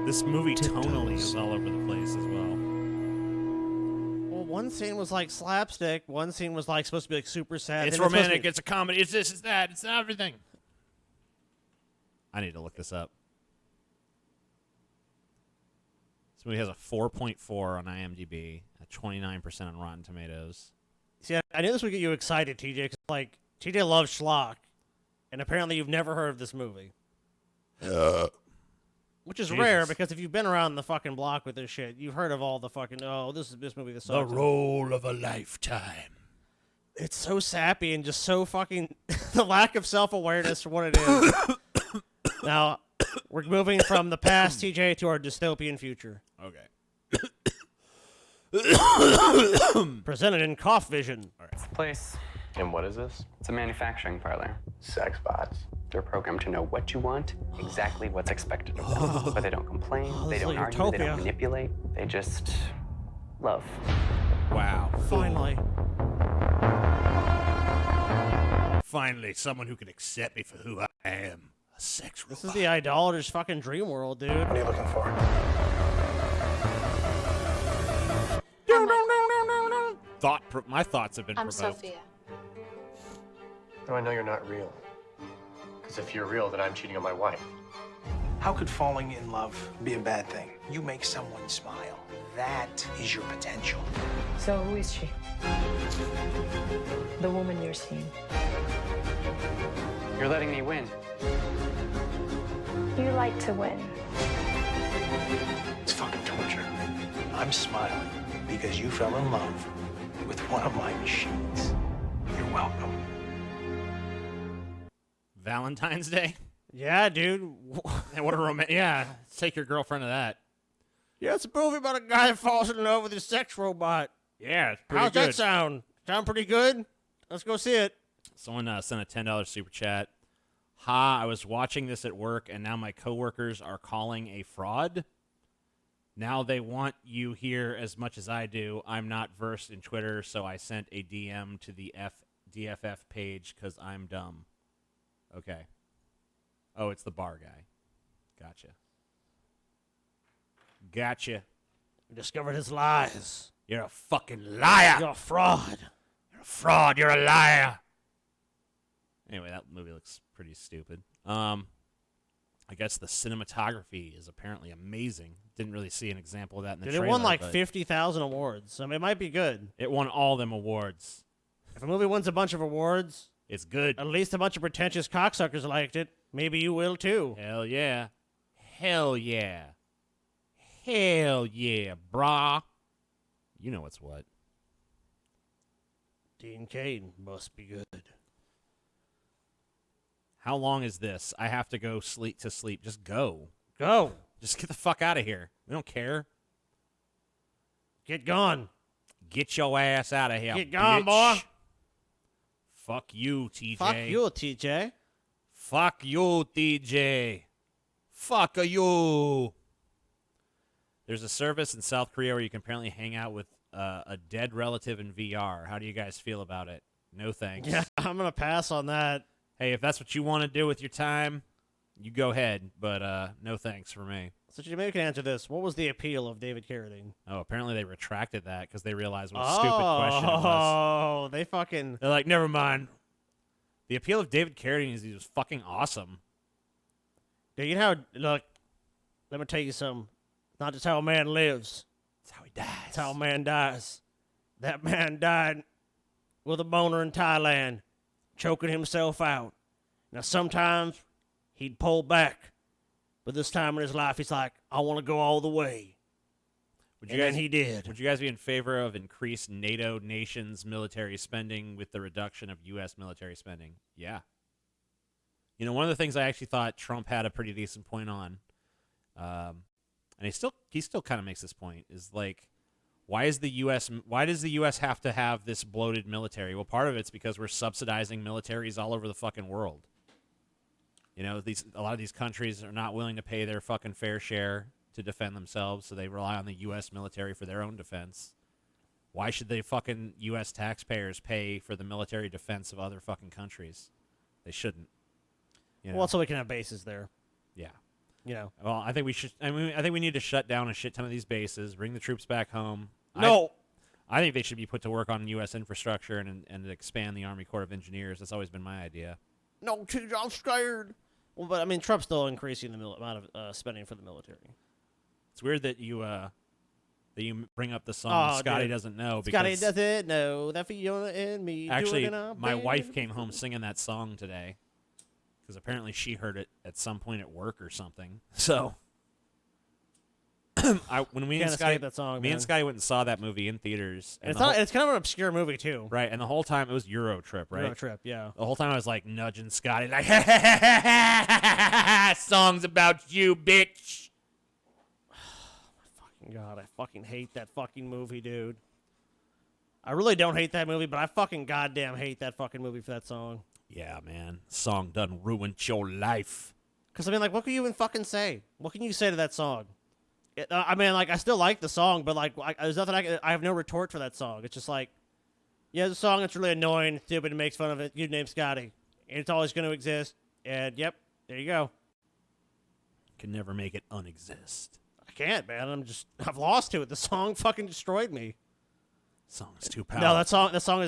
This movie tonally is all over the place as well. Well, one scene was like slapstick. One scene was like supposed to be like super sad. It's romantic. It's a comedy. It's this. It's that. It's everything. I need to look this up. This movie has a 4.4 on IMDb, a 29% on Rotten Tomatoes. See, I knew this would get you excited, TJ. 'Cause, like, TJ loves schlock, and apparently you've never heard of this movie. Which is rare, because if you've been around the fucking block with this shit, you've heard of all the fucking, this movie, this The role of a lifetime. It's so sappy and just so fucking the lack of self-awareness for what it is. Now, we're moving from the past, TJ, to our dystopian future. Okay. Presented in Cough Vision. All right. It's a place. And what is this? It's a manufacturing parlor. Sex bots. They're programmed to know what you want, exactly what's expected of them. But they don't complain, they don't argue, utopia. they don't manipulate. They just love. Wow. Finally. Finally, someone who can accept me for who I am. A sex robot. This is the idolater's fucking dream world, dude. What are you looking for? My thoughts have been I'm provoked. Sophia. No, I know you're not real. Because if you're real, then I'm cheating on my wife. How could falling in love be a bad thing? You make someone smile. That is your potential. So who is she? The woman you're seeing. You're letting me win. You like to win. It's fucking torture. I'm smiling because you fell in love with one of my machines. You're welcome. Valentine's Day? Yeah, dude. And what a yeah, take your girlfriend to that. Yeah, it's a movie about a guy that falls in love with his sex robot. Yeah, it's pretty How's good. that sound? Sound pretty good? Let's go see it. Someone sent a $10 super chat. I was watching this at work, and now my coworkers are calling a fraud. Now they want you here as much as I do. I'm not versed in Twitter, so I sent a DM to the DFF page because I'm dumb. Okay. Oh, it's the bar guy. Gotcha. We discovered his lies. You're a fucking liar. You're a fraud. You're a fraud. You're a liar. Anyway, that movie looks pretty stupid. I guess the cinematography is apparently amazing. Didn't really see an example of that in the Dude, trailer. it won like but 50,000 awards. I mean, it might be good. It won all them awards. If a movie wins a bunch of awards, it's good. At least a bunch of pretentious cocksuckers liked it. Maybe you will too. Hell yeah. Hell yeah. Hell yeah, brah. You know what's what. Dean Cain must be good. How long is this? I have to go sleep. Just go. Go. Just get the fuck out of here. We don't care. Get gone. Get your ass out of here. Get gone, bitch. boy. Fuck you, TJ. Fuck you, TJ. Fuck you, TJ. Fuck you. There's a service in South Korea where you can apparently hang out with a dead relative in VR. How do you guys feel about it? No thanks. Yeah, I'm going to pass on that. Hey, if that's what you want to do with your time, you go ahead. But no thanks for me. So maybe you can answer this. What was the appeal of David Carradine? Oh, apparently they retracted that because they realized what a stupid question it was. Oh, they fucking... They're like, never mind. The appeal of David Carradine is he was fucking awesome. Dude, you know how... Look, let me tell you something. Not just how a man lives. It's how he dies. It's how a man dies. That man died with a boner in Thailand, choking himself out. Now, sometimes he'd pull back, but this time in his life, he's like, I want to go all the way. And he did. Would you guys be in favor of increased NATO nations' military spending with the reduction of U.S. military spending? Yeah. You know, one of the things I actually thought Trump had a pretty decent point on, and he still kind of makes this point, is like, why does the U.S. have to have this bloated military? Well, part of it's because we're subsidizing militaries all over the fucking world. You know, a lot of these countries are not willing to pay their fucking fair share to defend themselves, so they rely on the U.S. military for their own defense. Why should the fucking U.S. taxpayers pay for the military defense of other fucking countries? They shouldn't. You know? Well, so we can have bases there. Yeah. You know. Well, I think we should. I think we need to shut down a shit ton of these bases, bring the troops back home. No. I think they should be put to work on U.S. infrastructure and expand the Army Corps of Engineers. That's always been my idea. No, I'm scared. Well, but I mean, Trump's still increasing the amount of spending for the military. It's weird that you bring up the song Scotty doesn't know. Scotty doesn't know that Fiona and me. Actually, my wife came home singing that song today because apparently she heard it at some point at work or something. So when me and Scotty went and saw that movie in theaters, and it's kind of an obscure movie too, right? And the whole time it was Euro Trip, right? Euro Trip, yeah. The whole time I was like nudging Scotty, like, songs about you, bitch. God, I fucking hate that fucking movie, dude. I really don't hate that movie, but I fucking goddamn hate that fucking movie for that song. Yeah, man. Song done ruined your life. Because, I mean, like, what can you even fucking say? What can you say to that song? I mean, like, I still like the song, but, like, there's nothing I have no retort for that song. It's just like, yeah, the song that's really annoying, stupid, and makes fun of it. You named Scotty. And it's always going to exist. And, yep, there you go. Can never make it unexist. I can't, man. I've lost to it. The song fucking destroyed me. Song is too powerful. No, that song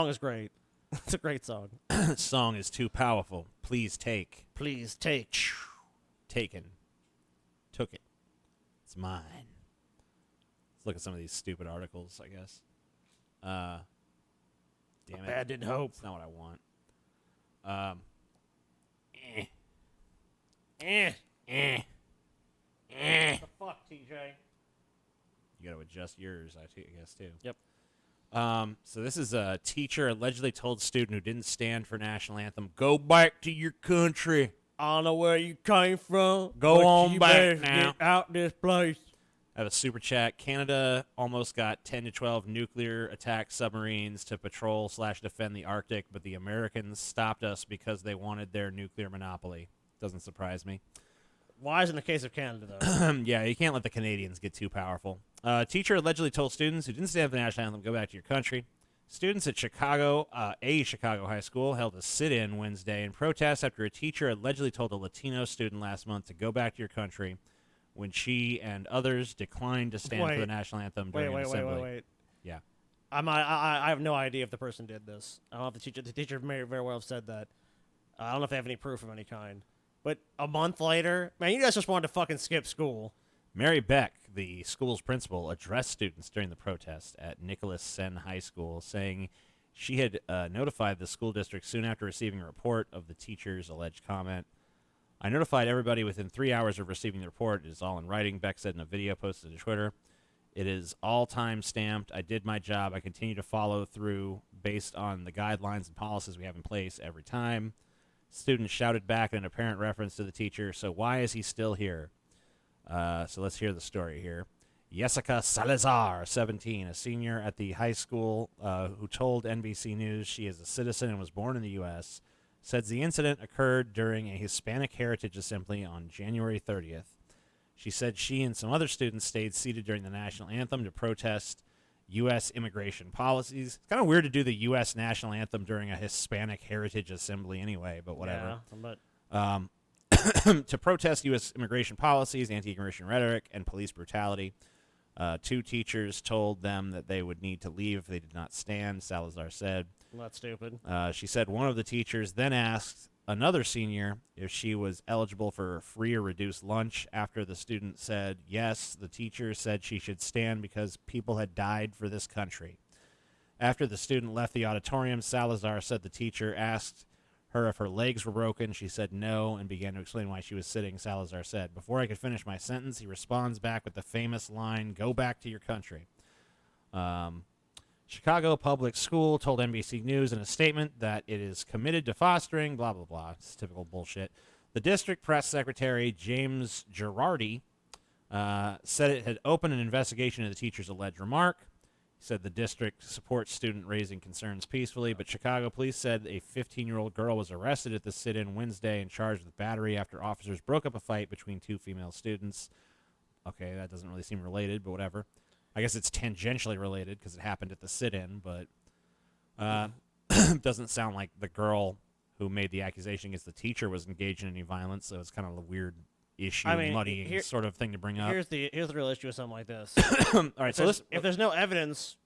is great. It's a great song. Song is too powerful. Please take. Please take. Taken. Took it. It's mine. Let's look at some of these stupid articles, I guess. Damn it. Bad didn't hope. It's not what I want. What the fuck, TJ? You got to adjust yours, I guess, too. Yep. So this is a teacher allegedly told student who didn't stand for national anthem, "Go back to your country. I don't know where you came from. Go on back now. Get out this place." I have a super chat. Canada almost got 10 to 12 nuclear attack submarines to patrol/defend the Arctic, but the Americans stopped us because they wanted their nuclear monopoly. Doesn't surprise me. Why isn't the case of Canada, though? Yeah, you can't let the Canadians get too powerful. Teacher allegedly told students who didn't stand for the national anthem, "Go back to your country." Students at a Chicago high school held a sit-in Wednesday in protest after a teacher allegedly told a Latino student last month to go back to your country when she and others declined to stand for the national anthem during an assembly. Wait. Yeah. I have no idea if the person did this. I don't know if the teacher may very well have said that. I don't know if they have any proof of any kind. But a month later, man, you guys just wanted to fucking skip school. Mary Beck, the school's principal, addressed students during the protest at Nicholas Senn High School, saying she had notified the school district soon after receiving a report of the teacher's alleged comment. "I notified everybody within 3 hours of receiving the report. It is all in writing," Beck said in a video posted to Twitter. "It is all time stamped. I did my job. I continue to follow through based on the guidelines and policies we have in place every time." Students shouted back in an apparent reference to the teacher, "So why is he still here?" So let's hear the story here. Jessica Salazar, 17, a senior at the high school who told NBC News she is a citizen and was born in the U.S., says the incident occurred during a Hispanic Heritage Assembly on January 30th. She said she and some other students stayed seated during the national anthem to protest U.S. immigration policies. It's kind of weird to do the U.S. national anthem during a Hispanic Heritage Assembly anyway, but whatever. Yeah, to protest U.S. immigration policies, anti-immigration rhetoric, and police brutality. 2 teachers told them that they would need to leave if they did not stand, Salazar said. Well, that's stupid. She said one of the teachers then asked another senior if she was eligible for free or reduced lunch. After the student said yes, the teacher said she should stand because people had died for this country. After the student left the auditorium, Salazar said the teacher asked her if her legs were broken. She said no and began to explain why she was sitting. Salazar said, "Before I could finish my sentence, he responds back with the famous line, 'Go back to your country.'" Chicago Public School told NBC News in a statement that it is committed to fostering blah, blah, blah. It's typical bullshit. The district press secretary, James Girardi, said it had opened an investigation into the teacher's alleged remark. He said the district supports student raising concerns peacefully, but Chicago police said a 15-year-old girl was arrested at the sit-in Wednesday and charged with battery after officers broke up a fight between two female students. Okay, that doesn't really seem related, but whatever. I guess it's tangentially related because it happened at the sit-in, but doesn't sound like the girl who made the accusation against the teacher was engaged in any violence, so it's kind of a weird issue, muddy sort of thing to bring up. Here's the real issue with something like this. All right, if there's no evidence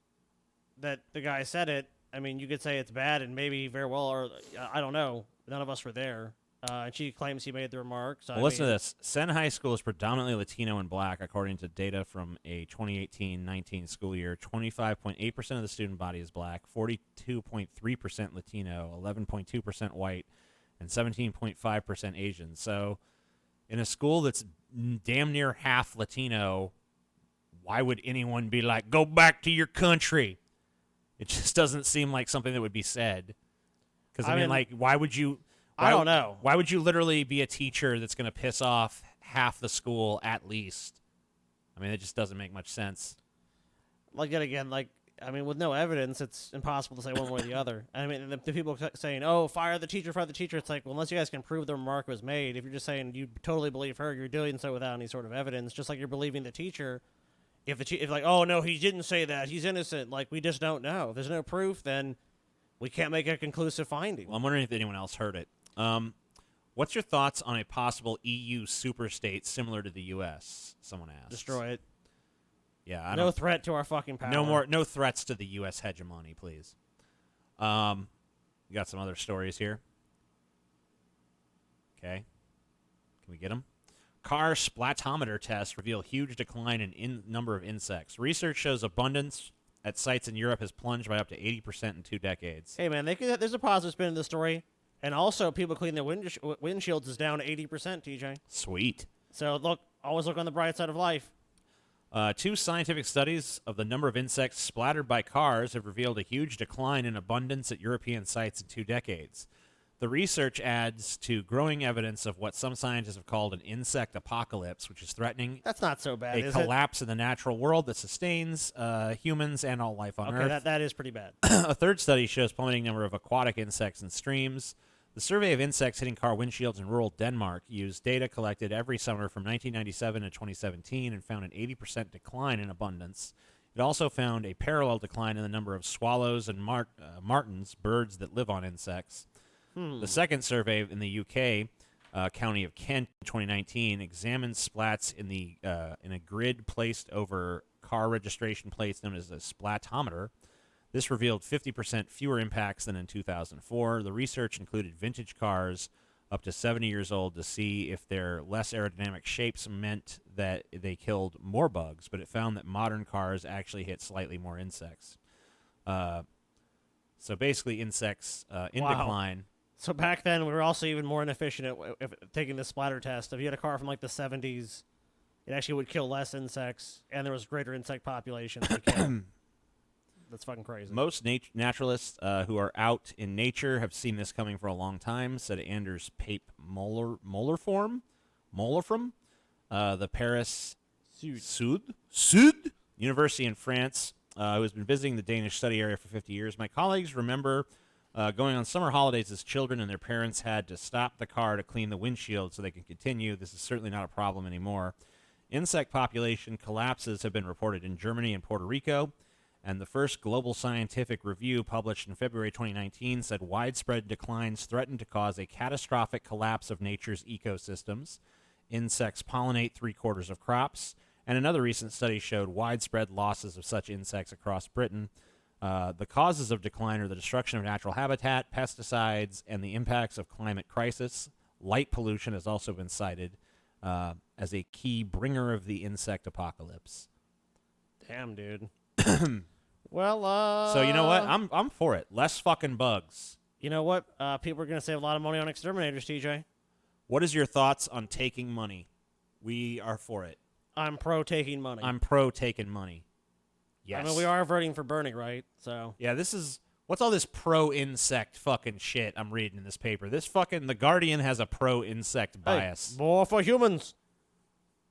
that the guy said it, I mean, you could say it's bad and maybe very well, or I don't know. None of us were there. And she claims he made the remarks. Well, listen to this. Senn High School is predominantly Latino and black, according to data from a 2018-19 school year. 25.8% of the student body is black, 42.3% Latino, 11.2% white, and 17.5% Asian. So in a school that's damn near half Latino, why would anyone be like, go back to your country? It just doesn't seem like something that would be said. Because, I mean, like, why would you... I don't know. Why would you literally be a teacher that's going to piss off half the school at least? I mean, it just doesn't make much sense. Like, yet again, like, I mean, with no evidence, it's impossible to say one way or the other. I mean, the people saying, oh, fire the teacher, it's like, well, unless you guys can prove the remark was made, if you're just saying you totally believe her, you're doing so without any sort of evidence, just like you're believing the teacher. If like, oh, no, he didn't say that, he's innocent, like, we just don't know. If there's no proof, then we can't make a conclusive finding. Well, I'm wondering if anyone else heard it. What's your thoughts on a possible EU superstate similar to the U.S.? Someone asked. Destroy it. Yeah, no threat to our fucking power. No threats to the U.S. hegemony, please. You got some other stories here. Okay. Can we get them? Car splatometer tests reveal huge decline in number of insects. Research shows abundance at sites in Europe has plunged by up to 80% in 2 decades. Hey, man, there's a positive spin in the story. And also, people cleaning their windshields is down 80%, TJ. Sweet. So, always look on the bright side of life. 2 scientific studies of the number of insects splattered by cars have revealed a huge decline in abundance at European sites in 2 decades. The research adds to growing evidence of what some scientists have called an insect apocalypse, which is threatening. That's not so bad, a collapse in the natural world that sustains humans and all life on Earth. Okay, that is pretty bad. A 3rd study shows plummeting number of aquatic insects in streams. The survey of insects hitting car windshields in rural Denmark used data collected every summer from 1997 to 2017 and found an 80% decline in abundance. It also found a parallel decline in the number of swallows and martins, birds that live on insects. The second survey in the UK, county of Kent in 2019, examined splats in a grid placed over car registration plates known as a splatometer. This revealed 50% fewer impacts than in 2004. The research included vintage cars up to 70 years old to see if their less aerodynamic shapes meant that they killed more bugs, but it found that modern cars actually hit slightly more insects. So basically insects in decline. So back then, we were also even more inefficient at taking the splatter test. If you had a car from like the 70s, it actually would kill less insects, and there was greater insect populations. That's fucking crazy. Most naturalists who are out in nature have seen this coming for a long time, said Anders Pape Molerfrom, the Paris Sud University in France, who has been visiting the Danish study area for 50 years. My colleagues remember going on summer holidays as children, and their parents had to stop the car to clean the windshield so they could continue. This is certainly not a problem anymore. Insect population collapses have been reported in Germany and Puerto Rico. And the first global scientific review published in February 2019 said widespread declines threaten to cause a catastrophic collapse of nature's ecosystems. Insects pollinate 3/4 of crops. And another recent study showed widespread losses of such insects across Britain. The causes of decline are the destruction of natural habitat, pesticides, and the impacts of climate crisis. Light pollution has also been cited as a key bringer of the insect apocalypse. Damn, dude. Well, so you know what? I'm for it. Less fucking bugs. You know what? People are going to save a lot of money on exterminators, TJ. What is your thoughts on taking money? We are for it. I'm pro taking money. I'm pro taking money. Yes. I mean, we are voting for burning, right? So yeah, this is what's all this pro-insect fucking shit I'm reading in this paper. This fucking The Guardian has a pro-insect bias. Hey, more for humans.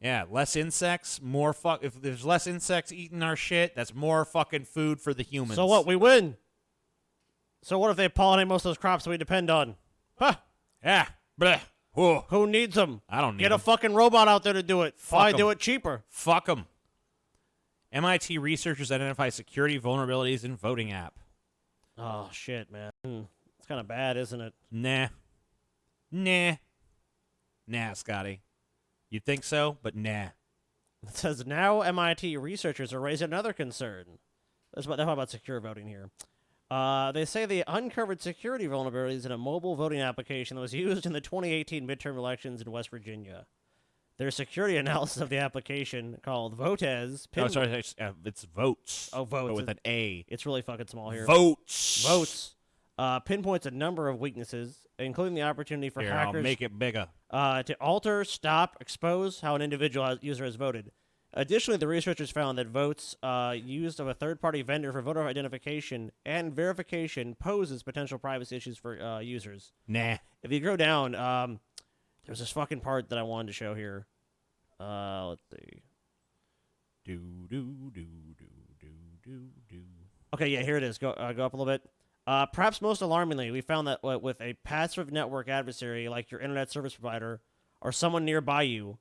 Yeah, less insects, more fuck. If there's less insects eating our shit, that's more fucking food for the humans. So what? We win. So what if they pollinate most of those crops that we depend on? Huh? Yeah. Bleh. Whoa. Who needs them? I don't need Get a them. fucking robot out there to do it. Fuck Why 'em. do it cheaper? Fuck them. MIT researchers identify security vulnerabilities in voting app. Oh, shit, man. It's kind of bad, isn't it? Nah, Scotty. You'd think so, but nah. It says, now MIT researchers are raising another concern. That's about secure voting here. They say they uncovered security vulnerabilities in a mobile voting application that was used in the 2018 midterm elections in West Virginia. Their security analysis of the application, called Votes... It's Votes. Oh, Votes. But with an A. It's really fucking small here. Votes. Pinpoints a number of weaknesses, including the opportunity for Here, hackers... I'll make it bigger. To alter, stop, expose how an individual user has voted. Additionally, the researchers found that votes used of a third-party vendor for voter identification and verification poses potential privacy issues for users. Nah. If you go down, there's this fucking part that I wanted to show here. Let's see. Okay, yeah, here it is. Go up a little bit. Perhaps most alarmingly, we found that with a passive network adversary like your internet service provider or someone nearby you,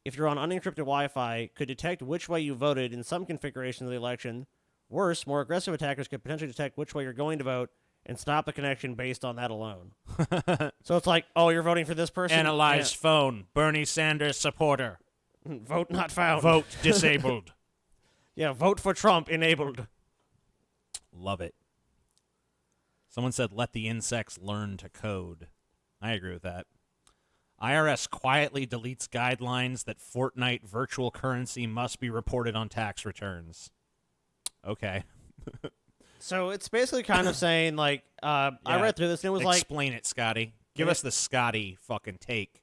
if you're on unencrypted Wi-Fi, could detect which way you voted in some configurations of the election. Worse, more aggressive attackers could potentially detect which way you're going to vote and stop the connection based on that alone. So it's like, oh, you're voting for this person? Analyze phone. Bernie Sanders supporter. Vote not found. Vote disabled. Yeah, vote for Trump enabled. Love it. Someone said, let the insects learn to code. I agree with that. IRS quietly deletes guidelines that Fortnite virtual currency must be reported on tax returns. Okay. So it's basically kind of saying, like, I read through this and it was like... Explain it, Scotty. Give us the Scotty fucking take.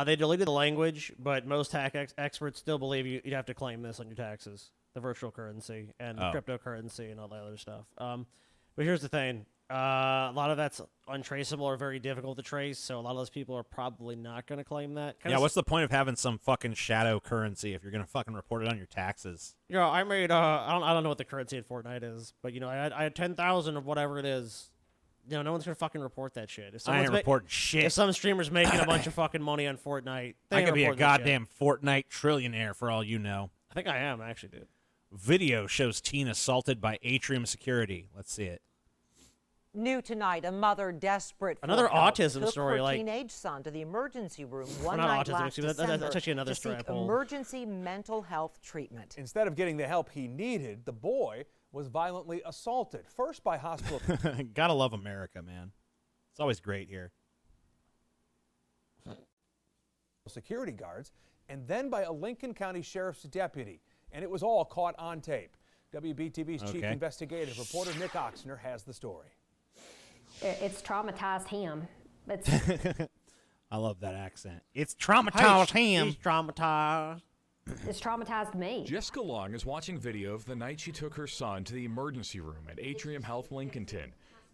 They deleted the language, but most tax experts still believe you'd have to claim this on your taxes. The virtual currency and cryptocurrency and all that other stuff. But here's the thing. A lot of that's untraceable or very difficult to trace, so a lot of those people are probably not going to claim that. What's the point of having some fucking shadow currency if you're going to fucking report it on your taxes? You know, I made, I don't know what the currency in Fortnite is, but, you know, I had 10,000 of whatever it is. You know, no one's going to fucking report that shit. If I ain't reporting shit. If some streamer's making a bunch of fucking money on Fortnite, I could be a goddamn Fortnite trillionaire for all you know. I think I am, actually, dude. Video shows teen assaulted by Atrium security. Let's see it. New tonight, a mother desperate for another help autism took story, her like teenage son to the emergency room one not night autism, last December that's actually another to story I seek pulled. emergency mental health treatment. Instead of getting the help he needed, the boy was violently assaulted, first by hospital. Gotta love America, man. It's always great here. Security guards, and then by a Lincoln County Sheriff's deputy. And it was all caught on tape. WBTV's chief investigative reporter Nick Oxner has the story. It's traumatized him. It's I love that accent. It's traumatized him. He's traumatized. It's traumatized me. Jessica Long is watching video of the night she took her son to the emergency room at Atrium Health Lincolnton.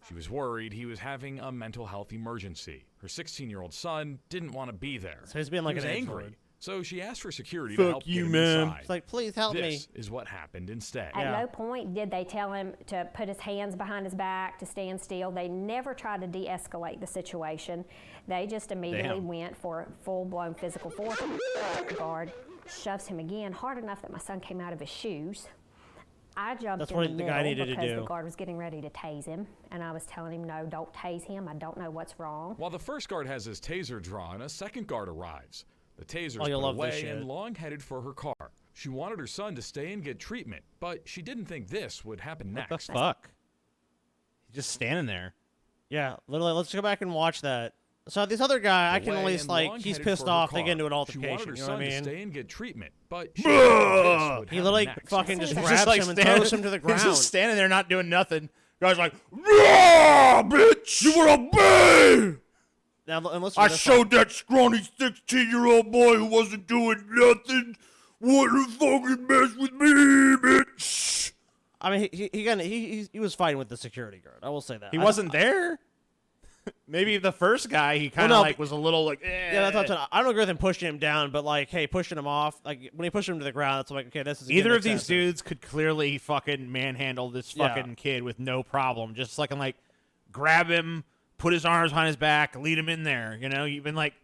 She was worried he was having a mental health emergency. Her 16-year-old son didn't want to be there. So he's being like he was an angry. android. So she asked for security Fuck to help you, get him man. inside. It's like, please help me. This is what happened instead. At no point did they tell him to put his hands behind his back, to stand still. They never tried to de-escalate the situation. They just immediately went for full-blown physical force. The guard shoves him again hard enough that my son came out of his shoes. I jumped in the middle because the guard was getting ready to tase him, and I was telling him, no, don't tase him. I don't know what's wrong. While the first guard has his taser drawn, a second guard arrives. The taser's you'll put love this away shit. and Long headed for her car. She wanted her son to stay and get treatment, but she didn't think this would happen next. What the fuck? He's just standing there. Yeah, literally, let's go back and watch that. So this other guy, I can at least, like, he's pissed off. They get into an altercation, you know what I mean? She wanted her son to stay and get treatment, but he literally fucking just grabs him and throws him to the ground. He's just standing there not doing nothing. Guy's like, "Yeah, bitch, you wanna be?" Now, I showed that scrawny 16-year-old boy who wasn't doing nothing. Wouldn't fucking mess with me, bitch. I mean, he was fighting with the security guard. I will say that. He wasn't there? Maybe the first guy, he kind of like was a little like, Yeah, that's what I don't agree with him pushing him down, but like, hey, pushing him off. Like when he pushed him to the ground, it's like, okay, this is either of these excessive. dudes could clearly fucking manhandle this fucking kid with no problem. Just like, grab him, put his arms behind his back, lead him in there. You know, even like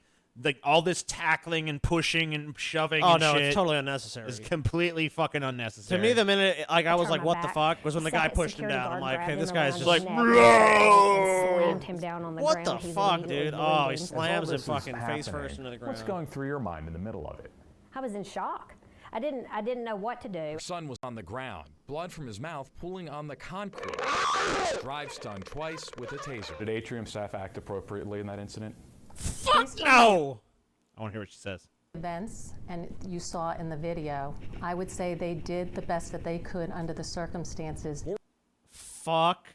all this tackling and pushing and shoving. Oh and no, shit it's totally unnecessary. It's completely fucking unnecessary. To me, the minute I was like, my what the back. fuck, was when the guy Second pushed him security down. I'm guard like, hey, grabbed this him guy's around just his like, neck and slammed him down on the what ground. the He's fuck, immediately dude? Oh, he bleeding. slams him As all this is fucking face happening, first into the ground. What's going through your mind in the middle of it? I was in shock. I didn't know what to do. Her son was on the ground, blood from his mouth pooling on the concrete. Drive stunned twice with a taser. Did Atrium staff act appropriately in that incident? Fuck no! I want to hear what she says. Events, and you saw in the video, I would say they did the best that they could under the circumstances. Fuck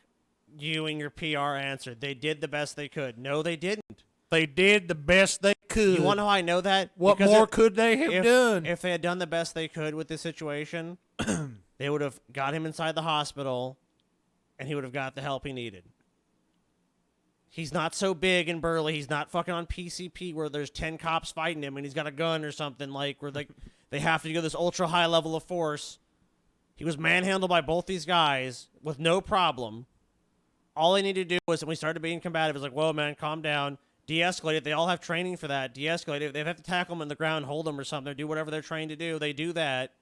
you and your PR answer. They did the best they could. No, they didn't. They did the best they could. You want to know how I know that? What Because more could they have done? If they had done the best they could with this situation, they would have got him inside the hospital, and he would have got the help he needed. He's not so big and burly. He's not fucking on PCP where there's 10 cops fighting him and he's got a gun or something, like where they have to go this ultra high level of force. He was manhandled by both these guys with no problem. All they needed to do was, when we started being combative, it was like, whoa, man, calm down. De-escalate it. They all have training for that. De-escalate it. If they have to tackle them in the ground, hold them or something, or do whatever they're trained to do. They do that.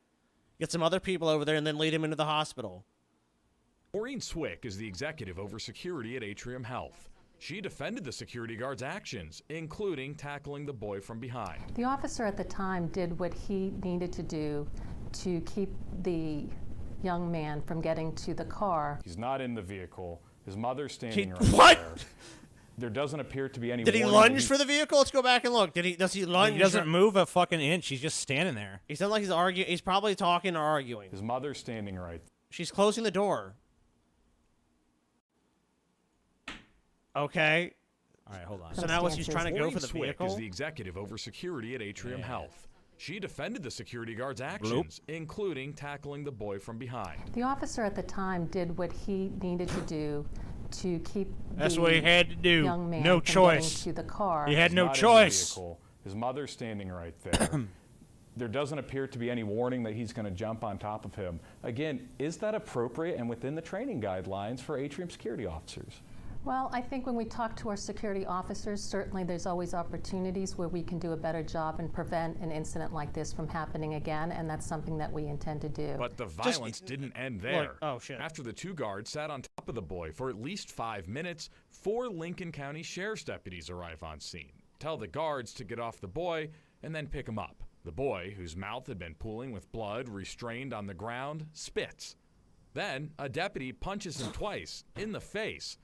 Get some other people over there and then lead him into the hospital. Maureen Swick is the executive over security at Atrium Health. She defended the security guard's actions, including tackling the boy from behind. The officer at the time did what he needed to do to keep the young man from getting to the car. He's not in the vehicle. His mother's standing right what? there. There doesn't appear to be any. Did he lunge for the vehicle? Let's go back and look. Does he lunge? He doesn't move a fucking inch. He's just standing there. He sounds like he's arguing. He's probably talking or arguing. His mother's standing right. She's closing the door. Okay. All right, hold on. So now she's trying to go for the Maureen Swick vehicle? is the executive over security at Atrium Health. She defended the security guard's actions, including tackling the boy from behind. The officer at the time did what he needed to do to keep That's the what he had to do. young man No from choice. getting to the car. He had He's no not in the choice. vehicle. His mother's standing right there. There doesn't appear to be any warning that he's going to jump on top of him. Again, is that appropriate and within the training guidelines for Atrium security officers? Well, I think when we talk to our security officers, certainly there's always opportunities where we can do a better job and prevent an incident like this from happening again, and that's something that we intend to do. But the violence didn't end there. Oh, shit. After the two guards sat on top of the boy for at least 5 minutes, 4 Lincoln County Sheriff's deputies arrive on scene, tell the guards to get off the boy, and then pick him up. The boy, whose mouth had been pooling with blood, restrained on the ground, spits. Then a deputy punches him twice in the face.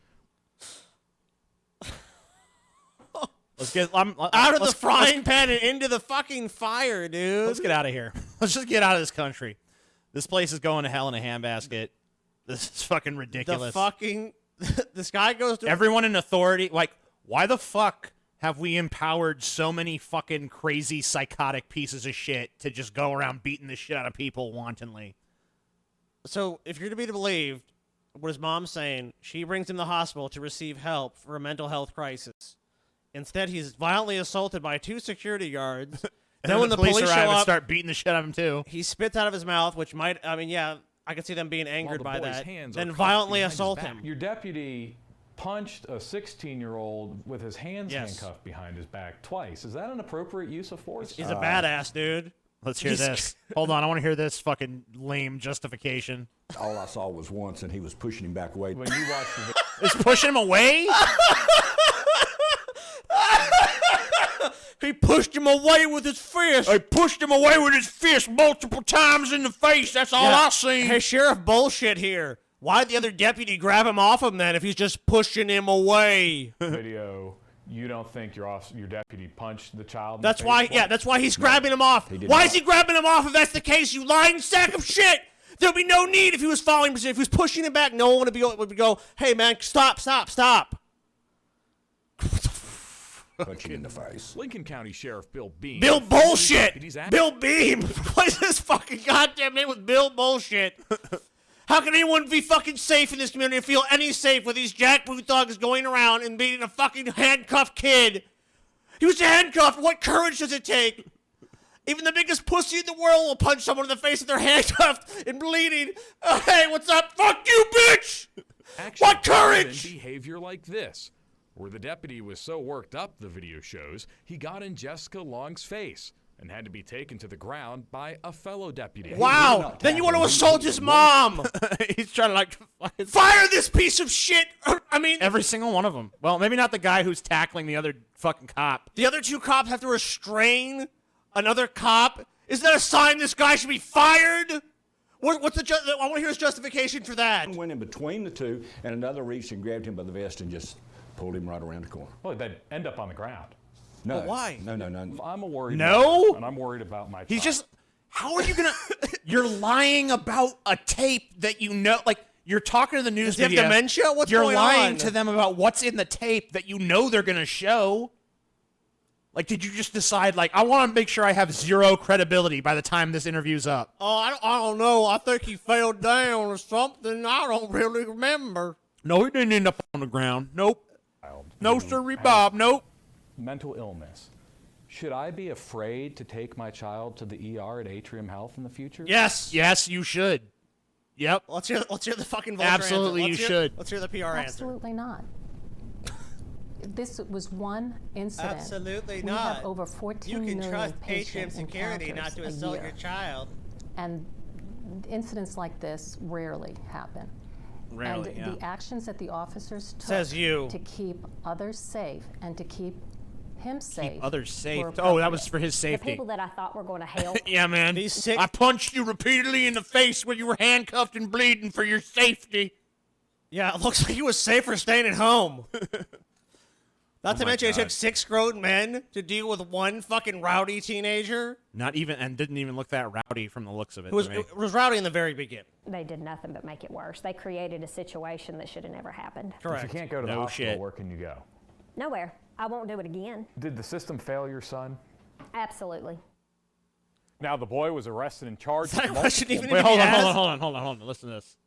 Let's get out of the frying pan and into the fucking fire, dude. Let's get out of here. Let's just get out of this country. This place is going to hell in a handbasket. This is fucking ridiculous. This guy goes to everyone in authority. Like, why the fuck have we empowered so many fucking crazy psychotic pieces of shit to just go around beating the shit out of people wantonly? So, if you're to be believed, what his mom's saying, she brings him to the hospital to receive help for a mental health crisis. Instead, he's violently assaulted by 2 security guards. And then when the police arrive and start beating the shit out of him too. He spits out of his mouth, which might, I mean, yeah, I could see them being angered by that. Hands Then are violently cuffed behind assault his him. back. Your deputy punched a 16-year-old with his hands handcuffed behind his back twice. Is that an appropriate use of force? He's a badass, dude. Let's hear this. Hold on, I want to hear this fucking lame justification. All I saw was once, and he was pushing him back away. When you watch the Is pushing him away? He pushed him away with his fist. I pushed him away with his fist multiple times in the face. That's all I seen. Hey, Sheriff, bullshit here. Why'd the other deputy grab him off him then if he's just pushing him away? video, you don't think your deputy punched the child? That's why, that's why he's grabbing him off. Why is he grabbing him off if that's the case, you lying sack of shit? There'd be no need if he was following, if he was pushing him back, no one would go, hey, man, stop. Punch him in the face. Lincoln County Sheriff Bill Beam. Bill Bullshit! Deputies at- Bill Beam! What is this fucking goddamn name with Bill Bullshit? How can anyone be fucking safe in this community and feel any safe with these jackboot thugs going around and beating a fucking handcuffed kid? He was handcuffed. What courage does it take? Even the biggest pussy in the world will punch someone in the face if they're handcuffed and bleeding. Hey, what's up? Fuck you, bitch! What courage? Behavior like this, where the deputy was so worked up, the video shows, he got in Jessica Long's face and had to be taken to the ground by a fellow deputy. Wow! Then you want to assault his mom! He's trying to like fire this piece of shit! I mean, every single one of them. Well, maybe not the guy who's tackling the other fucking cop. The other two cops have to restrain another cop. Is that a sign this guy should be fired? What's the? I want to hear his justification for that. Went in between the two, and another reached and grabbed him by the vest and just pulled him right around the corner. Well, they'd end up on the ground. No. But why? No. I'm worried. No? And I'm worried about my child. He's just. How are you gonna? You're lying about a tape that you know. Like you're talking to the news Does he have media. dementia? What's you're going lying on? to them about what's in the tape that you know they're gonna show. Like, did you just decide, like, I want to make sure I have zero credibility by the time this interview's up? Oh, I don't know. I think he fell down or something. I don't really remember. No, he didn't end up on the ground. Nope. No, sirree, Bob. Nope. Mental illness. Should I be afraid to take my child to the ER at Atrium Health in the future? Yes. Yes, you should. Yep. Let's hear the fucking vulture Absolutely, answer. you should. Let's hear the PR answer. Absolutely not. This was one incident. Absolutely we not. have over 14 You can million trust patient Atrium Security not to encounters a assault year. your child. And incidents like this rarely happen. Rarely, and yeah. the actions that the officers took Says you. to keep others safe and to keep him safe. Keep others safe. were Oh, that was appropriate. for his The safety. people that I thought were going to help. Yeah, man. He's sick. I punched you repeatedly in the face when you were handcuffed and bleeding for your safety. Yeah, it looks like he was safer staying at home. Not to my mention, it God. took 6 grown men to deal with one fucking rowdy teenager Not even, and didn't even look that rowdy from the looks of it. who was, to me. was rowdy in the very beginning. They did nothing but make it worse. They created a situation that should have never happened. Correct. If you can't go to the No hospital, shit. where can you go? Nowhere. I won't do it again. Did the system fail your son? Absolutely. Now, the boy was arrested and charged That with question multiple... even Wait, hold on, Yes. hold on. Listen to this.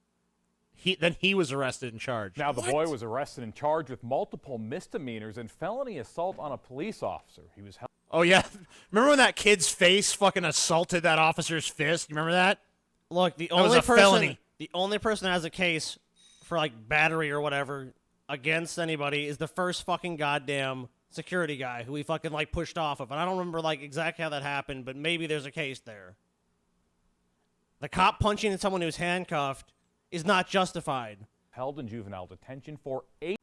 He was arrested and charged. Now, the boy was arrested and charged with multiple misdemeanors and felony assault on a police officer. He was held... Oh, yeah. Remember when that kid's face fucking assaulted that officer's fist? You remember that? Look, the That was only a person, felony. the only person that has a case for like battery or whatever against anybody is the first fucking goddamn security guy who we fucking like pushed off of. And I don't remember like exactly how that happened, but maybe there's a case there. The cop punching someone who's handcuffed is not justified. held in juvenile detention for 8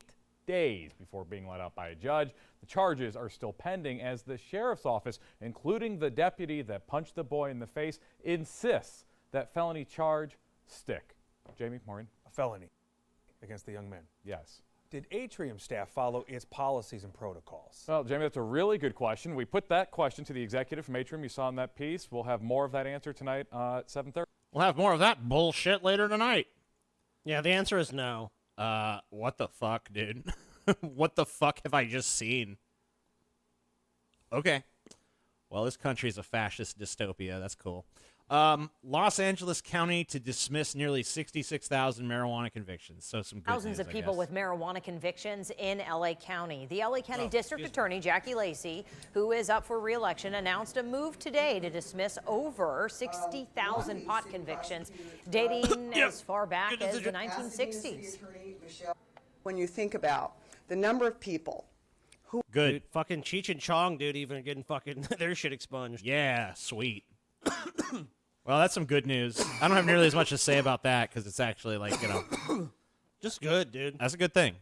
days before being let out by a judge. The charges are still pending as the sheriff's office, including the deputy that punched the boy in the face, insists that felony charge stick. Jamie, Maureen? A felony against the young man. Yes. Did Atrium staff follow its policies and protocols? Well, Jamie, that's a really good question. We put that question to the executive from Atrium. You saw in that piece. We'll have more of that answer tonight at 7:30. We'll have more of that bullshit later tonight. Yeah, the answer is no. What the fuck, dude? What the fuck have I just seen? Okay. Well, this country is a fascist dystopia. That's cool. Los Angeles County to dismiss nearly 66,000 marijuana convictions. So some good Thousands news, of people I guess. with marijuana convictions in L.A. County. The L.A. County District Attorney Jackie Lacey, who is up for re-election, announced a move today to dismiss over 60,000 pot convictions dating as far back as the 1960s. When you think about the number of people who... Good. Dude, fucking Cheech and Chong, dude, even getting fucking their shit expunged. Yeah, sweet. Well, that's some good news. I don't have nearly as much to say about that because it's actually like, you know, just good, dude. That's a good thing.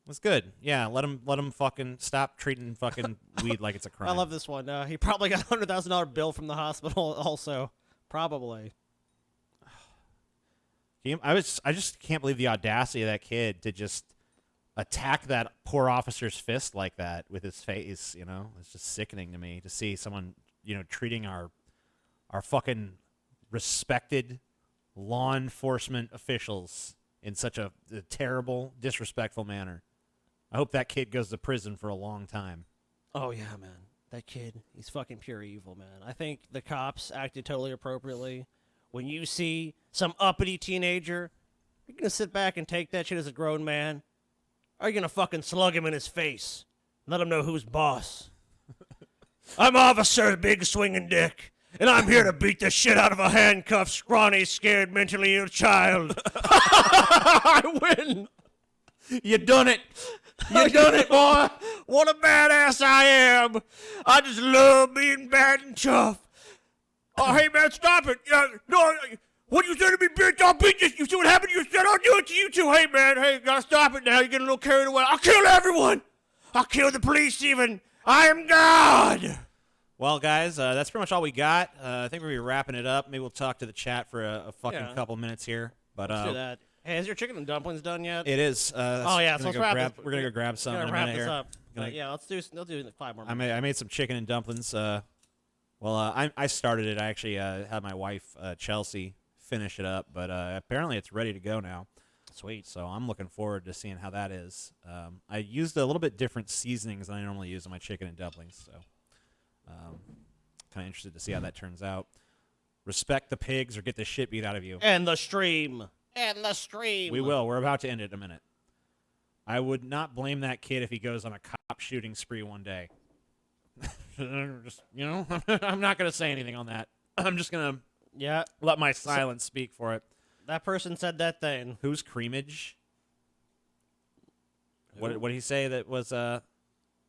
That's good. Yeah, let him fucking stop treating fucking weed like it's a crime. I love this one. He probably got a $100,000 bill from the hospital also. Probably. I just can't believe the audacity of that kid to just attack that poor officer's fist like that with his face, you know? It's just sickening to me to see someone, you know, treating our fucking respected law enforcement officials in such a terrible, disrespectful manner. I hope that kid goes to prison for a long time. Oh, yeah, man. That kid, he's fucking pure evil, man. I think the cops acted totally appropriately. When you see some uppity teenager you gonna sit back and take that shit as a grown man? Or are you gonna fucking slug him in his face? Let him know who's boss. I'm Officer Big Swinging Dick, and I'm here to beat the shit out of a handcuffed, scrawny, scared, mentally ill child. I win. You done it. You done it, boy. What a badass I am. I just love being bad and tough. Oh, hey, man, stop it. No, what you said to me, bitch, I'll beat this. You see what happened? You said I'll do it to you too. Hey, man, hey, you gotta stop it now. You're getting a little carried away. I'll kill everyone. I'll kill the police even. I am God. Well, guys, that's pretty much all we got. I think we're going to be wrapping it up. Maybe we'll talk to the chat for a fucking couple minutes here. But Let's do that. Hey, is your chicken and dumplings done yet? It is. Oh, yeah, so let's wrap this. We're going to go grab some in a minute here. Up. Yeah, let's do 5 more minutes. I made some chicken and dumplings. I started it. I actually had my wife, Chelsea, finish it up. But apparently it's ready to go now. Sweet. So I'm looking forward to seeing how that is. I used a little bit different seasonings than I normally use on my chicken and dumplings. So kind of interested to see how that turns out. Respect the pigs or get the shit beat out of you. And the stream. And the stream. We will. We're about to end it in a minute. I would not blame that kid if he goes on a cop shooting spree one day. Just, I'm not going to say anything on that. I'm just going to let my silence speak for it. That person said that thing. Who's Creamage? What did he say that was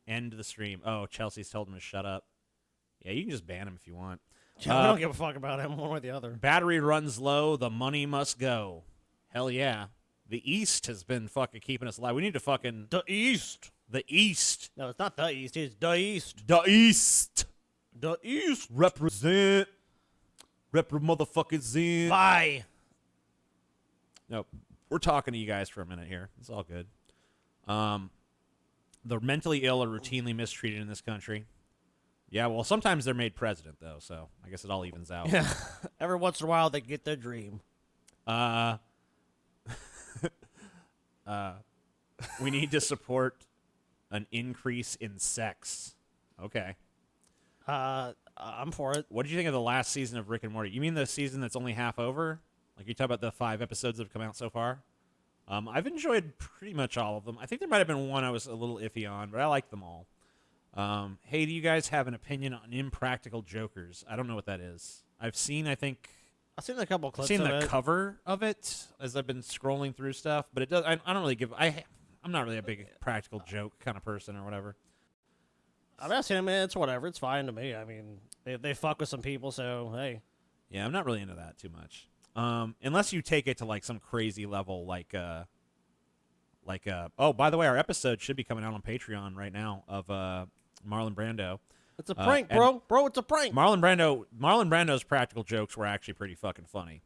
end the stream? Oh, Chelsea's told him to shut up. Yeah, you can just ban him if you want. I don't give a fuck about him one way or the other. Battery runs low. The money must go. Hell yeah. The East has been fucking keeping us alive. We need to fucking... The East. The East. No, it's not the East. It's the East. The East. The East. Represent. Motherfuckers in. Bye. No, we're talking to you guys for a minute here. It's all good. The mentally ill are routinely mistreated in this country. Yeah, well, sometimes they're made president, though, so I guess it all evens out. Yeah. Every once in a while, they get their dream. We need to support an increase in sex. Okay. I'm for it. What did you think of the last season of Rick and Morty? You mean the season that's only half over? Like, you talk about the 5 episodes that have come out so far? I've enjoyed pretty much all of them. I think there might have been one I was a little iffy on, but I like them all. Hey, do you guys have an opinion on Impractical Jokers? I don't know what that is. I've seen a couple clips I've seen of the it. cover of it as I've been scrolling through stuff, but it does. I don't really give. I'm not really a big practical joke kind of person or whatever. I've not seen it. It's whatever. It's fine to me. I mean, they fuck with some people, so hey. Yeah, I'm not really into that too much. Unless you take it to like some crazy level, like oh, by the way, our episode should be coming out on Patreon right now of Marlon Brando. It's a prank, bro. Bro, it's a prank. Marlon Brando's practical jokes were actually pretty fucking funny.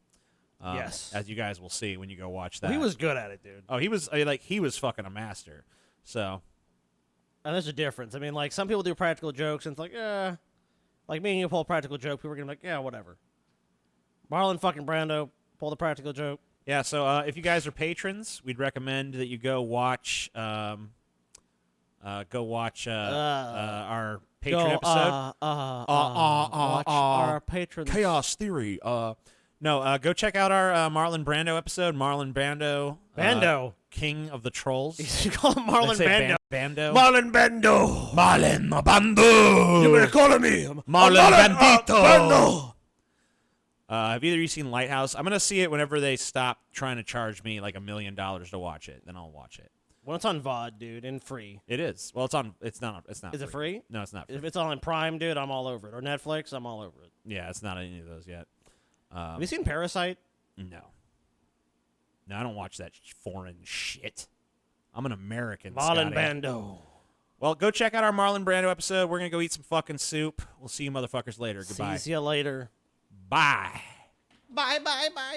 Yes, as you guys will see when you go watch that. He was good at it, dude. Oh, he was fucking a master. So, and there's a difference. I mean, like some people do practical jokes, and it's like, like me and you pull a practical joke, people are gonna be like, yeah, whatever. Marlon fucking Brando pull the practical joke. Yeah. So if you guys are patrons, we'd recommend that you go watch our Patreon episode. Watch our patrons. Chaos Theory. No, go check out our Marlon Brando episode. Marlon Brando. King of the Trolls. You call him Marlon Brando. Bando. Marlon Brando. Marlon Bando. You better call me Marlon Bandito. Bando. Have either of you seen Lighthouse? I'm gonna see it whenever they stop trying to charge me like $1 million to watch it. Then I'll watch it. Well, it's on VOD, dude, and free. It is. Well, it's on. It's not. It's not. Is it free? No, it's not free. If it's on Prime, dude, I'm all over it. Or Netflix, I'm all over it. Yeah, it's not any of those yet. Have you seen Parasite? No. No, I don't watch that foreign shit. I'm an American. Marlon Scotty. Brando. Well, go check out our Marlon Brando episode. We're gonna go eat some fucking soup. We'll see you motherfuckers later. Goodbye. See you later. Bye. Bye, bye, bye.